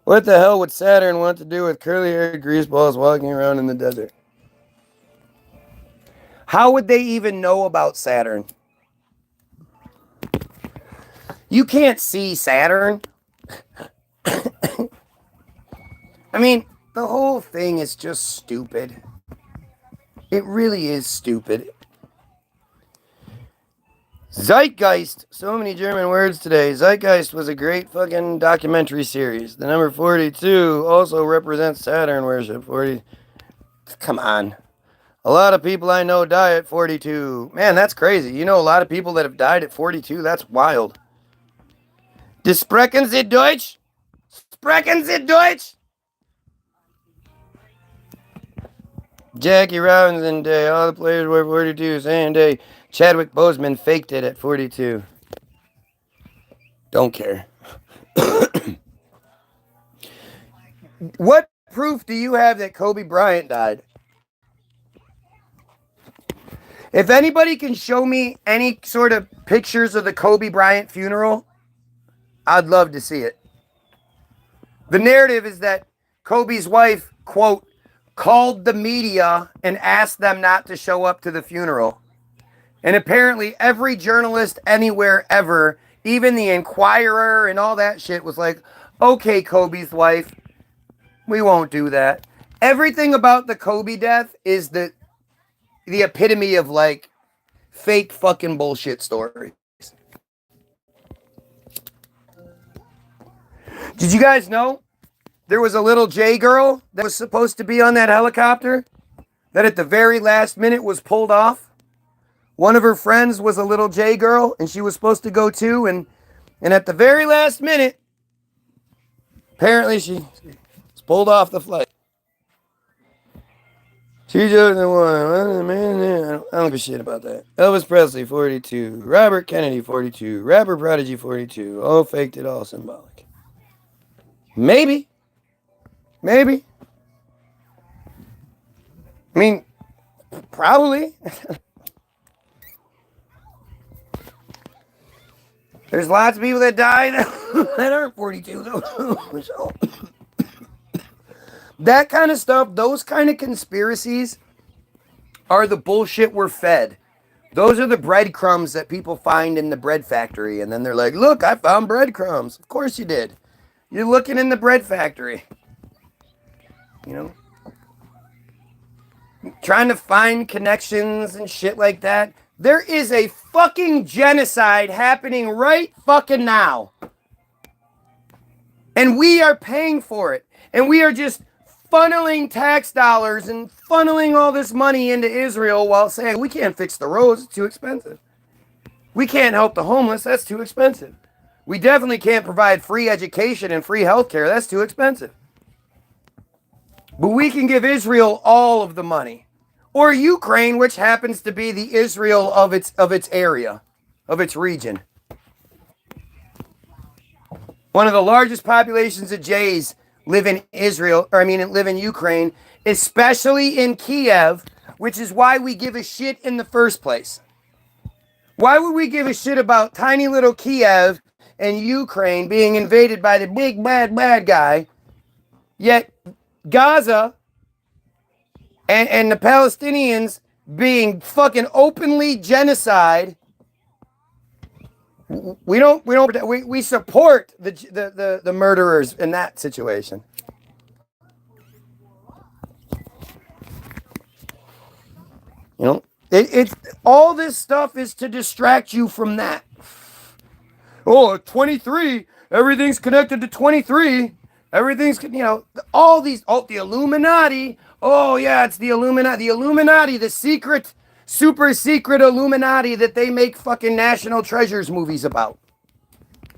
What the hell would Saturn want to do with curly-haired greaseballs walking around in the desert? How would they even know about Saturn? You can't see Saturn. I mean, the whole thing is just stupid. It really is stupid. Zeitgeist. So many German words today. Zeitgeist was a great fucking documentary series. The number 42 also represents Saturn worship. 40. Come on. A lot of people I know die at 42. Man, that's crazy. You know a lot of people that have died at 42? That's wild. Sprechen Sie Deutsch? Sprechen Sie Deutsch? Jackie Robinson Day. All the players were 42. Same day. Chadwick Boseman faked it at 42. Don't care. What proof do you have that Kobe Bryant died? If anybody can show me any sort of pictures of the Kobe Bryant funeral, I'd love to see it. The narrative is that Kobe's wife, quote, called the media and asked them not to show up to the funeral. And apparently every journalist anywhere ever, even the Inquirer and all that shit, was like, okay, Kobe's wife, we won't do that. Everything about the Kobe death is the epitome of like fake fucking bullshit stories. Did you guys know there was a little J girl that was supposed to be on that helicopter that at the very last minute was pulled off? One of her friends was a little J girl, and she was supposed to go too, and at the very last minute, apparently she was pulled off the flight. She just the one. I don't give a shit about that. Elvis Presley, 42. Robert Kennedy, 42. Rapper Prodigy, 42. All faked it, all symbolic. Maybe. I mean, probably. There's lots of people that die that aren't 42, though. So, that kind of stuff, those kind of conspiracies are the bullshit we're fed. Those are the breadcrumbs that people find in the bread factory. And then they're like, look, I found breadcrumbs. Of course you did. You're looking in the bread factory. You know? Trying to find connections and shit like that. There is a fucking genocide happening right fucking now. And we are paying for it. And we are just funneling tax dollars and funneling all this money into Israel while saying, we can't fix the roads, it's too expensive. We can't help the homeless, that's too expensive. We definitely can't provide free education and free healthcare. That's too expensive. But we can give Israel all of the money. Or Ukraine, which happens to be the Israel of its area, of its region. One of the largest populations of Jays live in Israel, live in Ukraine, especially in Kiev, which is why we give a shit in the first place. Why would we give a shit about tiny little Kiev and Ukraine being invaded by the big bad guy, yet Gaza and the Palestinians being fucking openly genocide? We support the murderers in that situation. You know, it's all this stuff is to distract you from that. Oh, 23, everything's connected to 23. Everything's, all these, the Illuminati. Oh yeah, it's the Illuminati, the secret, super secret Illuminati that they make fucking National Treasures movies about.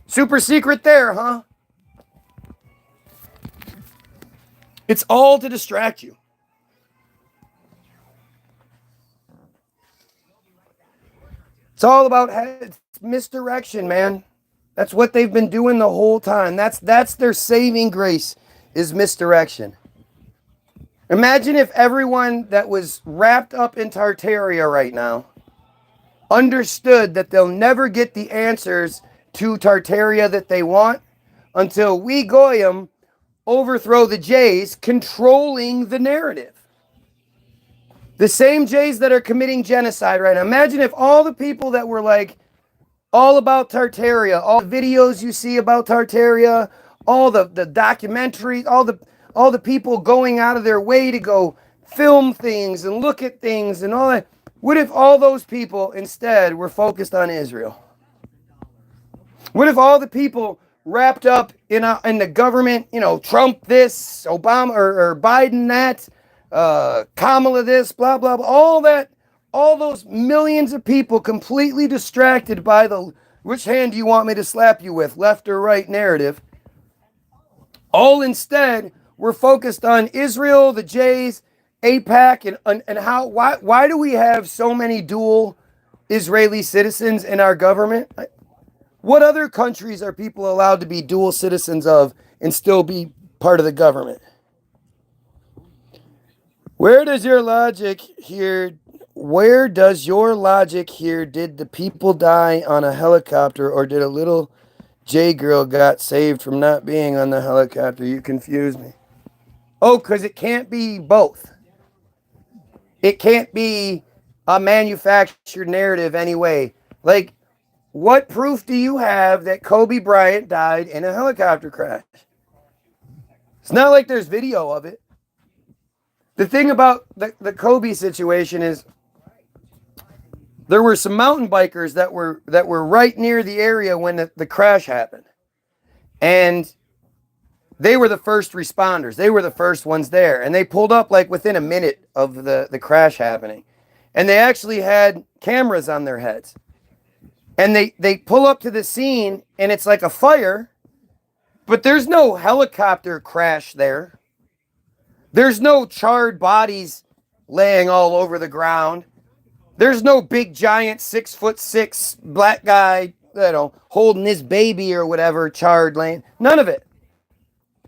Super secret there, huh? It's all to distract you. It's all about misdirection, man. That's what they've been doing the whole time. That's their saving grace, is misdirection. Imagine if everyone that was wrapped up in Tartaria right now understood that they'll never get the answers to Tartaria that they want until we Goyim overthrow the Jays controlling the narrative. The same Jays that are committing genocide right now. Imagine if all the people that were like all about Tartaria, all the videos you see about Tartaria, all the documentaries, all the people going out of their way to go film things and look at things and all that. What if all those people instead were focused on Israel? What if all the people wrapped up in the government, Trump this, Obama or Biden that, Kamala this, blah, blah, blah, all those millions of people completely distracted by the which hand do you want me to slap you with, left or right narrative, all instead were focused on Israel, the Jays, AIPAC, and why do we have so many dual Israeli citizens in our government? What other countries are people allowed to be dual citizens of and still be part of the government? Where does your logic here, did the people die on a helicopter, or did a little J girl got saved from not being on the helicopter? You confuse me. Oh, because it can't be both. It can't be a manufactured narrative anyway. Like, what proof do you have that Kobe Bryant died in a helicopter crash? It's not like there's video of it. The thing about the Kobe situation is there were some mountain bikers that were right near the area when the crash happened. And they were the first responders. They were the first ones there. And they pulled up like within a minute of the crash happening. And they actually had cameras on their heads. And they pull up to the scene and it's like a fire, but there's no helicopter crash there. There's no charred bodies laying all over the ground. There's no big giant 6'6" black guy, holding his baby or whatever, charred laying. None of it.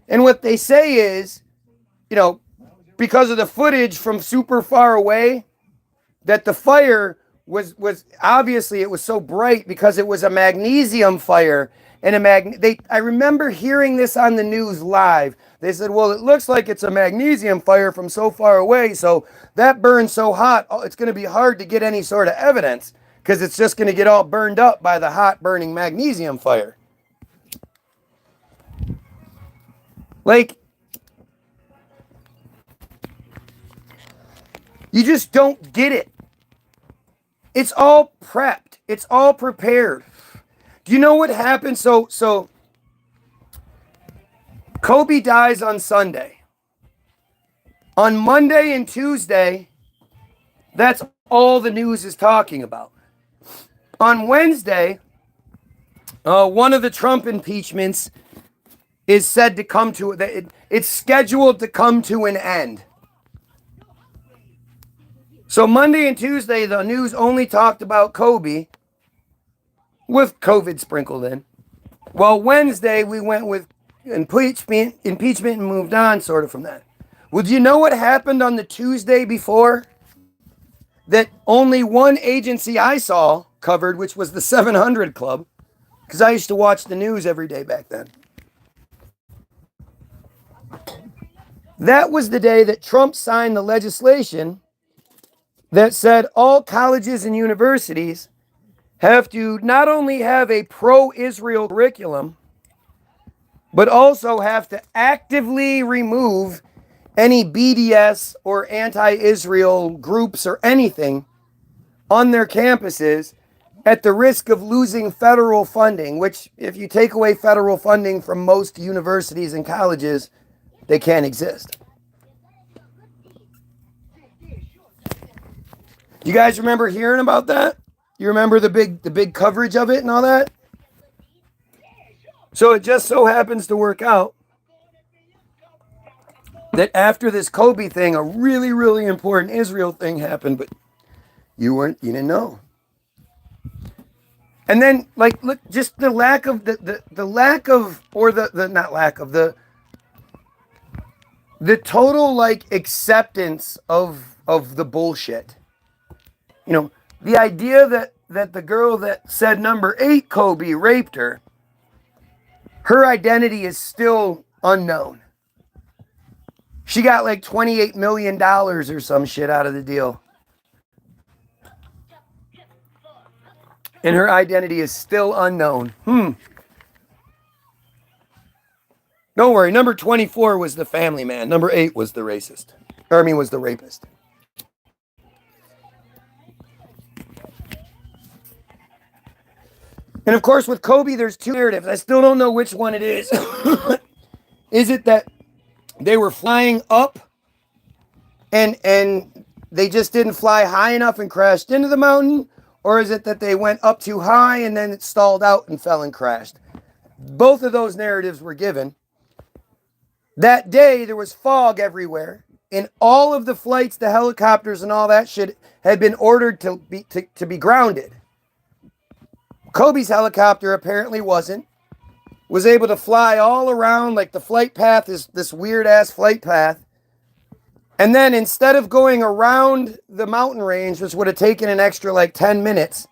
And what they say is, because of the footage from super far away, that the fire was obviously, it was so bright because it was a magnesium fire. And I remember hearing this on the news live. They said, well, it looks like it's a magnesium fire from so far away, so that burns so hot, it's going to be hard to get any sort of evidence because it's just going to get all burned up by the hot burning magnesium fire. Like, you just don't get it. It's all prepped. It's all prepared. Do you know what happened? So Kobe dies on Sunday. On Monday and Tuesday, that's all the news is talking about. On Wednesday, One of the Trump impeachments is said to come to it's scheduled to come to an end. So Monday and Tuesday, the news only talked about Kobe with COVID sprinkled in. Well, Wednesday, we went with impeachment and moved on sort of from that. Well, do you know what happened on the Tuesday before? That only one agency I saw covered, which was the 700 Club, because I used to watch the news every day back then. That was the day that Trump signed the legislation that said all colleges and universities have to not only have a pro-Israel curriculum, but also have to actively remove any BDS or anti-Israel groups or anything on their campuses at the risk of losing federal funding, which if you take away federal funding from most universities and colleges, they can't exist. You guys remember hearing about that? You remember the big coverage of it and all that? So it just so happens to work out that after this Kobe thing, a really, really important Israel thing happened, but you didn't know. And then, like, look, just the lack of the total, like, acceptance of the bullshit. You know, the idea that the girl that said number 8 Kobe raped her identity is still unknown. She got like $28 million or some shit out of the deal. And her identity is still unknown. Don't worry, number 24 was the family man. Number 8 was the racist. Was the rapist. And of course, with Kobe, there's 2 narratives. I still don't know which one it is. Is it that they were flying up and they just didn't fly high enough and crashed into the mountain? Or is it that they went up too high and then it stalled out and fell and crashed? Both of those narratives were given. That day, there was fog everywhere. And all of the flights, the helicopters and all that shit had been ordered to be grounded. Kobe's helicopter apparently wasn't. Was able to fly all around, like the flight path is this weird ass flight path. And then instead of going around the mountain range, which would have taken an extra like 10 minutes,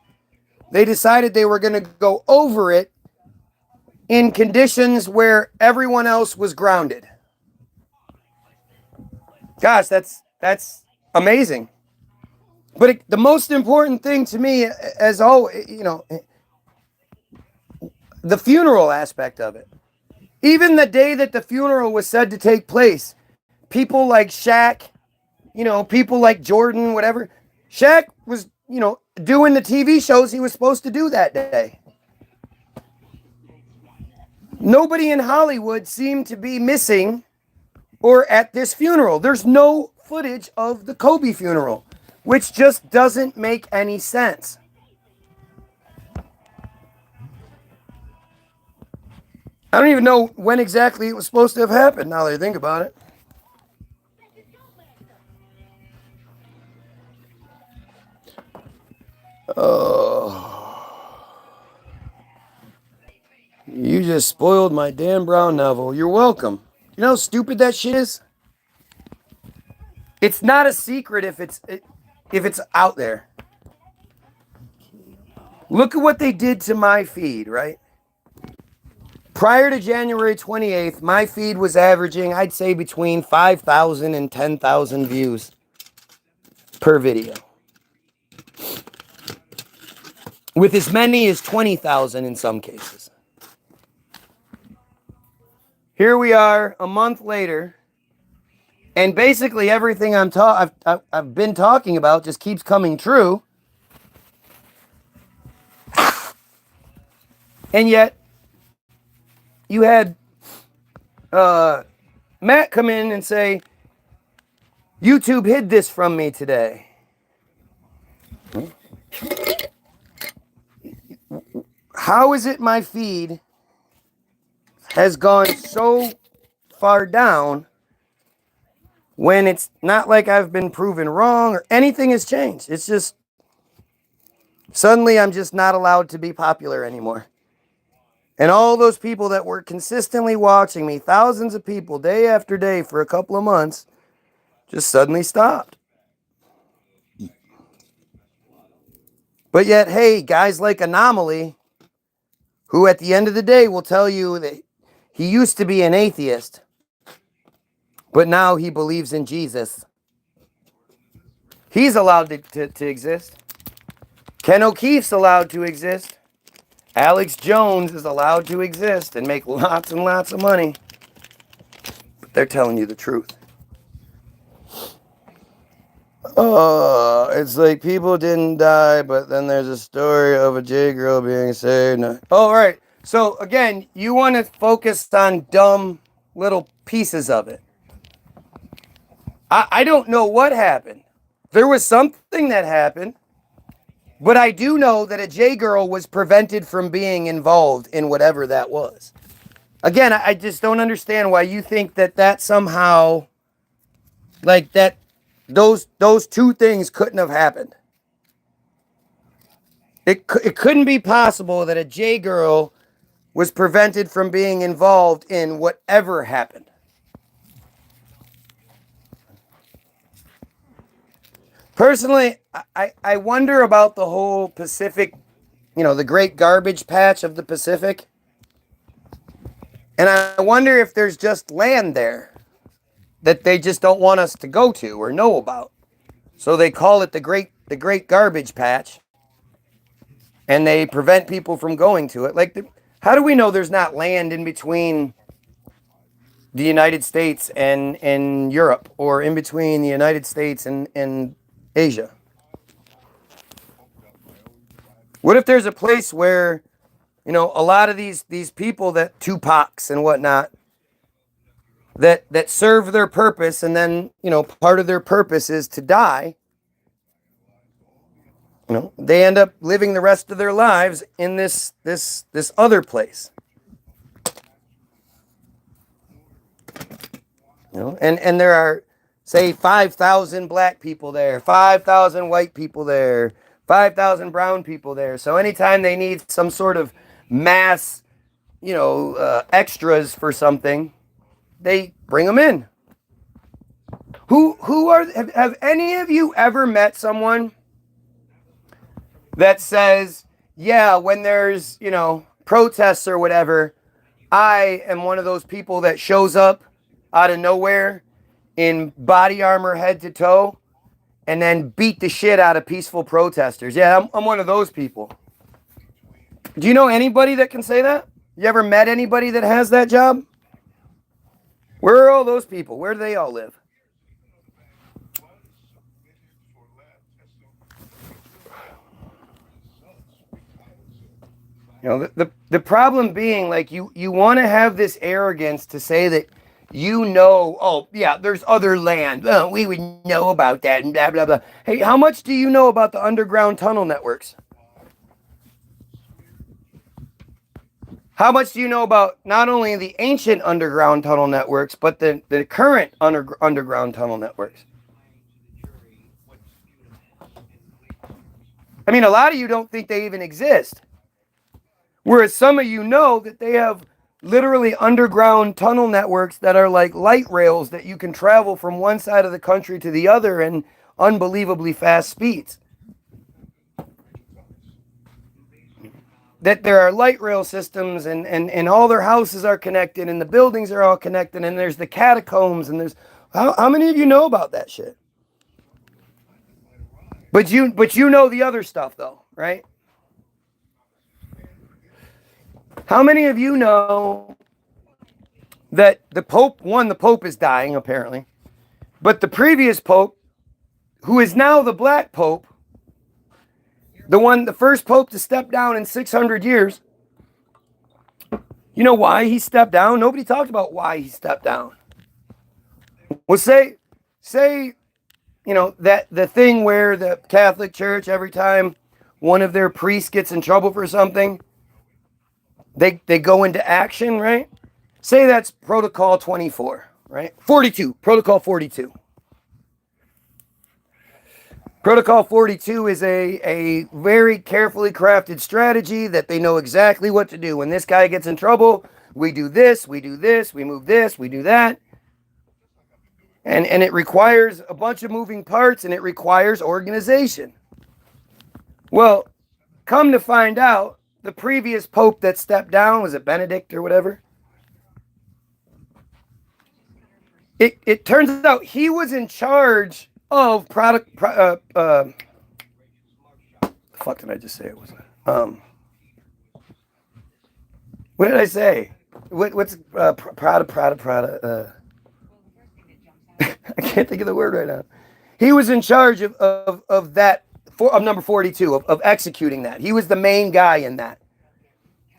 they decided they were going to go over it in conditions where everyone else was grounded. Gosh, that's amazing. But the most important thing to me, as always, the funeral aspect of it. Even the day that the funeral was said to take place, people like Shaq, people like Jordan, whatever. Shaq was, doing the TV shows he was supposed to do that day. Nobody in Hollywood seemed to be missing or at this funeral. There's no footage of the Kobe funeral, which just doesn't make any sense. I don't even know when exactly it was supposed to have happened, now that I think about it. Oh. You just spoiled my Dan Brown novel. You're welcome. You know how stupid that shit is? It's not a secret if it's out there. Look at what they did to my feed, right? Prior to January 28th, my feed was averaging, I'd say, between 5,000 and 10,000 views per video. With as many as 20,000 in some cases. Here we are a month later, and basically everything I've been talking about just keeps coming true. And yet, you had Matt come in and say, YouTube hid this from me today. how is it my feed has gone so far down when it's not like I've been proven wrong or anything has changed? It's just suddenly I'm just not allowed to be popular anymore. And all those people that were consistently watching me, thousands of people day after day for a couple of months, just suddenly stopped. But yet, hey, guys like Anomaly, who at the end of the day will tell you that he used to be an atheist, but now he believes in Jesus. He's allowed to exist. Ken O'Keefe's allowed to exist. Alex Jones is allowed to exist and make lots and lots of money. But they're telling you the truth. Oh, it's like people didn't die, but then there's a story of a J girl being saved. Oh, all right. So again, you want to focus on dumb little pieces of it. I don't know what happened. There was something that happened, but I do know that a J girl was prevented from being involved in whatever that was. Again, I just don't understand why you think that somehow, like that, those two things couldn't have happened. It couldn't be possible that a J girl was prevented from being involved in whatever happened. Personally, I wonder about the whole Pacific, the great garbage patch of the Pacific. And I wonder if there's just land there that they just don't want us to go to or know about. So they call it the great garbage patch. And they prevent people from going to it. Like, how do we know there's not land in between the United States and Europe, or in between the United States and Asia? What if there's a place where, a lot of these people that Tupacs and whatnot that serve their purpose, and then, part of their purpose is to die. They end up living the rest of their lives in this other place. And there are, say, 5,000 black people there, 5,000 white people there, 5,000 brown people there. So anytime they need some sort of mass, extras for something, they bring them in. Have any of you ever met someone that says, yeah, when there's, protests or whatever, I am one of those people that shows up out of nowhere in body armor head to toe and then beat the shit out of peaceful protesters? Yeah, I'm one of those people. Do you know anybody that can say that? You ever met anybody that has that job? Where are all those people? Where do they all live? The problem being, like, you want to have this arrogance to say that oh, yeah, there's other land. Oh, we would know about that and blah, blah, blah. Hey, how much do you know about the underground tunnel networks? How much do you know about not only the ancient underground tunnel networks, but the current underground tunnel networks? I mean, a lot of you don't think they even exist. Whereas some of you know that they have literally underground tunnel networks that are like light rails that you can travel from one side of the country to the other in unbelievably fast speeds. That there are light rail systems and all their houses are connected and the buildings are all connected and there's the catacombs and there's... How many of you know about that shit? But you know the other stuff though, right? How many of you know that the Pope is dying apparently, but the previous Pope, who is now the Black Pope, the first Pope to step down in 600 years, you know why he stepped down? Nobody talked about why he stepped down. Well, say, that the thing where the Catholic Church, every time one of their priests gets in trouble for something, they go into action, right? Say that's protocol 24, right? 42, protocol 42. Protocol 42 is a very carefully crafted strategy that they know exactly what to do. When this guy gets in trouble, we do this, we move this, we do that. And it requires a bunch of moving parts, and it requires organization. Well, come to find out, the previous pope that stepped down, was it Benedict or whatever? It turns out he was in charge of fuck did I just say it was? What did I say? What's Prada? I can't think of the word right now. He was in charge of that, of number 42, of executing that. He was the main guy in that.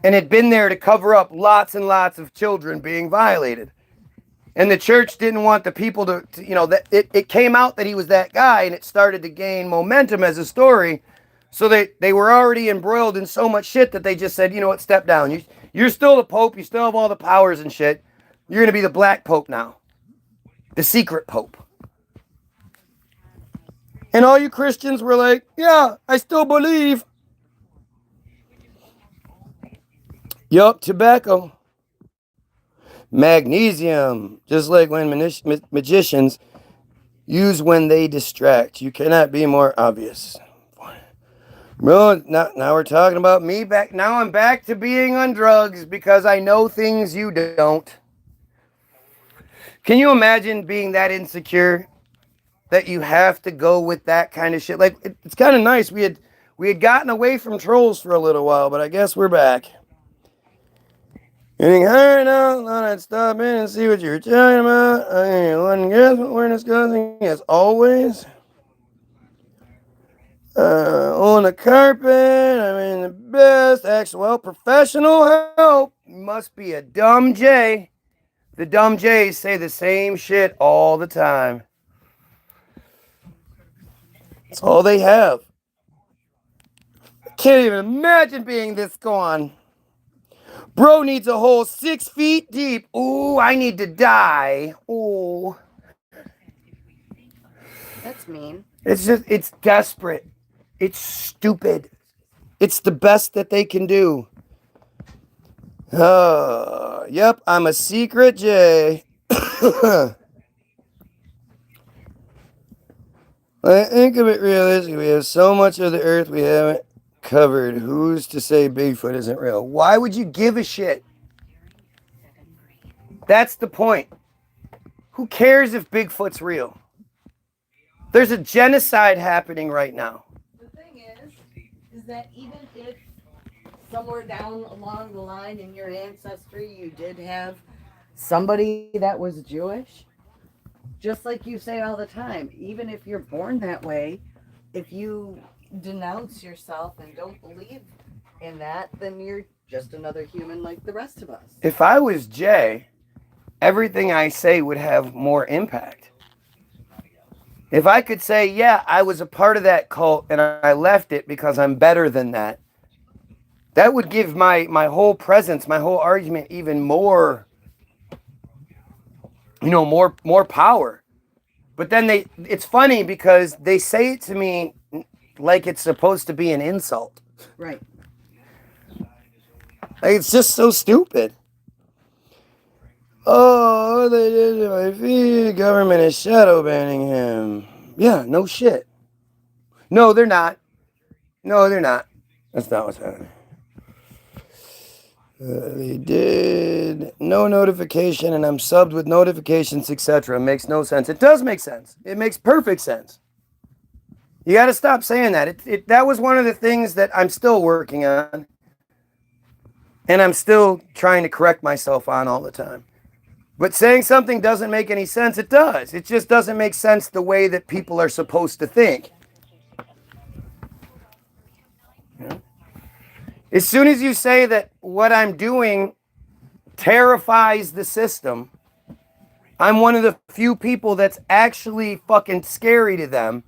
And had been there to cover up lots and lots of children being violated. And the church didn't want the people to that it came out that he was that guy, and it started to gain momentum as a story. So they were already embroiled in so much shit that they just said, you know what, step down. You're still the Pope. You still have all the powers and shit. You're going to be the Black Pope now. The secret Pope. And all you Christians were like, yeah, I still believe. Yup, tobacco. Magnesium. Just like when magicians use when they distract. You cannot be more obvious. Bro, now we're talking about me back. Now I'm back to being on drugs because I know things you don't. Can you imagine being that insecure that you have to go with that kind of shit? Like, it's kind of nice. We had gotten away from trolls for a little while, but I guess we're back. Getting higher now, thought I'd stop in and see what you were talking about. I wouldn't guess what we're discussing, as always. On the carpet, I mean the best. Actually, well, professional help. Must be a dumb J. The dumb J's say the same shit all the time. That's all they have. I can't even imagine being this gone. Bro needs a hole 6 feet deep. Ooh, I need to die. Ooh. That's mean. It's desperate. It's stupid. It's the best that they can do. Yep, I'm a secret J. I think of it realistically. We have so much of the earth we haven't covered. Who's to say Bigfoot isn't real? Why would you give a shit? That's the point. Who cares if Bigfoot's real? There's a genocide happening right now. The thing is that even if somewhere down along the line in your ancestry you did have somebody that was Jewish, just like you say all the time, even if you're born that way, if you denounce yourself and don't believe in that, then you're just another human like the rest of us. If I was Jay, everything I say would have more impact. If I could say, yeah, I was a part of that cult and I left it because I'm better than that, that would give my whole presence, my whole argument even more, more power. But then it's funny because they say it to me like it's supposed to be an insult. Right. Like, it's just so stupid. Oh, they did to my feet. The government is shadow banning him. Yeah, no shit. No, they're not. No, they're not. That's not what's happening. They did no notification, and I'm subbed with notifications, etc. Makes no sense. It does make sense. It makes perfect sense. You got to stop saying that. That was one of the things that I'm still working on, and I'm still trying to correct myself on all the time. But saying something doesn't make any sense, it does. It just doesn't make sense the way that people are supposed to think. Yeah. As soon as you say that what I'm doing terrifies the system, I'm one of the few people that's actually fucking scary to them,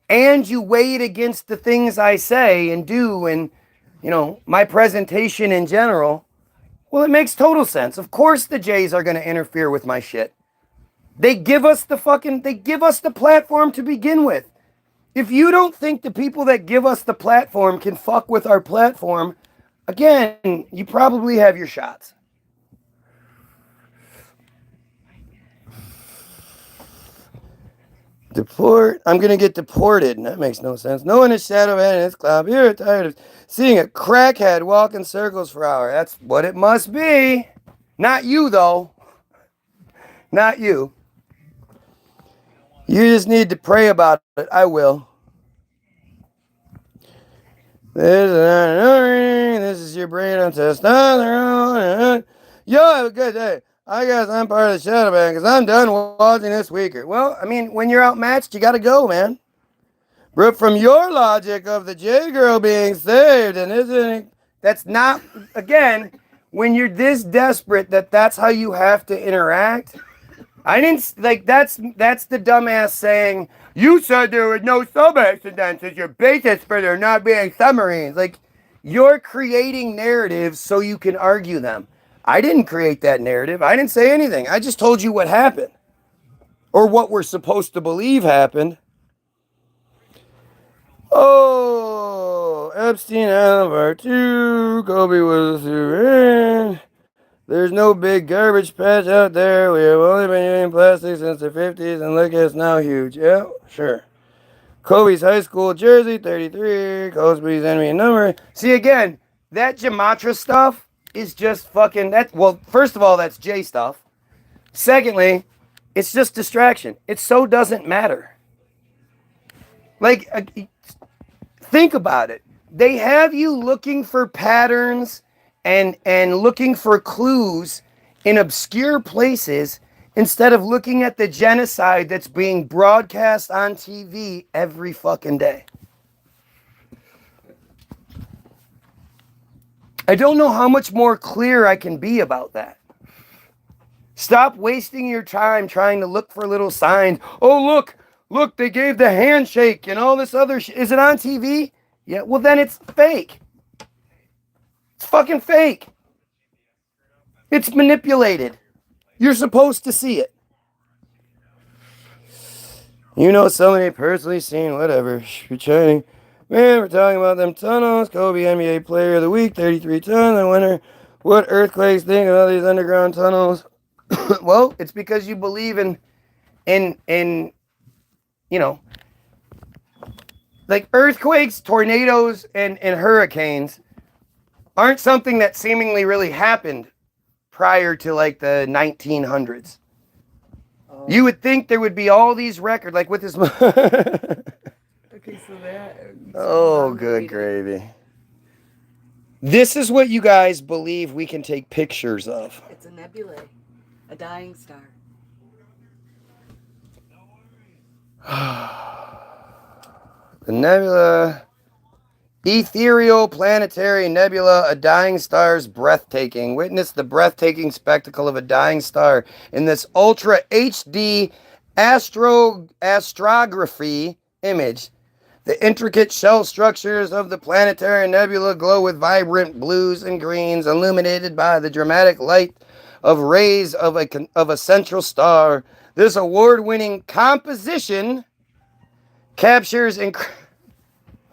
and you weigh it against the things I say and do and, my presentation in general, Well, it makes total sense. Of course the Jays are going to interfere with my shit. They give us the platform to begin with. If you don't think the people that give us the platform can fuck with our platform, again, you probably have your shots. Deport. I'm going to get deported. That makes no sense. No one is shadow man in this club. You're tired of seeing a crackhead walk in circles for hours. That's what it must be. Not you, though. Not you. You just need to pray about it. I will. This is your brain on testosterone. Yo, have a good day. I guess I'm part of the shadow band because I'm done watching this weaker. Well, I mean, when you're outmatched, you got to go, man. But from your logic of the J girl being saved, and isn't that's not, again, when you're this desperate that's how you have to interact. I didn't, like, that's the dumbass saying, you said there were no sub-accidents as your basis for there not being submarines. Like, you're creating narratives so you can argue them. I didn't create that narrative. I didn't say anything. I just told you what happened. Or what we're supposed to believe happened. Oh, Epstein Island Part 2. Kobe was a There's no big garbage patch out there. We have only been using plastic since the 50s, and look, it's now huge. Yeah, sure. Kobe's high school jersey, 33. Cosby's enemy number. See, again, that Gematria stuff is just fucking... Well, first of all, that's J stuff. Secondly, it's just distraction. It so doesn't matter. Like, think about it. They have you looking for patterns and looking for clues in obscure places instead of looking at the genocide that's being broadcast on TV every fucking day. I don't know how much more clear I can be about that. Stop wasting your time trying to look for little signs. Oh, look, they gave the handshake and all this other shit. Is it on TV? Yeah, well then it's fake. It's fucking fake. It's manipulated. You're supposed to see it. You know, somebody personally seen whatever. You're chatting. Man, we're talking about them tunnels. Kobe NBA Player of the Week, 33 tons. I wonder what earthquakes think of all these underground tunnels. Well, it's because you believe in you know, like earthquakes, tornadoes, and hurricanes aren't something that seemingly really happened prior to like the 1900s. Oh. You would think there would be all these records, like with this. Okay, so that. Oh, good gravy. This is what you guys believe we can take pictures of. It's a nebula, a dying star. The nebula. Ethereal planetary nebula, a dying star's breathtaking. Witness the breathtaking spectacle of a dying star in this ultra HD astrography image. The intricate shell structures of the planetary nebula glow with vibrant blues and greens, illuminated by the dramatic light of rays of a central star. This award-winning composition captures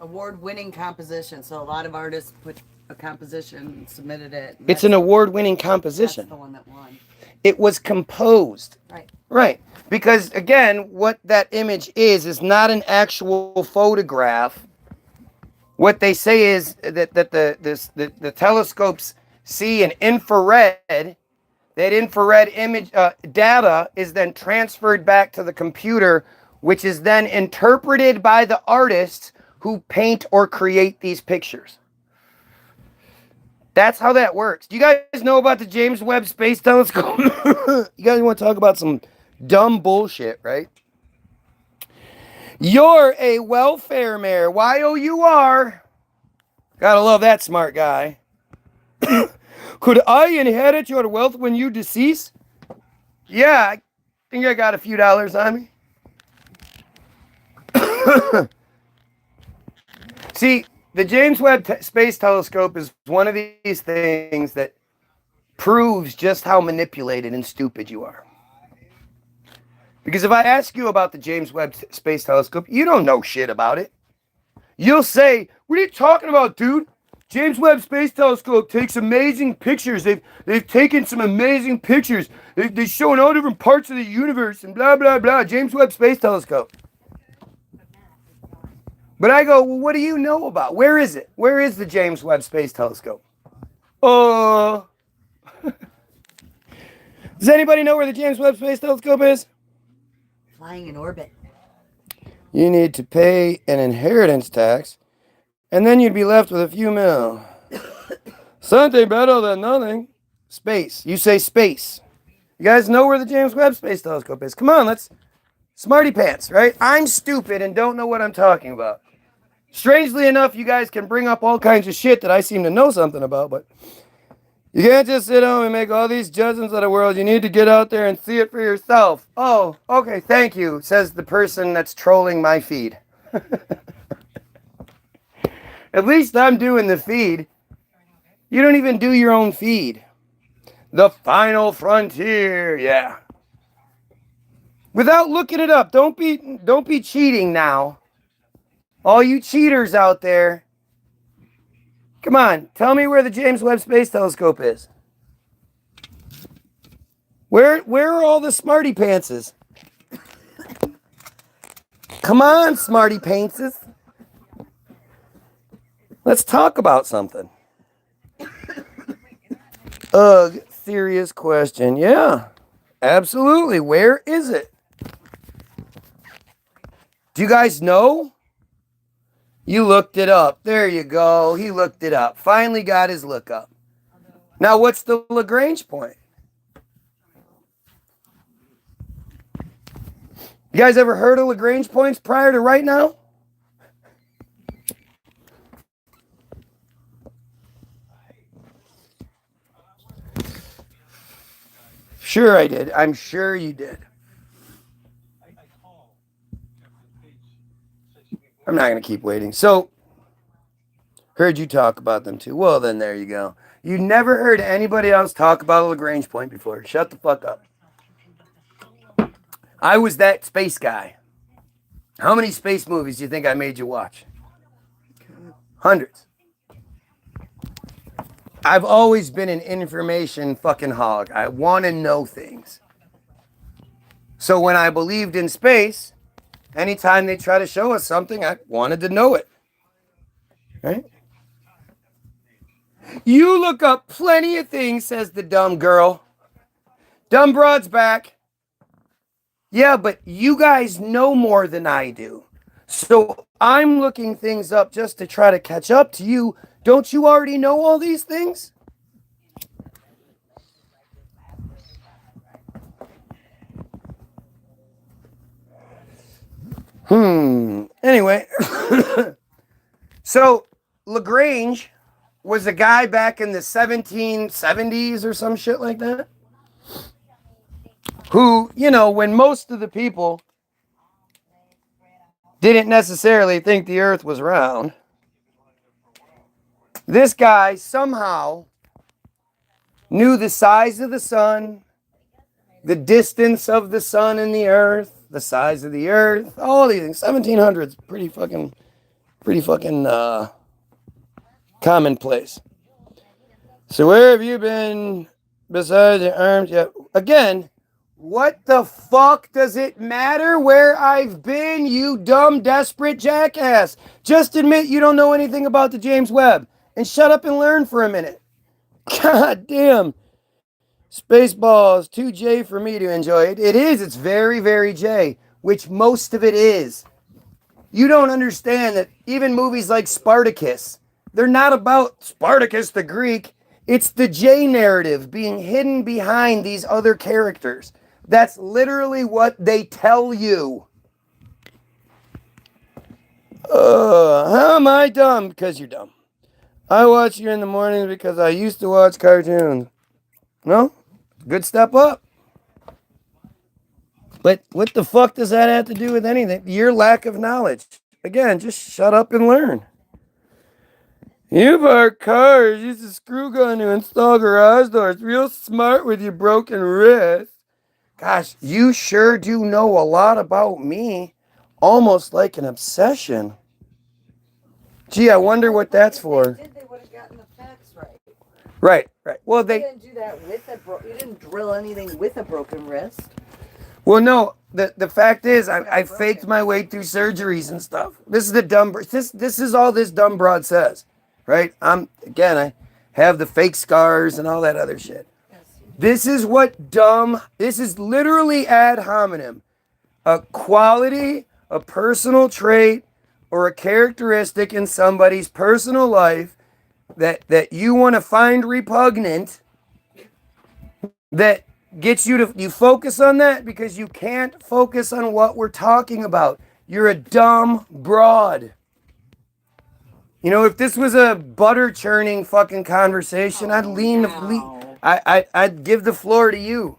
award-winning composition. So a lot of artists put a composition and submitted it. It's an award-winning composition. That's the one that won. It was composed. Right. Right. Because, again, what that image is not an actual photograph. What they say is that the telescopes see an infrared. That infrared image data is then transferred back to the computer, which is then interpreted by the artists who paint or create these pictures. That's how that works. Do you guys know about the James Webb Space Telescope? You guys want to talk about some dumb bullshit, right? You're a welfare mayor. Y-O-U-R. Gotta love that smart guy. Could I inherit your wealth when you decease? Yeah, I think I got a few dollars on me. See, the James Webb Space Telescope is one of these things that proves just how manipulated and stupid you are. Because if I ask you about the James Webb Space Telescope, you don't know shit about it. You'll say, what are you talking about, dude? James Webb Space Telescope takes amazing pictures. They've taken some amazing pictures. They're showing all different parts of the universe and blah, blah, blah. James Webb Space Telescope. But I go, well, what do you know about? Where is it? Where is the James Webb Space Telescope? Does anybody know where the James Webb Space Telescope is? Flying in orbit. You need to pay an inheritance tax, and then you'd be left with a few mil. Something better than nothing. Space. You say space. You guys know where the James Webb Space Telescope is. Come on, let's... Smarty pants, right? I'm stupid and don't know what I'm talking about. Strangely enough, you guys can bring up all kinds of shit that I seem to know something about, but you can't just sit home and make all these judgments of the world. You need to get out there and see it for yourself. Oh, okay, thank you, says the person that's trolling my feed. At least I'm doing the feed. You don't even do your own feed. The final frontier, yeah. Without looking it up, don't be cheating now. All you cheaters out there. Come on, tell me where the James Webb Space Telescope is. Where are all the smarty pantses? Come on, smarty pantses. Let's talk about something. Ugh, serious question. Yeah, absolutely. Where is it? Do you guys know? You looked it up. There you go. He looked it up. Finally got his look up. Now, what's the Lagrange point? You guys ever heard of Lagrange points prior to right now? Sure I did. I'm sure you did. I'm not going to keep waiting. So, heard you talk about them too. Well, then there you go. You never heard anybody else talk about a Lagrange point before. Shut the fuck up. I was that space guy. How many space movies do you think I made you watch? Hundreds. I've always been an information fucking hog. I want to know things. So when I believed in space, anytime they try to show us something, I wanted to know it. Right? You look up plenty of things, says the dumb girl. Dumb broad's back. Yeah, but you guys know more than I do. So I'm looking things up just to try to catch up to you. Don't you already know all these things? Anyway. So Lagrange was a guy back in the 1770s or some shit like that, who, you know, when most of the people didn't necessarily think the earth was round, this guy somehow knew the size of the sun, the distance of the sun and the earth, the size of the earth, all these things. 1700s, pretty fucking commonplace. So where have you been besides the arms? Yeah. Again, what the fuck does it matter where I've been, you dumb, desperate jackass? Just admit you don't know anything about the James Webb and shut up and learn for a minute. God damn. Spaceballs, too J for me to enjoy it. It is. It's very, very J, which most of it is. You don't understand that even movies like Spartacus, they're not about Spartacus the Greek. It's the J narrative being hidden behind these other characters. That's literally what they tell you. How am I dumb? Because you're dumb. I watch you in the mornings because I used to watch cartoons. No? Good step up. But what the fuck does that have to do with anything? Your lack of knowledge. Again, just shut up and learn. You park cars, use a screw gun to install garage doors. Real smart with your broken wrist. Gosh, you sure do know a lot about me. Almost like an obsession. Gee, I wonder what that's for. If they did, they would have gotten the facts right. Right. Well, You didn't do that with you didn't drill anything with a broken wrist. Well, no. The fact is, I faked my way through surgeries and stuff. This is the dumb. This is all this dumb broad says, right? I have the fake scars and all that other shit. This is what dumb. This is literally ad hominem, a quality, a personal trait, or a characteristic in somebody's personal life that you want to find repugnant. That gets you focus on that because you can't focus on what we're talking about. You're a dumb broad. You know, if this was a butter churning fucking conversation, I'd I'd give the floor to you.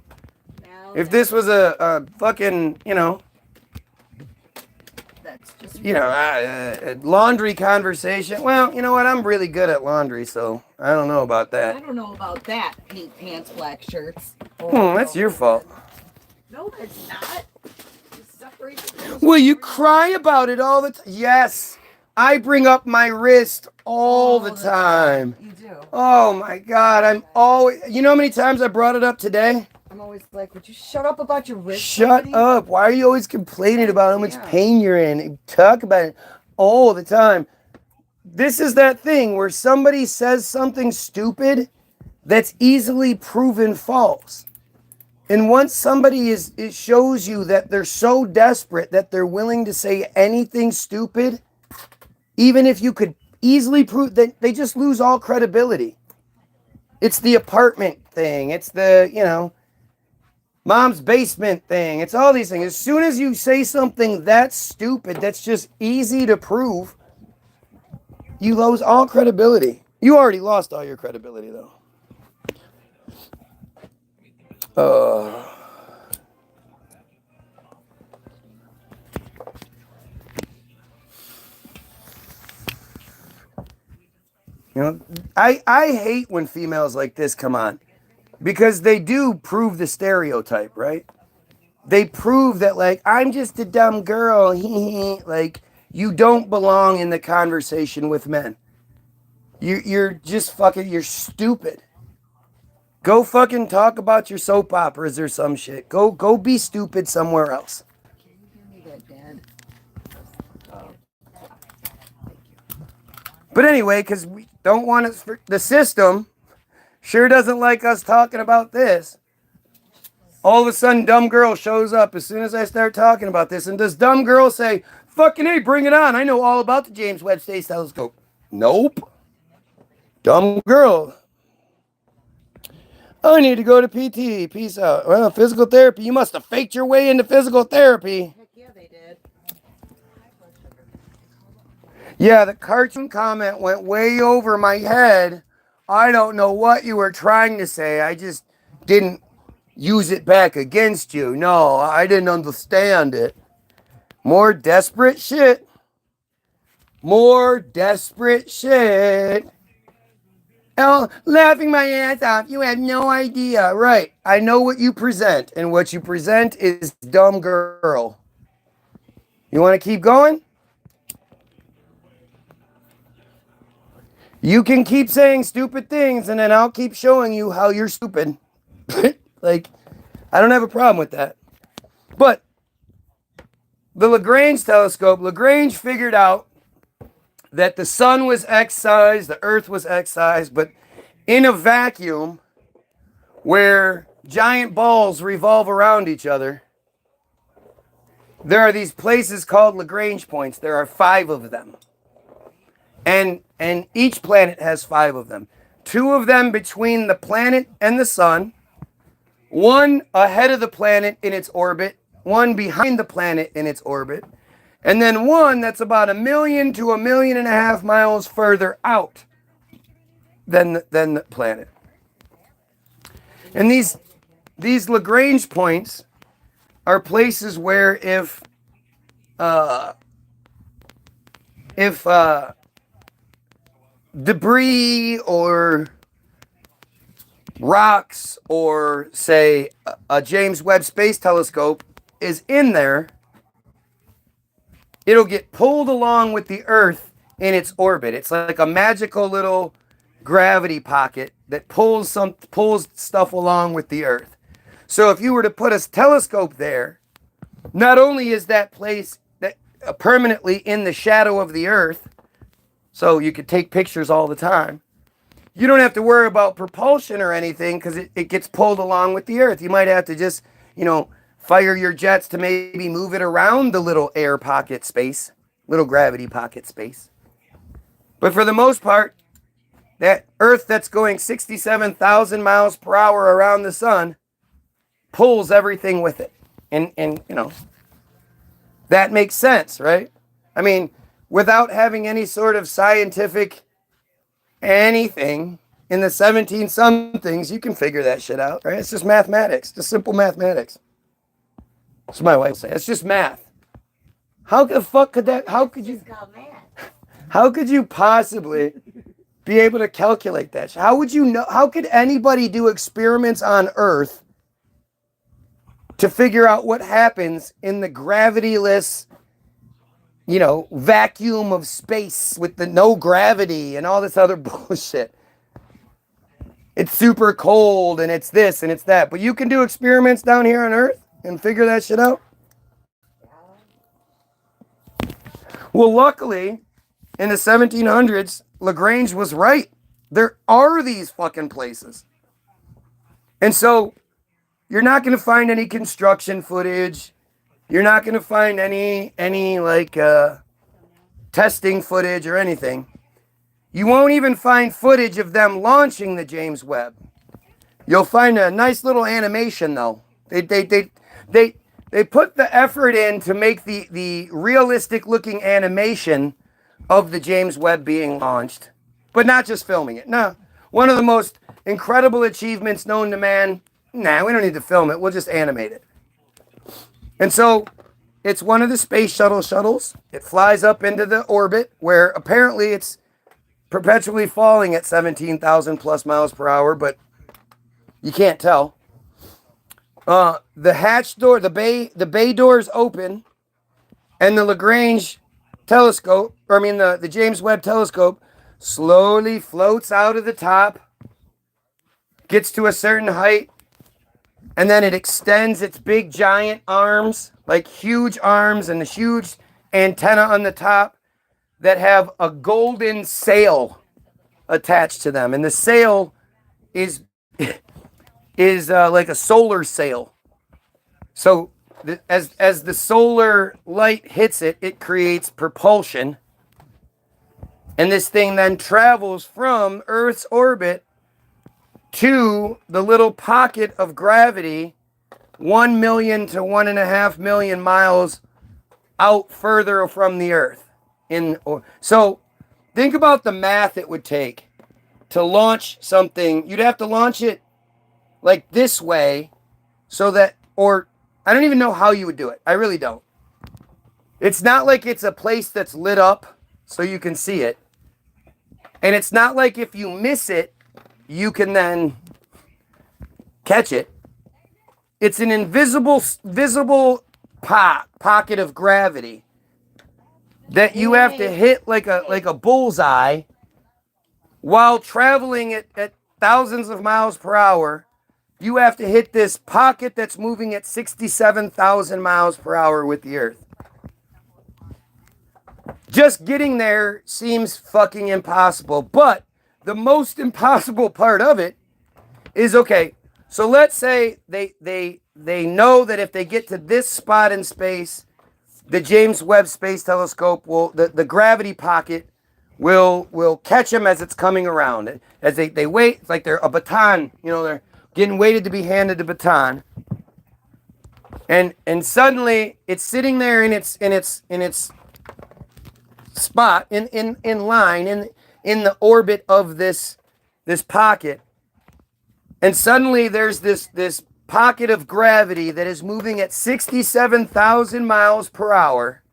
If this was a fucking, That's just a laundry conversation. Well, you know what? I'm really good at laundry, so I don't know about I that. don't know about that. Pink pants, black shirts. That's your fault. No, that's not. You separate the Well, you cry about it all the time. Yes, I bring up my wrist all the time. You do. Oh my God, I'm always. You know how many times I brought it up today? I'm always like, would you shut up about your wrist? Shut up. Why are you always complaining about how much pain you're in? You talk about it all the time. This is that thing where somebody says something stupid that's easily proven false. And once somebody it shows you that they're so desperate that they're willing to say anything stupid, even if you could easily prove that, they just lose all credibility. It's the apartment thing. It's the, mom's basement thing. It's all these things. As soon as you say something that's stupid, that's just easy to prove, you lose all credibility. You already lost all your credibility, though. I hate when females like this come on because they do prove the stereotype, right? They prove that, like, I'm just a dumb girl. Like, you don't belong in the conversation with men. You're just fucking, you're stupid. Go fucking talk about your soap operas or some shit. Go be stupid somewhere else. Can you give me that, Dad? But anyway, because we don't want to, the system sure doesn't like us talking about this. All of a sudden, dumb girl shows up as soon as I start talking about this. And does dumb girl say, fucking hey, bring it on. I know all about the James Webb Space Telescope. Nope. Dumb girl. I need to go to PT. Peace out. Well, physical therapy. You must have faked your way into physical therapy. Heck yeah, they did. Yeah, the cartoon comment went way over my head. I don't know what you were trying to say. I just didn't use it back against you. No, I didn't understand it. More desperate shit. More desperate shit. Oh, laughing my ass off. You have no idea. Right. I know what you present, and what you present is dumb girl. You want to keep going? You can keep saying stupid things, and then I'll keep showing you how you're stupid. Like, I don't have a problem with that. But the Lagrange telescope, Lagrange figured out that the sun was X size, the earth was X size, but in a vacuum where giant balls revolve around each other, there are these places called Lagrange points. There are 5 of them. And each planet has 5 of them. 2 of them between the planet and the sun, 1 ahead of the planet in its orbit, 1 behind the planet in its orbit, and then 1 that's about 1 million to 1.5 million miles further out than the planet. And these Lagrange points are places where if debris or rocks or, say, a James Webb Space Telescope is in there, it'll get pulled along with the Earth in its orbit. It's like a magical little gravity pocket that pulls stuff along with the Earth. So if you were to put a telescope there, not only is that place that permanently in the shadow of the Earth, so you could take pictures all the time, you don't have to worry about propulsion or anything because it gets pulled along with the Earth. You might have to just, fire your jets to maybe move it around the little air pocket space, little gravity pocket space. But for the most part, that Earth that's going 67,000 miles per hour around the sun pulls everything with it. And that makes sense, right? I mean, without having any sort of scientific anything in the 17 somethings, you can figure that shit out, right? It's just mathematics, just simple mathematics. That's what my wife say. It's just math. How the fuck could that? How could you possibly be able to calculate that? How would you know? How could anybody do experiments on Earth to figure out what happens in the gravityless, vacuum of space with the no gravity and all this other bullshit? It's super cold and it's this and it's that. But you can do experiments down here on Earth and figure that shit out? Well, luckily, in the 1700s, Lagrange was right. There are these fucking places. And so, you're not going to find any construction footage. You're not going to find any testing footage or anything. You won't even find footage of them launching the James Webb. You'll find a nice little animation, though. They put the effort in to make the realistic looking animation of the James Webb being launched, but not just filming it. No, one of the most incredible achievements known to man. Nah, we don't need to film it. We'll just animate it. And so it's one of the space shuttle shuttles. It flies up into the orbit where apparently it's perpetually falling at 17,000 plus miles per hour, but you can't tell. The hatch door, the bay doors open, and the Lagrange telescope, the James Webb telescope, slowly floats out of the top, gets to a certain height, and then it extends its big giant arms, like huge arms, and the huge antenna on the top that have a golden sail attached to them, and the sail is like a solar sail. So as the solar light hits it, it creates propulsion. And this thing then travels from Earth's orbit to the little pocket of gravity 1 million to 1.5 million miles out further from the Earth. So think about the math it would take to launch something. You'd have to launch it like this way so that, or I don't even know how you would do it. I really don't. It's not like it's a place that's lit up so you can see it. And it's not like if you miss it, you can then catch it. It's an visible pocket of gravity that you have to hit like a bullseye while traveling at thousands of miles per hour. You have to hit this pocket that's moving at 67,000 miles per hour with the Earth. Just getting there seems fucking impossible. But the most impossible part of it is, okay, so let's say they know that if they get to this spot in space, the James Webb Space Telescope will, the gravity pocket will catch them as it's coming around. As they wait, it's like they're a baton, they're getting waited to be handed the baton. And suddenly it's sitting there in its spot in line in the orbit of this pocket. And suddenly there's this pocket of gravity that is moving at 67,000 miles per hour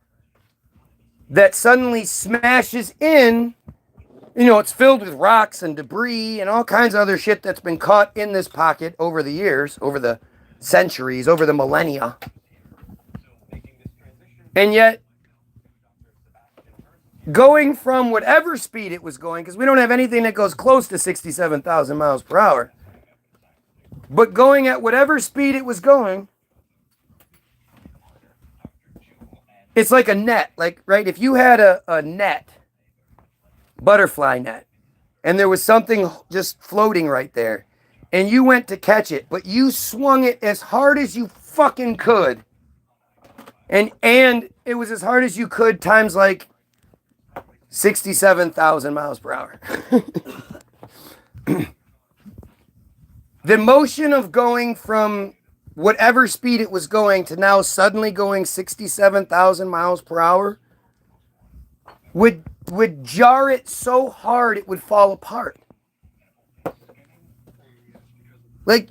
that suddenly smashes in You know, it's filled with rocks and debris and all kinds of other shit that's been caught in this pocket over the years, over the centuries, over the millennia. And yet, going from whatever speed it was going, because we don't have anything that goes close to 67,000 miles per hour, but going at whatever speed it was going, it's like a net. Like, right, if you had a net, butterfly net, and there was something just floating right there, and you went to catch it, but you swung it as hard as you fucking could, and it was as hard as you could times like 67,000 miles per hour. The motion of going from whatever speed it was going to now suddenly going 67,000 miles per hour would jar it so hard it would fall apart. Like,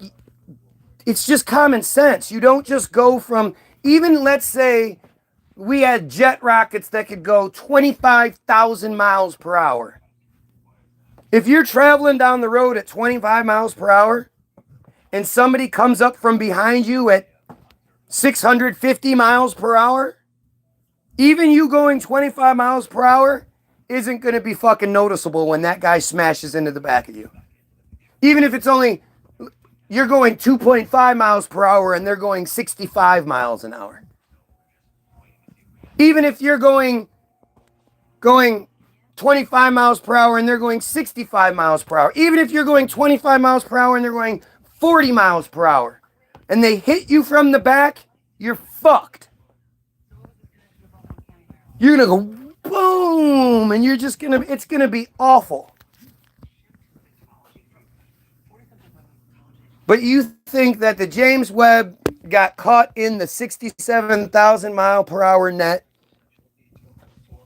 it's just common sense. You don't just go from, even let's say we had jet rockets that could go 25,000 miles per hour. If you're traveling down the road at 25 miles per hour and somebody comes up from behind you at 650 miles per hour, even you going 25 miles per hour isn't going to be fucking noticeable when that guy smashes into the back of you. Even if it's only, you're going 2.5 miles per hour and they're going 65 miles an hour. Even if you're going 25 miles per hour and they're going 65 miles per hour. Even if you're going 25 miles per hour and they're going 40 miles per hour. And they hit you from the back, you're fucked. You're going to go boom, and you're just going to, it's going to be awful. But you think that the James Webb got caught in the 67,000 mile per hour net.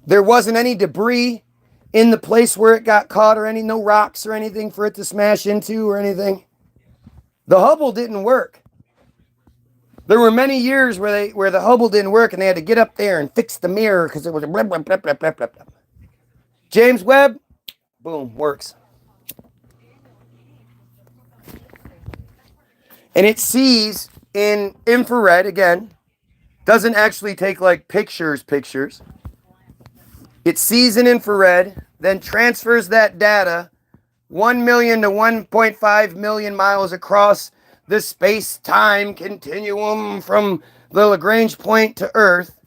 There wasn't any debris in the place where it got caught, or no rocks or anything for it to smash into or anything. The Hubble didn't work. There were many years where the Hubble didn't work and they had to get up there and fix the mirror because it was a blah, blah, blah, blah, blah, blah, blah. James Webb, boom, works. And it sees in infrared, again, doesn't actually take like pictures. It sees in infrared, then transfers that data 1 million to 1.5 million miles across the space-time continuum from the Lagrange point to Earth,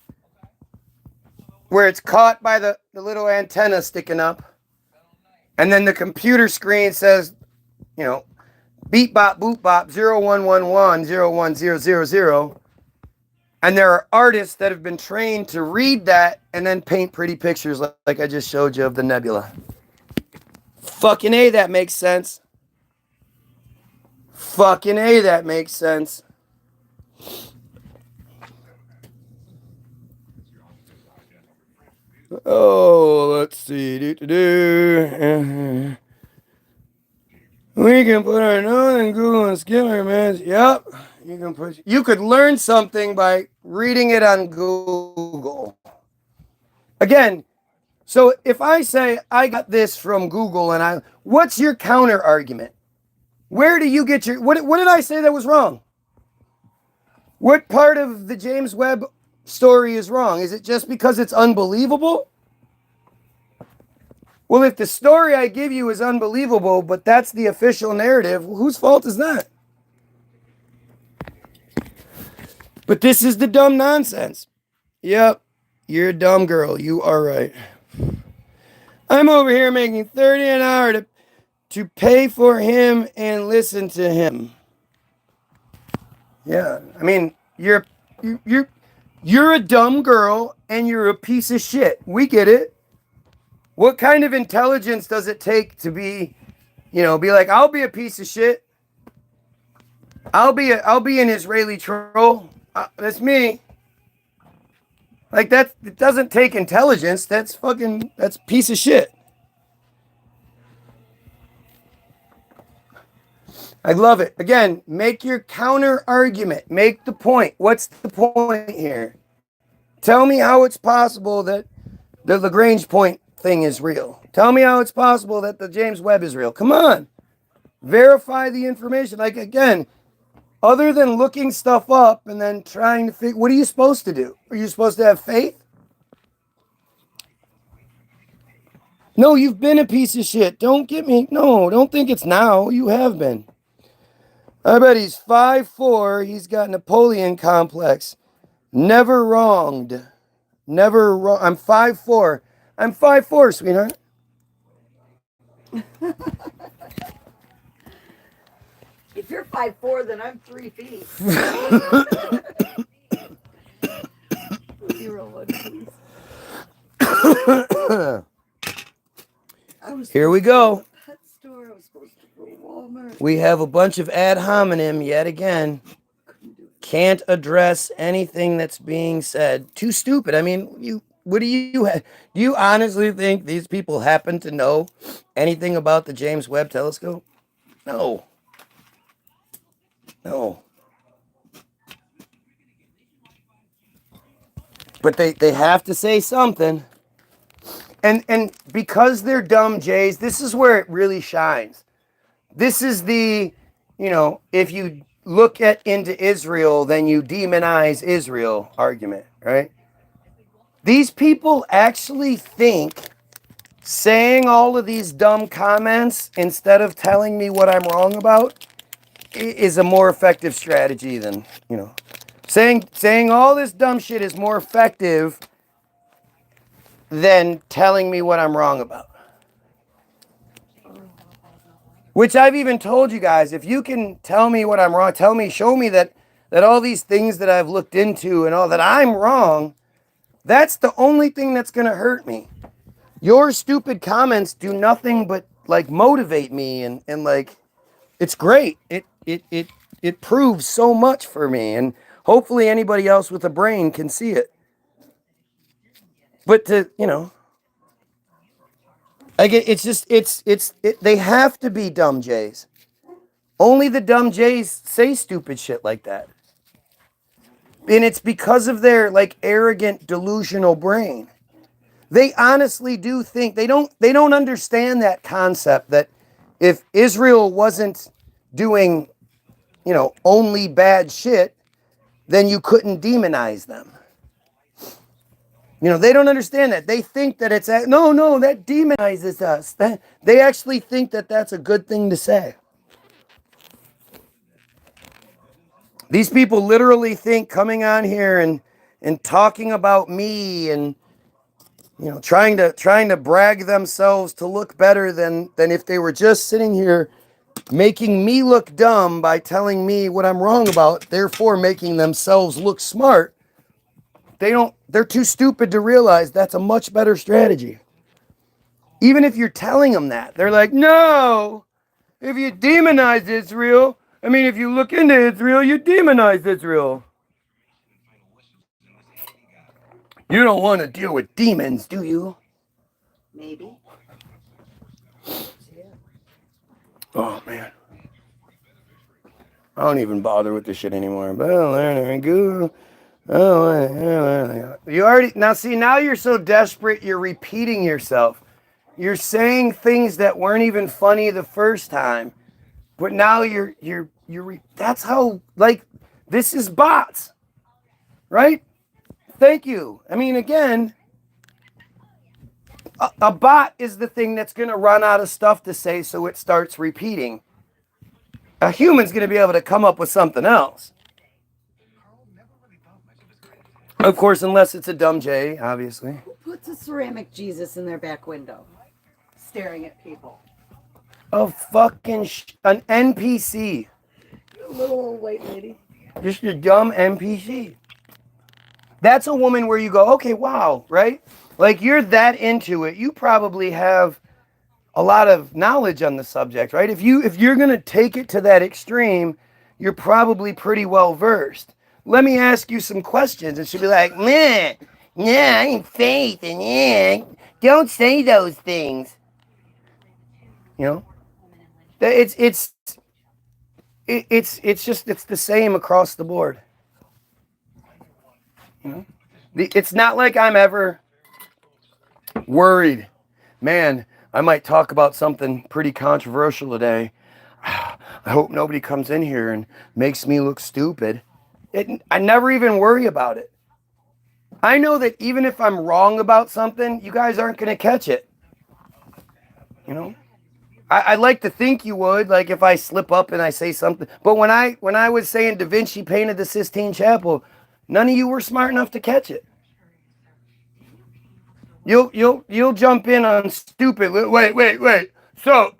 where it's caught by the little antenna sticking up. And then the computer screen says, you know, beep bop boop bop 0111 01000. And there are artists that have been trained to read that and then paint pretty pictures like I just showed you of the nebula. Fucking A, that makes sense. Fucking A, that makes sense. Oh, let's see. We can put our nose in Google and skim our mess. Yep. You could learn something by reading it on Google. Again, so if I say I got this from Google and what's your counter argument? Where do you get your, what did I say that was wrong? What part of the James Webb story is wrong? Is it just because it's unbelievable? Well, if the story I give you is unbelievable, but that's the official narrative, whose fault is that? But this is the dumb nonsense. Yep, you're a dumb girl. You are right. I'm over here making $30 an hour to pay for him and listen to him. Yeah, I mean, you're a dumb girl and you're a piece of shit. We get it. What kind of intelligence does it take to be like, I'll be a piece of shit. I'll be an Israeli troll. That's me. Like that, it doesn't take intelligence. That's piece of shit. I love it. Again, make your counter argument. Make the point. What's the point here? Tell me how it's possible that the Lagrange point thing is real. Tell me how it's possible that the James Webb is real. Come on. Verify the information. Like, again, other than looking stuff up and then trying to figure, what are you supposed to do? Are you supposed to have faith? No, you've been a piece of shit. Don't think it's now. You have been. I bet he's 5'4". He's got Napoleon complex. Never wronged. Never wrong. I'm 5'4". I'm 5'4", sweetheart. If you're 5'4", then I'm 3 feet. 01, please. Here we go. Pet store. I was supposed to go to Walmart. We have a bunch of ad hominem yet again. Can't address anything that's being said. Too stupid. I mean, do you honestly think these people happen to know anything about the James Webb Telescope? No. But they have to say something. And because they're dumb Jays, this is where it really shines. This is the, if you look into Israel, then you demonize Israel argument, right? These people actually think saying all of these dumb comments instead of telling me what I'm wrong about is a more effective strategy than, saying all this dumb shit is more effective than telling me what I'm wrong about. Which I've even told you guys, if you can tell me what I'm wrong, show me that all these things that I've looked into and all that I'm wrong, that's the only thing that's going to hurt me. Your stupid comments do nothing but like motivate me and like, it's great. It proves so much for me, and hopefully anybody else with a brain can see it. But they have to be dumb Jays. Only the dumb Jays say stupid shit like that. And it's because of their like arrogant, delusional brain. They honestly do think they don't understand that concept that if Israel wasn't doing, only bad shit, then you couldn't demonize them. They don't understand that. They think that it's, no, that demonizes us. They actually think that that's a good thing to say. These people literally think coming on here and talking about me and, trying to brag themselves to look better than if they were just sitting here making me look dumb by telling me what I'm wrong about, therefore making themselves look smart. They're too stupid to realize that's a much better strategy. Even if you're telling them that, they're like, no, if you demonize Israel, if you look into Israel, you demonize Israel. You don't want to deal with demons, do you? Maybe. Oh, man. I don't even bother with this shit anymore. You already, now you're so desperate, you're repeating yourself. You're saying things that weren't even funny the first time. But now that's how, like, this is bots. Right? Thank you. Again, a bot is the thing that's going to run out of stuff to say, so it starts repeating. A human's going to be able to come up with something else. Of course, unless it's a dumb J, obviously. Who puts a ceramic Jesus in their back window, staring at people? An NPC. A little old white lady. Just a dumb NPC. That's a woman where you go, okay, wow, right? Like, you're that into it. You probably have a lot of knowledge on the subject, right? If you're going to take it to that extreme, you're probably pretty well versed. Let me ask you some questions. And she'll be like, man, yeah, I ain't faith, and yeah, don't say those things. It's the same across the board. It's not like I'm ever worried man, I might talk about something pretty controversial today. I hope nobody comes in here and makes me look stupid. I never even worry about it. I know that even if I'm wrong about something, you guys aren't going to catch it. You know? I'd like to think you would, like if I slip up and I say something. But when I was saying Da Vinci painted the Sistine Chapel, none of you were smart enough to catch it. You'll jump in on stupid. Wait. So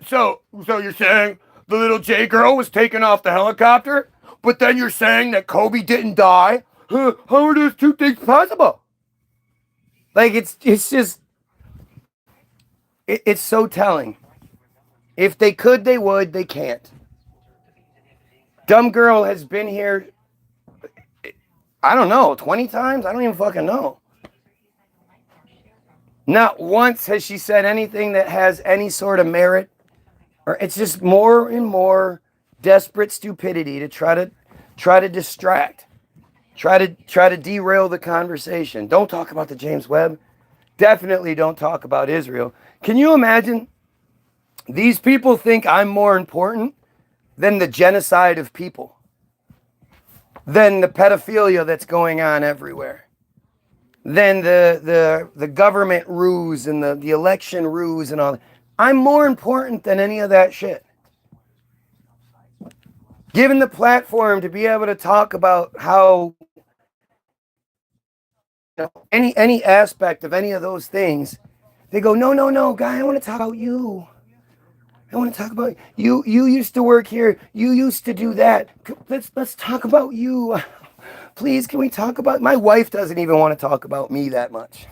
you're saying the little J girl was taken off the helicopter, but then you're saying that Kobe didn't die? How are those two things possible? Like it's just it's so telling. If they could, they would. They can't. Dumb girl has been here, I don't know, 20 times? I don't even fucking know. Not once has she said anything that has any sort of merit. Or it's just more and more desperate stupidity to try to distract. Try to derail the conversation. Don't talk about the James Webb. Definitely don't talk about Israel. Can you imagine? These people think I'm more important than the genocide of people, than the pedophilia that's going on everywhere, than the government ruse and the election ruse and all that. I'm more important than any of that shit. Given the platform to be able to talk about how, you know, any aspect of any of those things, they go, no, guy, I want to talk about you. I want to talk about you. You used to work here. You used to do that. Let's talk about you. Please, can we talk about... My wife doesn't even want to talk about me that much.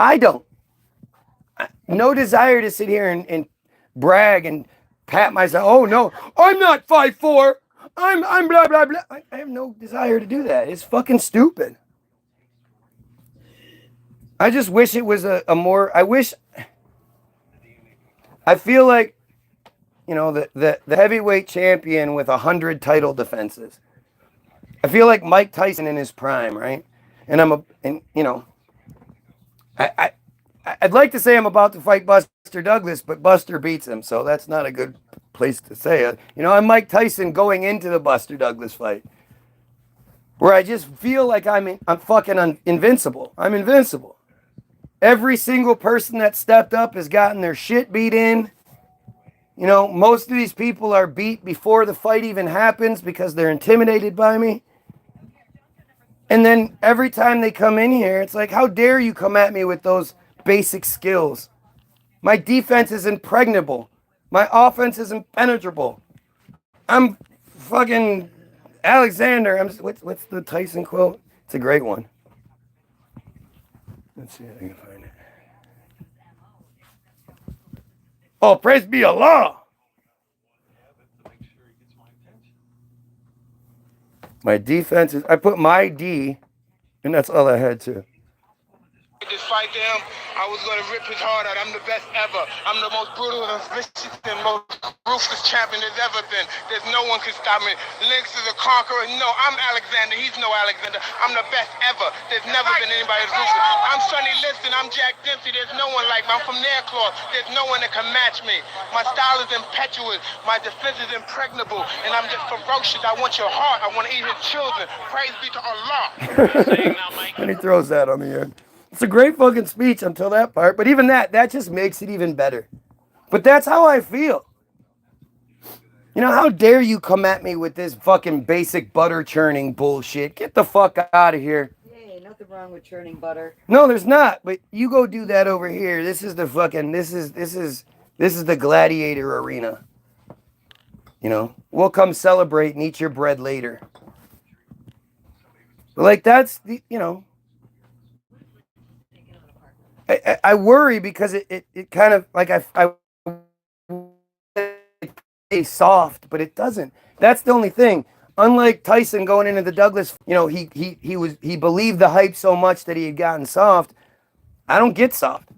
I don't. No desire to sit here and brag and pat myself. Oh, no, I'm not 5'4". I'm blah, blah, blah. I have no desire to do that. It's fucking stupid. I just wish it was a more... I feel like, you know, the heavyweight champion with 100 title defenses. I feel like Mike Tyson in his prime, right? And you know, I'd like to say I'm about to fight Buster Douglas, but Buster beats him, so that's not a good place to say it. You know, I'm Mike Tyson going into the Buster Douglas fight, where I just feel like I'm fucking invincible. I'm invincible. Every single person that stepped up has gotten their shit beat in. You know, most of these people are beat before the fight even happens because they're intimidated by me. And then every time they come in here, it's like, how dare you come at me with those basic skills? My defense is impregnable. My offense is impenetrable. I'm fucking Alexander. What's the Tyson quote? It's a great one. Let's see if I can find it. Oh, praise be Allah. My defense is... I put my D, and that's all I had to. This fight to him, I was going to rip his heart out. I'm the best ever. I'm the most brutal and vicious and most ruthless champion there's ever been. There's no one can stop me. Lynx is a conqueror. No, I'm Alexander. He's no Alexander. I'm the best ever. There's never been anybody as ruthless. I'm Sonny Liston. I'm Jack Dempsey. There's no one like me. I'm from Nairclaw. There's no one that can match me. My style is impetuous. My defense is impregnable. And I'm just ferocious. I want your heart. I want to eat his children. Praise be to Allah. And he throws that on the end. It's a great fucking speech until that part, but even that just makes it even better. But that's how I feel. You know, how dare you come at me with this fucking basic butter churning bullshit? Get the fuck out of here. Yay, nothing wrong with churning butter. No, there's not, but you go do that over here. This is the fucking, this is the gladiator arena. You know, we'll come celebrate and eat your bread later. But like, that's the, you know, I worry because it kind of like I it's soft, but it doesn't. That's the only thing. Unlike Tyson going into the Douglas, you know, he believed the hype so much that he had gotten soft. I don't get soft.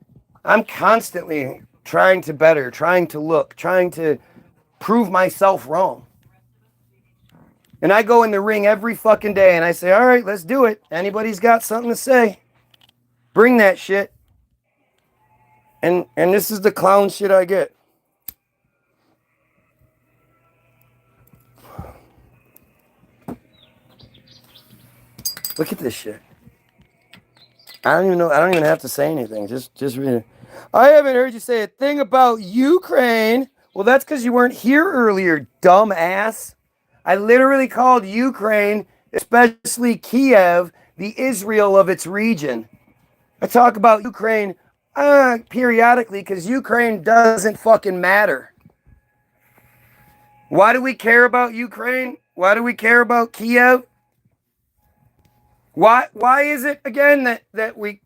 I'm constantly trying to better, trying to look, trying to prove myself wrong. And I go in the ring every fucking day and I say, all right, let's do it. Anybody's got something to say, bring that shit. And this is the clown shit I get. Look at this shit. I don't even know. I don't even have to say anything. Just read it. I haven't heard you say a thing about Ukraine. Well, that's because you weren't here earlier, dumbass. I literally called Ukraine, especially Kiev, the Israel of its region. I talk about Ukraine periodically because Ukraine doesn't fucking matter. Why do we care about Ukraine? Why do we care about Kiev? Why is it again that we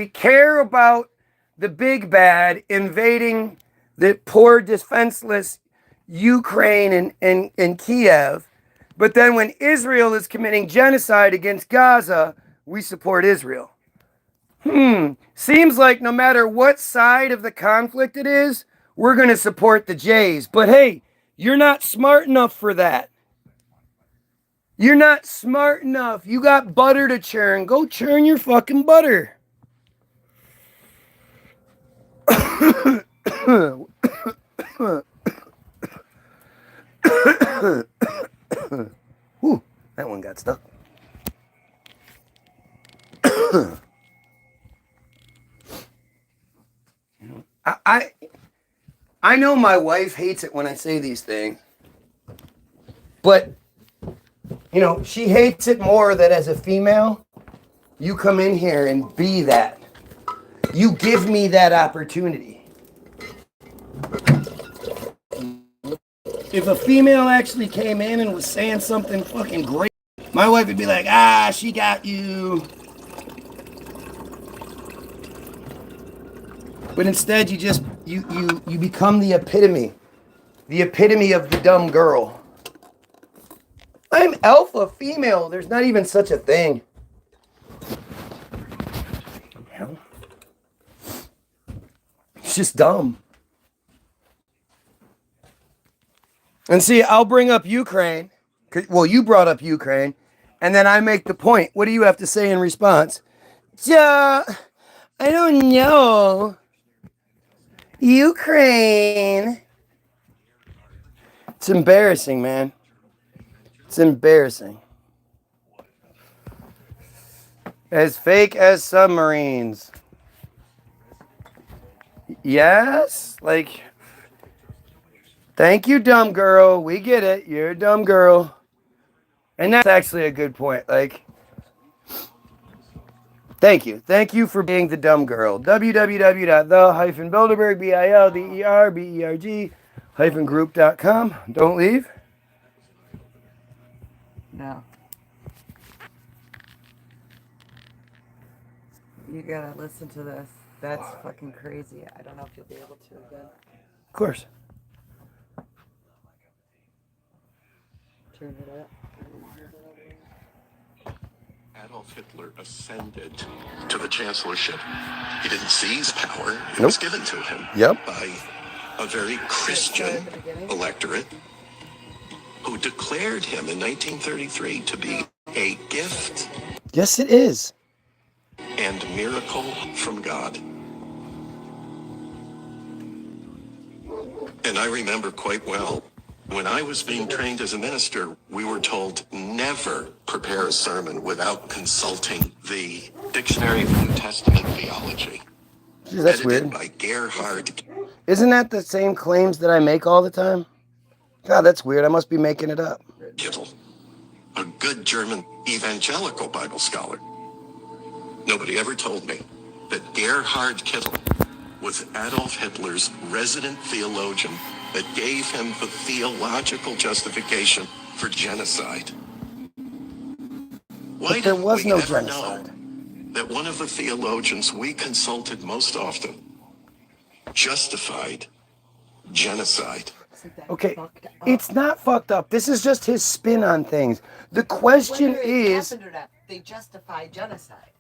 care about the big bad invading the poor defenseless Ukraine and Kiev, but then when Israel is committing genocide against Gaza, we support Israel? Seems like no matter what side of the conflict it is, we're going to support the Jays. But hey, you're not smart enough for that. You're not smart enough. You got butter to churn. Go churn your fucking butter. Whew, that one got stuck. I know my wife hates it when I say these things, but you know, she hates it more that as a female, you come in here and be that. You give me that opportunity. If a female actually came in and was saying something fucking great, my wife would be like, she got you. But instead, you become the epitome of the dumb girl. I'm alpha female. There's not even such a thing. It's just dumb. And see, I'll bring up Ukraine. Well, you brought up Ukraine. And then I make the point. What do you have to say in response? I don't know. Ukraine. It's embarrassing, man. It's embarrassing. As fake as submarines. Yes? Like, thank you, dumb girl. We get it. You're a dumb girl. And that's actually a good point. Like, thank you. Thank you for being the dumb girl. www.the-bilderberg, group.com. Don't leave. No. You gotta listen to this. That's fucking crazy. I don't know if you'll be able to again. Of course. Turn it up. Adolf Hitler ascended to the chancellorship. He didn't seize power. It was given to him by a very Christian electorate who declared him in 1933 to be a gift. Yes, it is. And miracle from God. And I remember quite well, when I was being trained as a minister, we were told never prepare a sermon without consulting the Dictionary of New Testament Theology. Jeez, that's weird. By Gerhard. Isn't that the same claims that I make all the time? God, that's weird. I must be making it up. Kittel, a good German evangelical Bible scholar. Nobody ever told me that Gerhard Kittel was Adolf Hitler's resident theologian that gave him the theological justification for genocide. But there was no genocide. That one of the theologians we consulted most often justified genocide. Okay, it's not fucked up. This is just his spin on things. The question is... They justify genocide.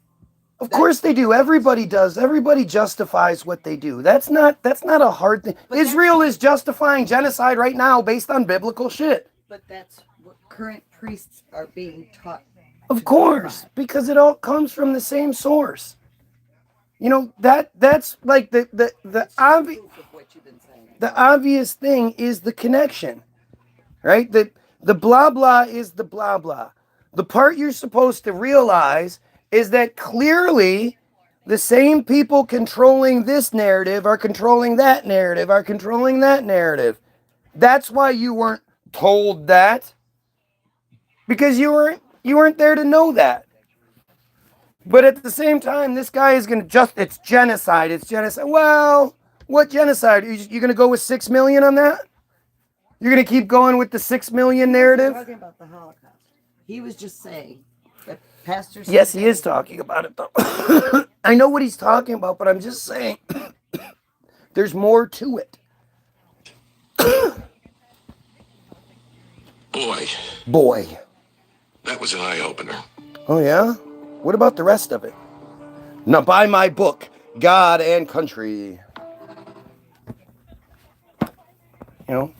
Of course they do. Everybody does. Everybody justifies what they do. That's not a hard thing. Israel is justifying genocide right now based on biblical shit. But that's what current priests are being taught. Of course, because it all comes from the same source. You know, that's like the Proof of what you've been saying. obvious thing is the connection, right? The blah blah is the blah blah. The part you're supposed to realize is that clearly the same people controlling this narrative are controlling that narrative, are controlling that narrative. That's why you weren't told that, because you weren't there to know that. But at the same time, this guy is going to it's genocide. It's genocide. Well, what genocide? You going to go with 6 million on that? You're going to keep going with the 6 million narrative? Talking about the Holocaust. He was just saying that pastors. Yes, he is talking about it, though. I know what he's talking about, but I'm just saying there's more to it. Boy. That was an eye-opener. Oh, yeah? What about the rest of it? Now, buy my book, God and Country. You know?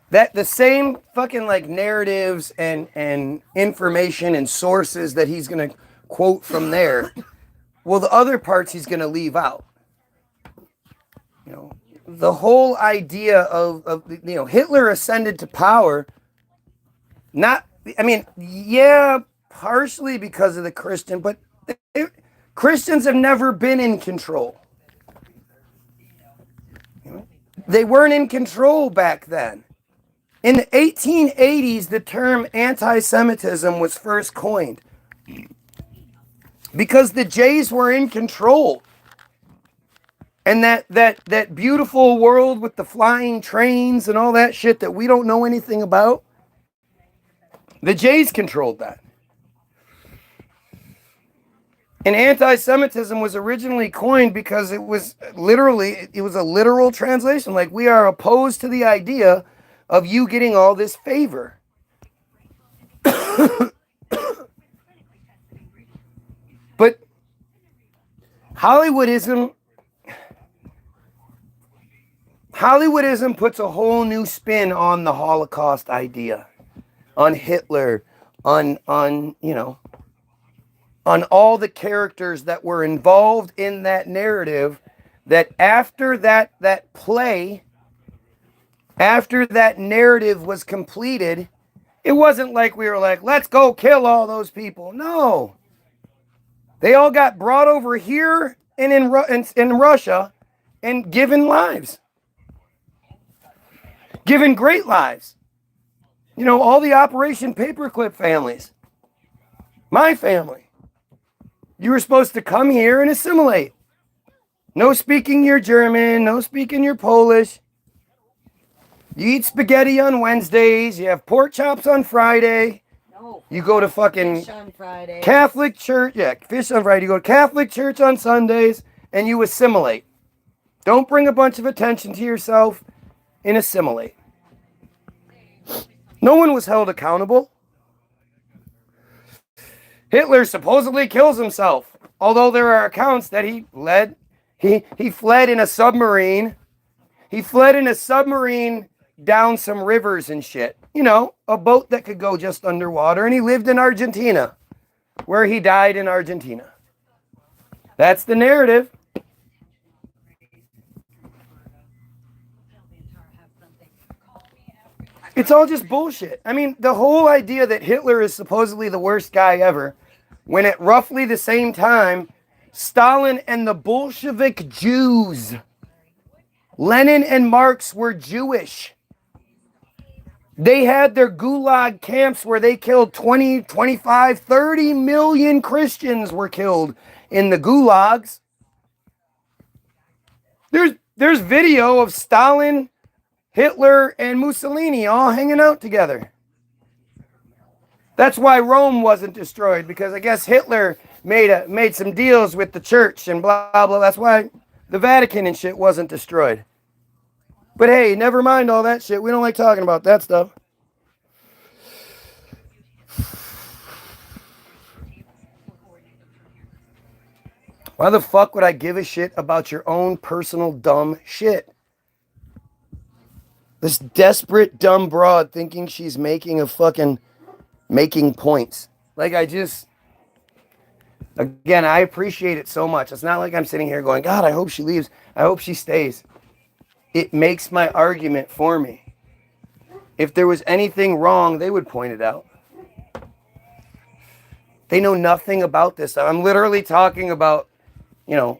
That the same fucking like narratives and information and sources that he's going to quote from there, well, the other parts he's going to leave out. You know, the whole idea of you know, Hitler ascended to power, yeah, partially because of the Christian, but Christians have never been in control. You know? They weren't in control back then. In the 1880s, the term anti-Semitism was first coined because the Jays were in control. And that beautiful world with the flying trains and all that shit that we don't know anything about, the Jays controlled that. And anti-Semitism was originally coined because it was a literal translation. Like, we are opposed to the idea of you getting all this favor. But Hollywoodism puts a whole new spin on the Holocaust idea, on Hitler, on you know, on all the characters that were involved in that narrative, that after that play, after that narrative was completed, it wasn't like we were like, let's go kill all those people. No. They all got brought over here and in Russia and given lives. Given great lives. You know, all the Operation Paperclip families. My family. You were supposed to come here and assimilate. No speaking your German, no speaking your Polish. You eat spaghetti on Wednesdays. You have pork chops on Friday. No. You go to fucking Fish on Friday. Catholic church. Yeah, fish on Friday. You go to Catholic church on Sundays and you assimilate. Don't bring a bunch of attention to yourself and assimilate. No one was held accountable. Hitler supposedly kills himself, although there are accounts that he fled in a submarine. He fled in a submarine down some rivers and shit. You know, a boat that could go just underwater, and he lived in Argentina, where he died in Argentina. That's the narrative. It's all just bullshit. I mean, the whole idea that Hitler is supposedly the worst guy ever, when at roughly the same time, Stalin and the Bolshevik Jews, Lenin and Marx were Jewish. They had their gulag camps where they killed 20, 25, 30 million Christians were killed in the gulags. There's video of Stalin, Hitler, and Mussolini all hanging out together. That's why Rome wasn't destroyed, because I guess Hitler made some deals with the church and blah, blah. That's why the Vatican and shit wasn't destroyed. But hey, never mind all that shit. We don't like talking about that stuff. Why the fuck would I give a shit about your own personal dumb shit? This desperate dumb broad thinking she's making points. Like, Again, I appreciate it so much. It's not like I'm sitting here going, God, I hope she leaves. I hope she stays. It makes my argument for me. If there was anything wrong, they would point it out. They know nothing about this. I'm literally talking about, you know,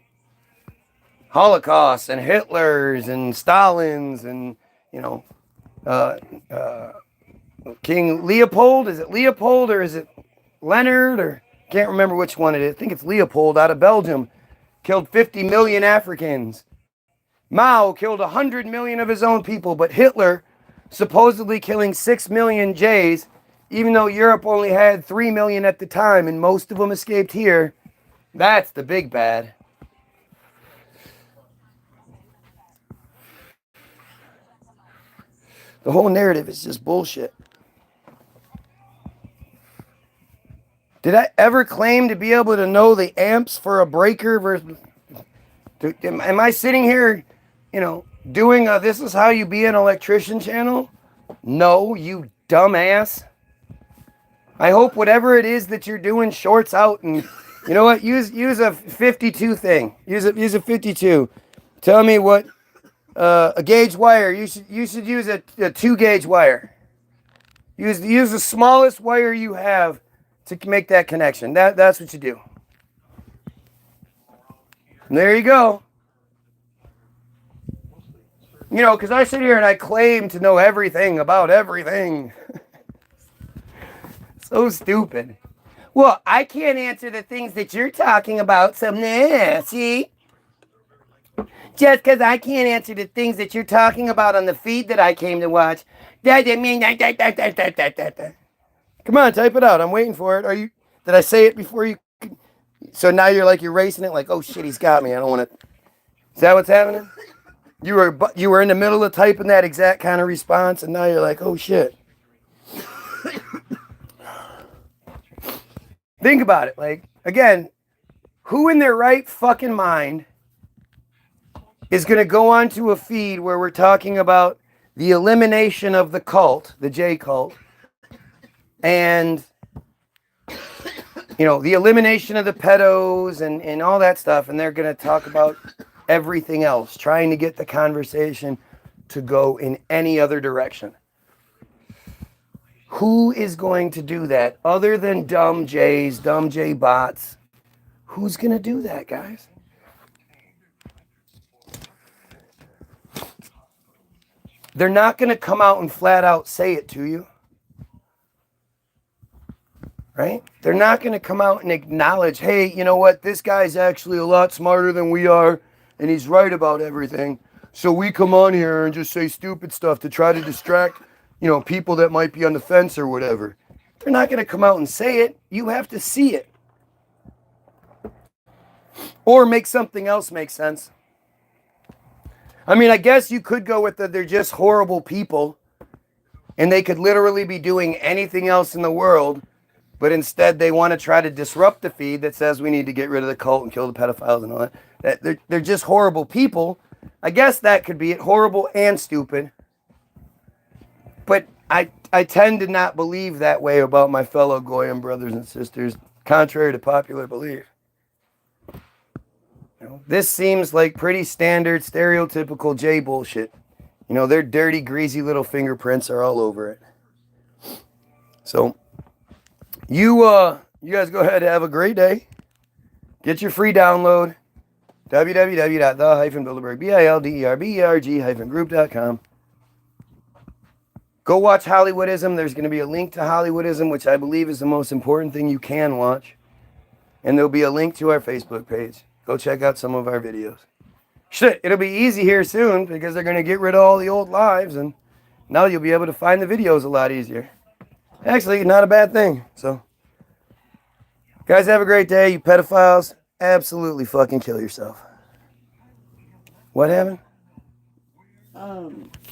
Holocaust and Hitlers and Stalins and, you know, King Leopold. Is it Leopold or is it Leonard? Or can't remember which one it is. I think it's Leopold out of Belgium. Killed 50 million Africans. Mao killed 100 million of his own people, but Hitler supposedly killing 6 million Jays, even though Europe only had 3 million at the time and most of them escaped here. That's the big bad. The whole narrative is just bullshit. Did I ever claim to be able to know the amps for a breaker versus... Am I sitting here, you know, doing a this is how you be an electrician channel? No, you dumbass. I hope whatever it is that you're doing shorts out and, you know what, use a 52 thing. Use a 52. Tell me what, a gauge wire. You should use a 2-gauge wire. Use the smallest wire you have to make that connection. That's what you do. And there you go. You know, because I sit here and I claim to know everything about everything. So stupid. Well, I can't answer the things that you're talking about, so nah, see? Just because I can't answer the things that you're talking about on the feed that I came to watch, that doesn't mean that. Come on, type it out. I'm waiting for it. Did I say it before you? So now you're erasing it like, oh shit, he's got me. I don't want to. Is that what's happening? You were in the middle of typing that exact kind of response, and now you're like, oh shit. Think about it. Like, again, who in their right fucking mind is going to go onto a feed where we're talking about the elimination of the cult, the J cult, and, you know, the elimination of the pedos and all that stuff, and they're going to talk about everything else, trying to get the conversation to go in any other direction. Who is going to do that other than dumb Jays, dumb J bots? Who's going to do that, guys? They're not going to come out and flat out say it to you. Right? They're not going to come out and acknowledge, hey, you know what? This guy's actually a lot smarter than we are, and he's right about everything. So we come on here and just say stupid stuff to try to distract, you know, people that might be on the fence or whatever. They're not going to come out and say it. You have to see it. Or make something else make sense. I mean, I guess you could go with they're just horrible people, and they could literally be doing anything else in the world, but instead they want to try to disrupt the feed that says we need to get rid of the cult and kill the pedophiles and all that. They're just horrible people. I guess that could be it, horrible and stupid. But I tend to not believe that way about my fellow Goyim brothers and sisters, contrary to popular belief. You know, this seems like pretty standard, stereotypical J bullshit. You know, their dirty, greasy little fingerprints are all over it. So, you guys go ahead and have a great day. Get your free download. www.the-bilderberg.group.com. Go watch Hollywoodism. There's going to be a link to Hollywoodism, which I believe is the most important thing you can watch. And there'll be a link to our Facebook page. Go check out some of our videos. Shit, it'll be easy here soon because they're going to get rid of all the old lives, and now you'll be able to find the videos a lot easier. Actually, not a bad thing. So, guys, have a great day. You pedophiles, absolutely fucking kill yourself. What happened?